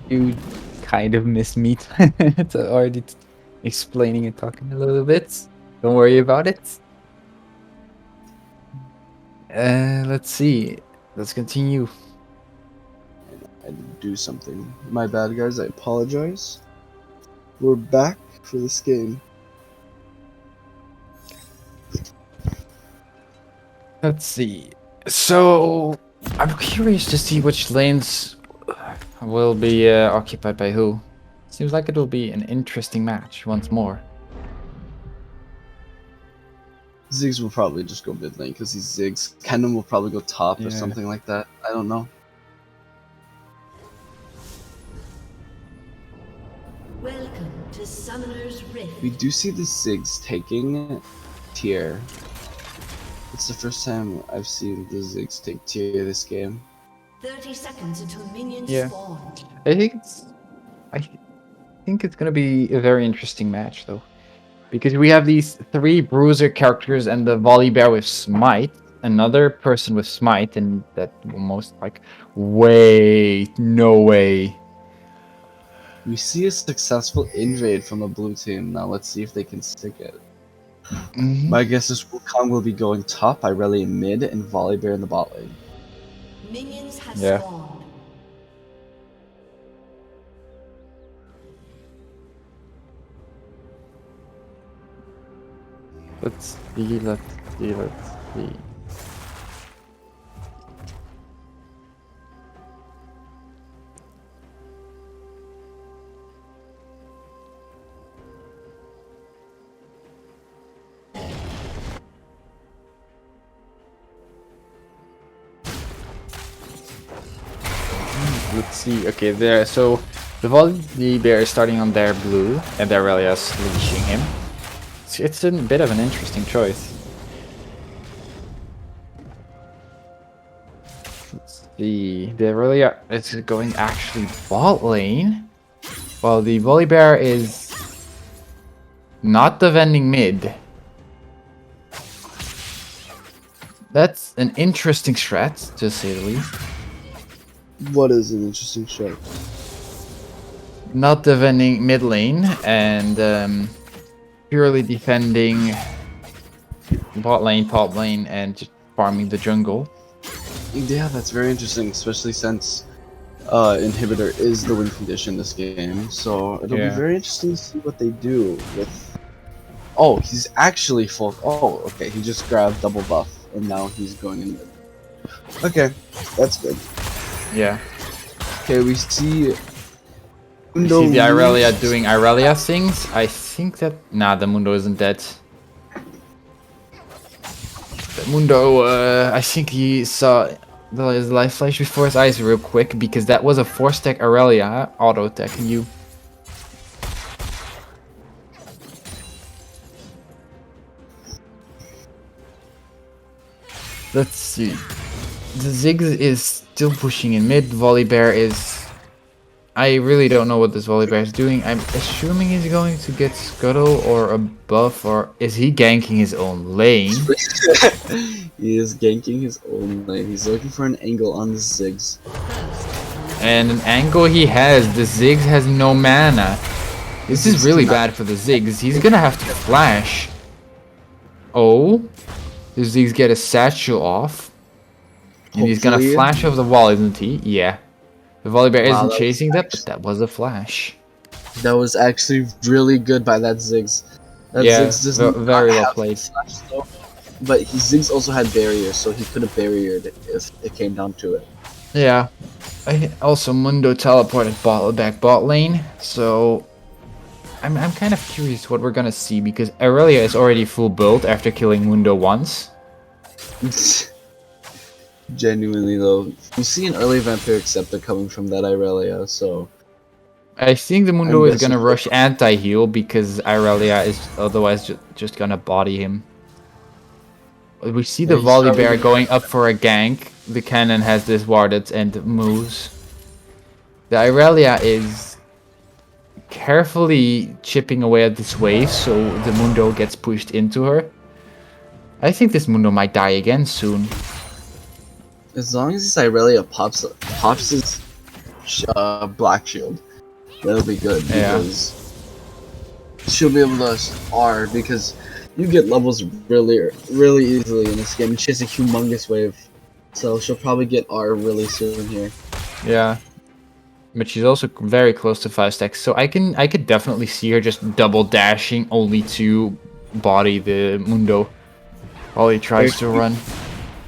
You kind of missed me to already explaining and talking a little bit. Don't worry about it. Let's see. Let's continue. I had to do something. My bad, guys. I apologize. We're back for this game. Let's see. So I'm curious to see which lanes will be occupied by who. Seems like it will be an interesting match once more. Ziggs will probably just go mid lane because he's Ziggs. Kennen will probably go top or Yeah. something like that. I don't know. Welcome to Summoner's Rift. We do see the Ziggs taking tier. It's the first time I've seen the Ziggs take tier this game. 30 seconds until minions Yeah. spawn. I think it's gonna be a very interesting match though. Because we have these 3 bruiser characters and the Volibear with Smite, another person with Smite, and that will most like no way. We see a successful invade from the blue team. Now let's see if they can stick it. My guess is Wukong will be going top, Irelia mid, and Volibear in the bot lane. Minions have Yeah. spawned. Let's see. Let's see. Okay, there. So the Volibear is starting on their blue, and Aurelia's leashing him. It's a bit of an interesting choice. Let's see. The Aurelia is going actually bot lane, while the Volibear is not defending mid. That's an interesting strat, to say the least. What is an interesting shot? Not defending mid lane and purely defending bot lane, top lane, and just farming the jungle. Yeah, that's very interesting, especially since inhibitor is the win condition this game. So it'll be Yeah. very interesting to see what they do with. Oh, he's actually full. Oh, okay. He just grabbed double buff, and now he's going in mid. Okay, that's good. Yeah. Okay, we see. You see the Irelia doing Irelia things. I think that the Mundo isn't dead. The Mundo, I think he saw his life flash before his eyes real quick because that was a 4-stack Irelia auto attacking you. Let's see. The Ziggs is still pushing in mid. Volibear is. I really don't know what this Volibear is doing. I'm assuming he's going to get Scuttle or a buff, or is he ganking his own lane? He is ganking his own lane. He's looking for an angle on the Ziggs. And an angle he has. The Ziggs has no mana. This is really bad for the Ziggs. He's gonna have to flash. Oh, the Ziggs get a satchel off. And he's gonna Hopefully. flash off the wall, isn't he? Yeah. The Volibear Wow, isn't that chasing was that, but that was a flash. That was actually really good by that Ziggs. That Yeah, Ziggs does not very well have played. flash, though. But Ziggs also had barriers, so he could have barriered it if it came down to it. Yeah. Also, Mundo teleported back bot lane, so I'm kind of curious what we're gonna see because Aurelia is already full build after killing Mundo once. Genuinely though, you see an early Vampiric Scepter coming from that Irelia, so I think the Mundo I'm is gonna guessing- rush anti-heal because Aurelia is otherwise just gonna body him. We see the Yeah, he's probably Volibear gonna- going up for a gank. The cannon has this warded and moves. The Aurelia is carefully chipping away at this wave so the Mundo gets pushed into her. I think this Mundo might die again soon. as long as this Irelia pops his black shield, that'll be good Yeah. because she'll be able to R because you get levels really easily in this game. And she has a humongous wave, so she'll probably get R really soon here. Yeah. But she's also very close to 5 stacks, so I could definitely see her just double dashing only to body the Mundo while he tries to run.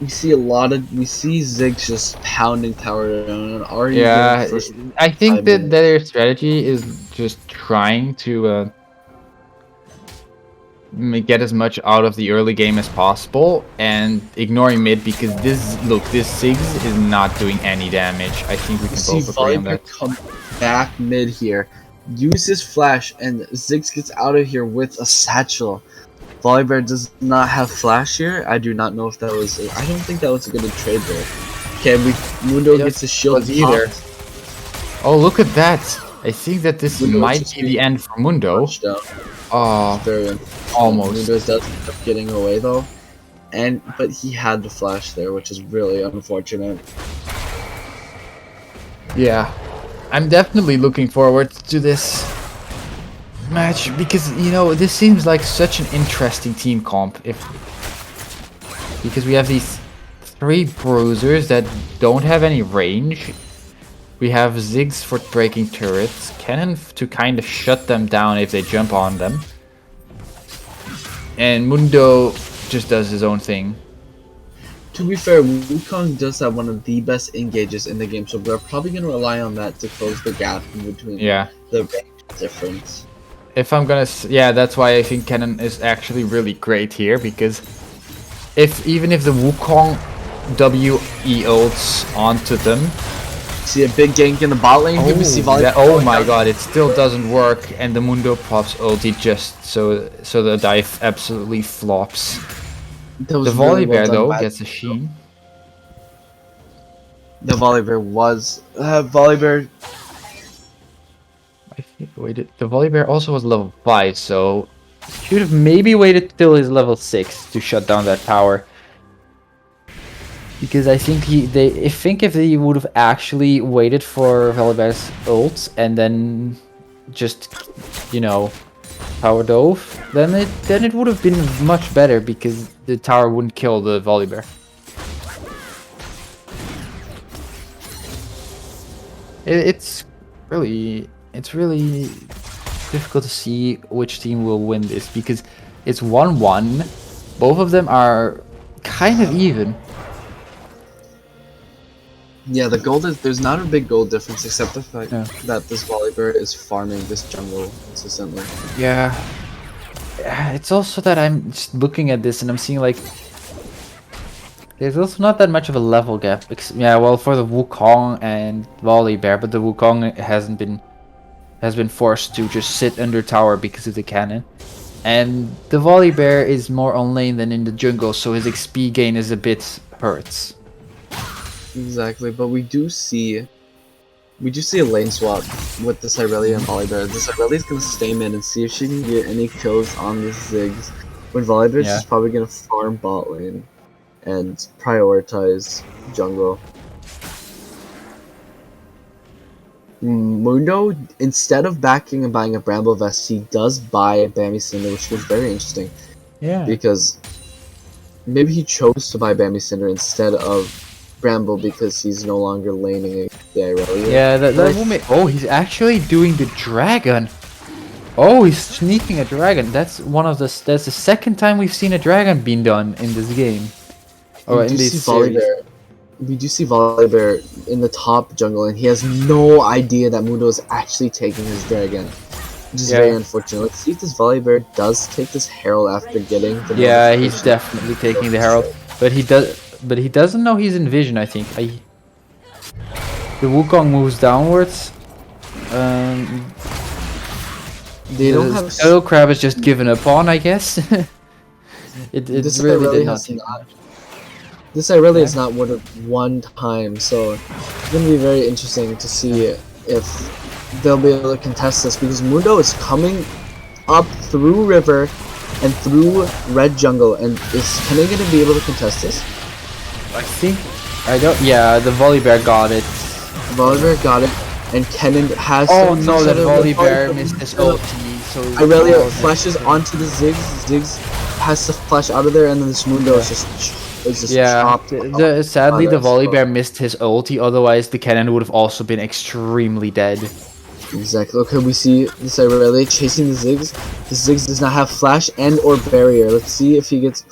we see Ziggs just pounding tower down and already Yeah, getting first. I think 5 that minutes. their strategy is just trying to get as much out of the early game as possible and ignoring mid because this Ziggs is not doing any damage. I think we You can see both agree on Volibear that. come back mid here, uses flash, and Ziggs gets out of here with a satchel. Volibear does not have flash here. I do not know if that was. I don't think that was a good trade there. Okay, Mundo gets a shield was either. popped. Oh, look at that! I think that this Mundo might just be the end for Mundo. Touchdown. Oh, Very almost. Mundo does end up getting away though, but he had the flash there, which is really unfortunate. Yeah, I'm definitely looking forward to this match because this seems like such an interesting team comp. Because we have these 3 bruisers that don't have any range. We have Ziggs for breaking turrets, Cannon to kind of shut them down if they jump on them, and Mundo just does his own thing. To be fair, Wukong does have one of the best engages in the game, so we're probably going to rely on that to close the gap in between the range difference. If I'm gonna, yeah, that's why I think Cannon is actually really great here, because even if the Wukong WE ults onto them, see a big gank in the bot lane. Here we see oh my god, it still doesn't work, and the Mundo pops ulti just so the dive absolutely flops. The Volibear though gets a sheen. The Volibear was Volibear. I think waited. The Volibear also was level 5, so should have maybe waited till his level 6 to shut down that tower. Because I think if they would have actually waited for Volibear's ult and then just power dove, then it would have been much better because the tower wouldn't kill the Volibear. It's really difficult to see which team will win this because it's 1-1. Both of them are kind of even. Yeah, the gold there's not a big gold difference except the fact that this Volibear is farming this jungle consistently. Yeah. It's also that I'm just looking at this and I'm seeing like there's also not that much of a level gap. Yeah, well, for the Wukong and Volibear, but the Wukong has been forced to just sit under tower because of the cannon. And the Volibear is more on lane than in the jungle, so his XP gain is a bit hurts. Exactly, but we do see a lane swap with this Irelia and Volibear. This Irelia is gonna stay mid and see if she can get any kills on this Ziggs. When Volibear is just probably gonna farm bot lane and prioritize jungle. Mundo, instead of backing and buying a Bramble Vest, he does buy a Bambi Cinder, which was very interesting. Yeah. Because maybe he chose to buy Bambi Cinder instead of Bramble because he's no longer laning the Irelia. Yeah, that will make. Oh, he's actually doing the dragon. Oh, he's sneaking a dragon. That's the second time we've seen a dragon being done in this game. Or in this series. We do see Volibear in the top jungle, and he has no idea that Mundo is actually taking his dragon, which is very unfortunate. Let's see if this Volibear does take this Herald after getting the Yeah, he's definitely taking the Herald, but he doesn't know he's in vision, I think. The Wukong moves downwards. The Shadow Crab is just given up on, I guess. it really did not. This Irelia is not worth one time, so it's going to be very interesting to see if they'll be able to contest this, because Mundo is coming up through river and through red jungle, and is Kenny going to be able to contest this? Yeah, the Volibear got it. Volibear got it, and Kennen has... Oh no, that Volibear missed his ulti, so... Irelia flashes onto the Ziggs, Ziggs has to flash out of there, and then this Mundo is just... chopped. Sadly, the Volibear missed his ulti, otherwise the cannon would have also been extremely dead. Exactly. Okay, we see this Irelia chasing the Ziggs. The Ziggs does not have flash and or barrier. Let's see if he gets...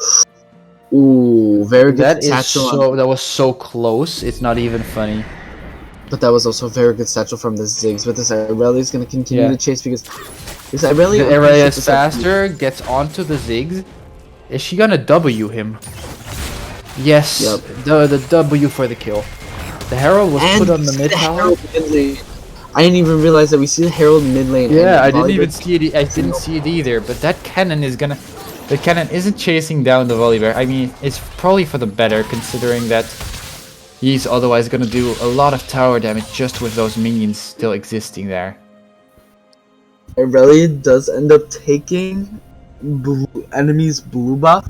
Ooh, very good That is satchel. that was so close. It's not even funny. But that was also a very good satchel from the Ziggs. But this Irelia is going to continue Yeah. to chase because this Irelia. The Irelia is faster, gets onto the Ziggs. Is she gonna W him? Yes, Yep. the W for the kill. The Herald was put on the mid tower. I didn't even realize that we see the Herald mid lane. Yeah, I and didn't Volibear- even see it. I didn't see it either. But that cannon is gonna. The cannon isn't chasing down the Volibear. I mean, it's probably for the better, considering that he's otherwise gonna do a lot of tower damage just with those minions still existing there. Irelia does end up taking enemy's blue buff,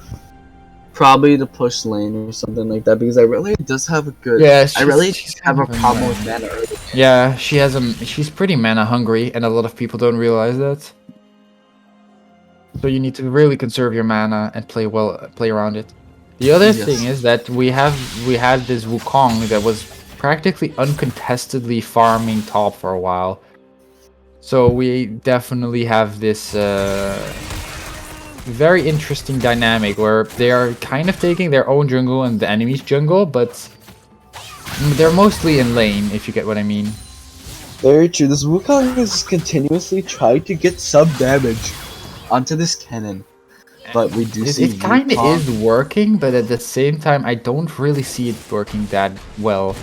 probably to push lane or something like that. Because Irelia does have a good. Yeah, Irelia she's have a kind of problem annoying. with mana early. Yeah, she's pretty mana hungry, and a lot of people don't realize that. So you need to really conserve your mana and play around it. The other Yes. thing is that we had this Wukong that was practically uncontestedly farming top for a while. So we definitely have this very interesting dynamic where they are kind of taking their own jungle and the enemy's jungle, but they're mostly in lane, if you get what I mean. Very true. This Wukong is continuously trying to get some damage onto this cannon, but we do see It kind of Wukong- is working, but at the same time, I don't really see it working that well.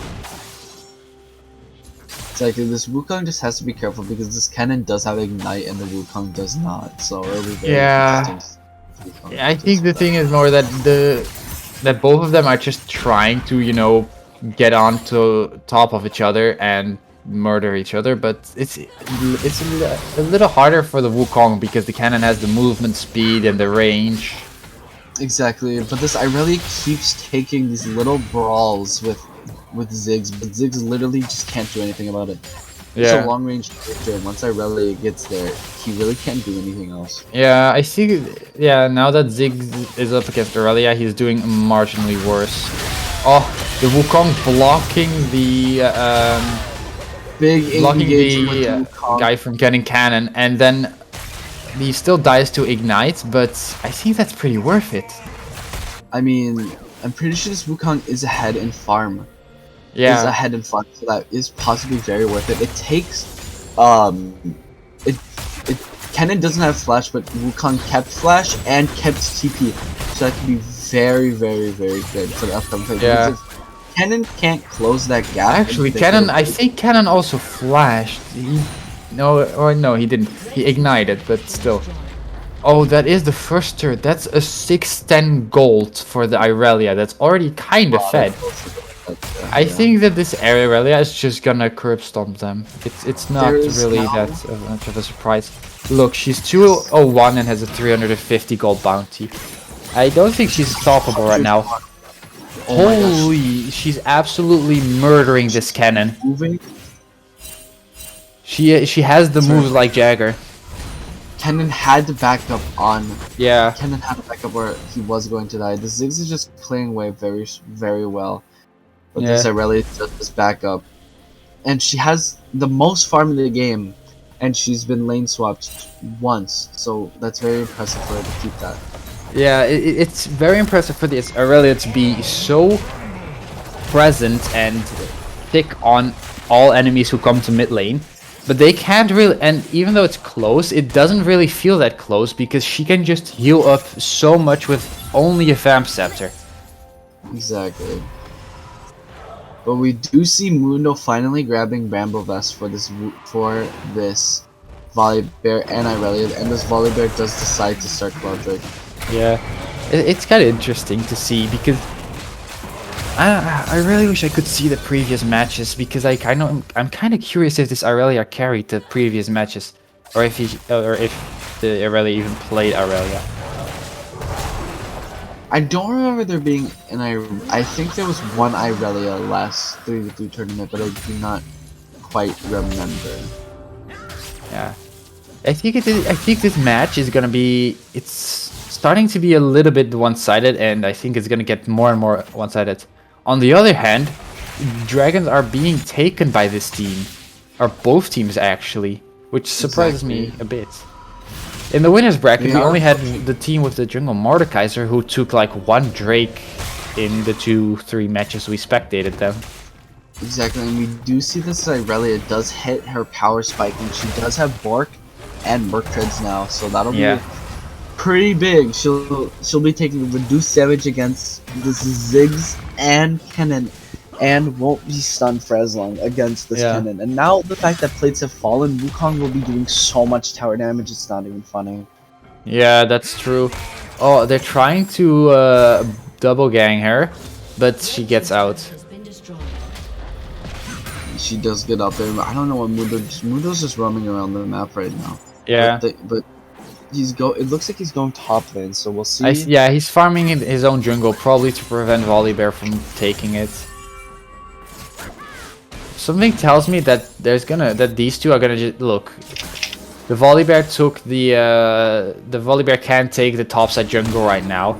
It's like this Wukong just has to be careful because this cannon does have ignite and the Wukong does not. So it'll be very Yeah. interesting. Wukong I does think the that. thing is more that that both of them are just trying to, you know, get onto top of each other and murder each other, but it's a little harder for the Wukong because the cannon has the movement speed and the range. Exactly, but this Irelia keeps taking these little brawls with Ziggs, but Ziggs literally just can't do anything about it. It's a long range character, and once Irelia gets there, he really can't do anything else. Yeah, I see. Yeah, now that Ziggs is up against Aurelia, he's doing marginally worse. Oh, the Wukong blocking the Big engagement with the Wukong. guy from getting cannon, and then he still dies to ignite. But I think that's pretty worth it. I mean, I'm pretty sure this Wukong is ahead in farm. Is Yeah, ahead in farm, so that is possibly very worth it. It takes, Cannon doesn't have flash, but Wukong kept flash and kept TP, so that could be very, very, very good for the upcoming fight. Yeah. Because if Cannon can't close that gap. actually, Cannon. I think Cannon also flashed. No, he didn't. He ignited, but still. Oh, that is the first turret. That's a 610 gold for the Irelia. That's already kind of fed. I think that this Irelia is just gonna curb stomp them. It's not There is really now- that much of a surprise. Look, she's 201 and has a 350 gold bounty. I don't think she's stoppable right now. Oh my gosh. Holy, she's absolutely murdering this cannon. Moving. She has the moves like Jagger. Cannon had to back up on. Yeah. Cannon had to back up where he was going to die. The Ziggs is just playing away very, very well. But this Yeah. Irelia just back up. And she has the most farm in the game. And she's been lane swapped once. So that's very impressive for her to keep that. Yeah, it's very impressive for this Aurelia to be so present and thick on all enemies who come to mid lane. But they can't really, and even though it's close, it doesn't really feel that close because she can just heal up so much with only a Vamp Scepter. Exactly. But we do see Mundo finally grabbing Bramble Vest for this Volibear and Irelia, and this Volibear does decide to start Clouddrake. Yeah, it's kind of interesting to see because I really wish I could see the previous matches because I'm kind of curious if this Aurelia carried the previous matches, or if the Aurelia even played Aurelia. I don't remember there being an I think there was one Irelia last 3v3 tournament, but I do not quite remember. Yeah, I think this match is gonna be. It's starting to be a little bit one-sided, and I think it's gonna get more and more one-sided. On the other hand, dragons are being taken by this team, or both teams actually, which surprises me a bit. In the winners bracket, we Yeah. only had the team with the jungle Mordekaiser who took like 1 Drake in the 2-3 matches we spectated them. Exactly, and we do see this Irelia does hit her power spike, and she does have Bork and Merc Treads now, so that'll Yeah. be pretty big. She'll be taking reduced damage against this Ziggs and Kennen, and won't be stunned for as long against this Yeah. Kennen. And now the fact that plates have fallen, Wukong will be doing so much tower damage, it's not even funny. Yeah, that's true. Oh, they're trying to double gang her, but she gets out. Has been destroyed. She does get out there, but I don't know what Mundo's just roaming around the map right now. Yeah. But it looks like he's going top lane, so we'll see. Yeah, he's farming in his own jungle, probably to prevent Volibear from taking it. Something tells me that these two are gonna just look. The Volibear took the Volibear can't take the topside jungle right now,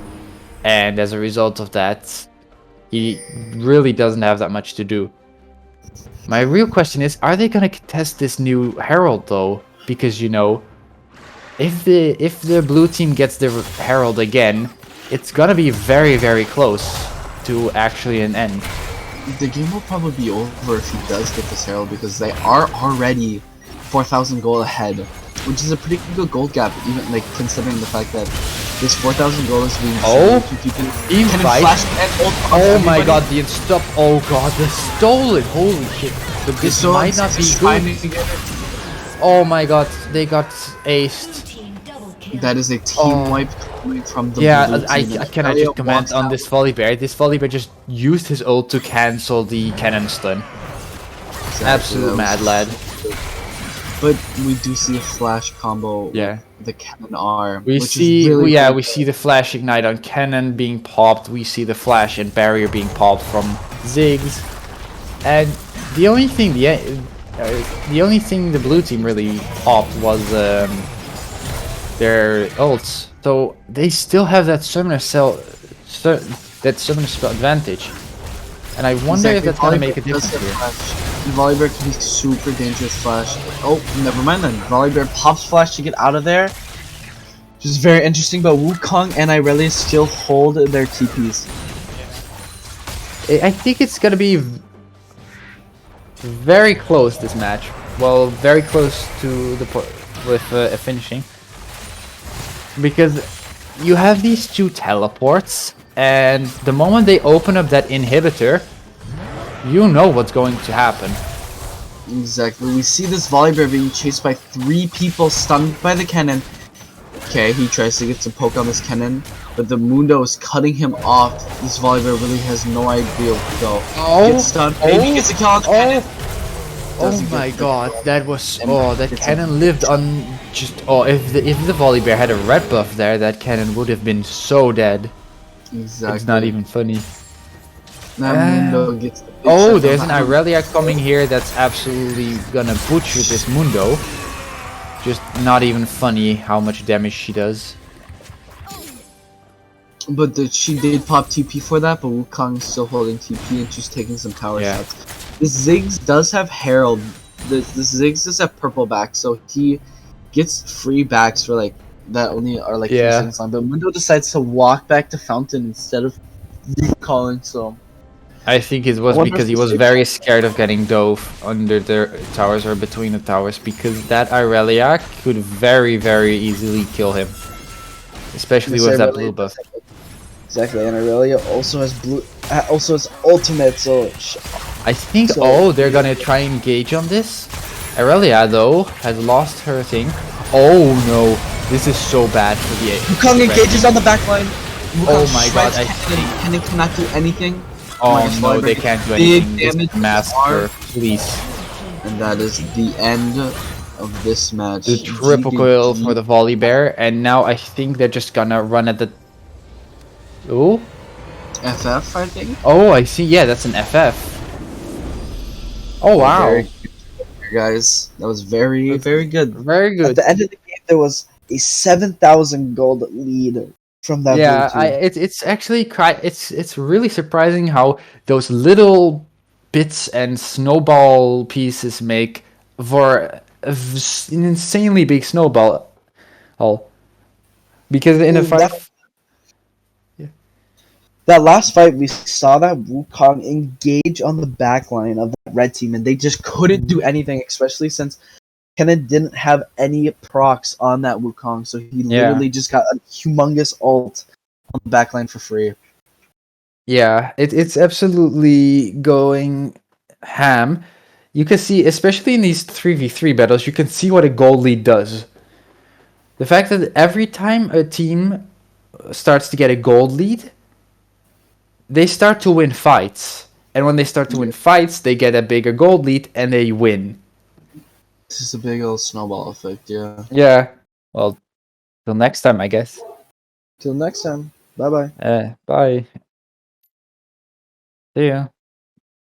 and as a result of that, he really doesn't have that much to do. My real question is, are they gonna contest this new Herald though? Because you know, if the blue team gets the Herald again, it's gonna be very, very close to actually an end. The game will probably be over if he does get this Herald, because they are already 4,000 gold ahead, which is a pretty good gold gap, even like considering the fact that this 4,000 gold is being Oh, to people. team Cannon fight. flash and ult on Oh my everybody. god, the stop! Oh god, the stolen! Holy shit! But this So might not be trying good. to get- Oh my god, they got aced. Team double kill. That is a team wipe coming from the Yeah, blue I team, and can I Elliot just comment wants on out. this Volibear? This Volibear just used his ult to cancel the cannon stun. Exactly, Absolute that mad was- lad. But we do see a flash combo Yeah. with the Cannon R. We which see, is really yeah, cool. we see the flash ignite on cannon being popped. We see the flash and barrier being popped from Ziggs, and the only thing the blue team really popped was their ults. So they still have that summoner spell advantage, and I wonder if that's gonna make a Volibear does difference have here. flash. Volibear can be super dangerous flash. Oh, never mind then. Volibear pops flash to get out of there. Which is very interesting, but Wukong and Irelia still hold their TPs. I think it's gonna be very close this match. Well, very close to the finishing, because you have these two teleports, and the moment they open up that inhibitor, you know what's going to happen. Exactly. We see this Volibear being chased by 3 people, stunned by the cannon. Okay, he tries to get some poke on this cannon, but the Mundo is cutting him off. This Volibear really has no idea where to go. Gets stunned. Maybe gets a kill on the cannon. Oh Doesn't my get the- god, that was that It's a- cannon lived on just if the Volibear had a red buff there, that cannon would have been so dead. Exactly. It's not even funny. Now Mundo gets the big Oh, shot there's on an that. Irelia coming here that's absolutely gonna butcher this Mundo. Just not even funny how much damage she does. But she did pop TP for that, but Wukong's still holding TP and she's taking some tower Yeah. shots. The Ziggs does have Herald. The Ziggs does have purple back, so he gets free backs for like that only are like 3 Yeah. seconds long. But Mundo decides to walk back to Fountain instead of calling, so I think it was wonder because if he the was Ziggs- very scared of getting dove under the towers or between the towers, because that Irelia could very, very easily kill him. Especially Yes, with that Irelia blue buff. exactly. And Irelia also has also has ultimate, so I think, So- oh, they're gonna try and engage on this. Irelia, though, has lost her thing. Oh no, this is so bad for the Wukong engages on the back line. Oh my god, I Cannon cannot do anything. Oh my gosh, no, Volibear they gets can't do big anything. This damage master, please. And that is the end of this match. The triple kill for the Volibear, and now I think they're just gonna run at the... Oh? FF, I think. Oh, I see. Yeah, that's an FF. Oh, wow. Very good, guys. That was very, very good. Very At good. the end of the game, there was a 7,000 gold lead from that Yeah, blue team. it's actually it's really surprising how those little bits and snowball pieces make for an insanely big snowball. Hull. Because in a Mm, that- 5... That last fight, we saw that Wukong engage on the back line of that red team, and they just couldn't do anything, especially since Kennen didn't have any procs on that Wukong, so he literally just got a humongous ult on the back line for free. Yeah, it's absolutely going ham. You can see, especially in these 3v3 battles, you can see what a gold lead does. The fact that every time a team starts to get a gold lead, they start to win fights. And when they start to win fights, they get a bigger gold lead and they win. This is a big old snowball effect, yeah. Yeah. Well, till next time, I guess. Till next time. Bye bye. Bye. See ya.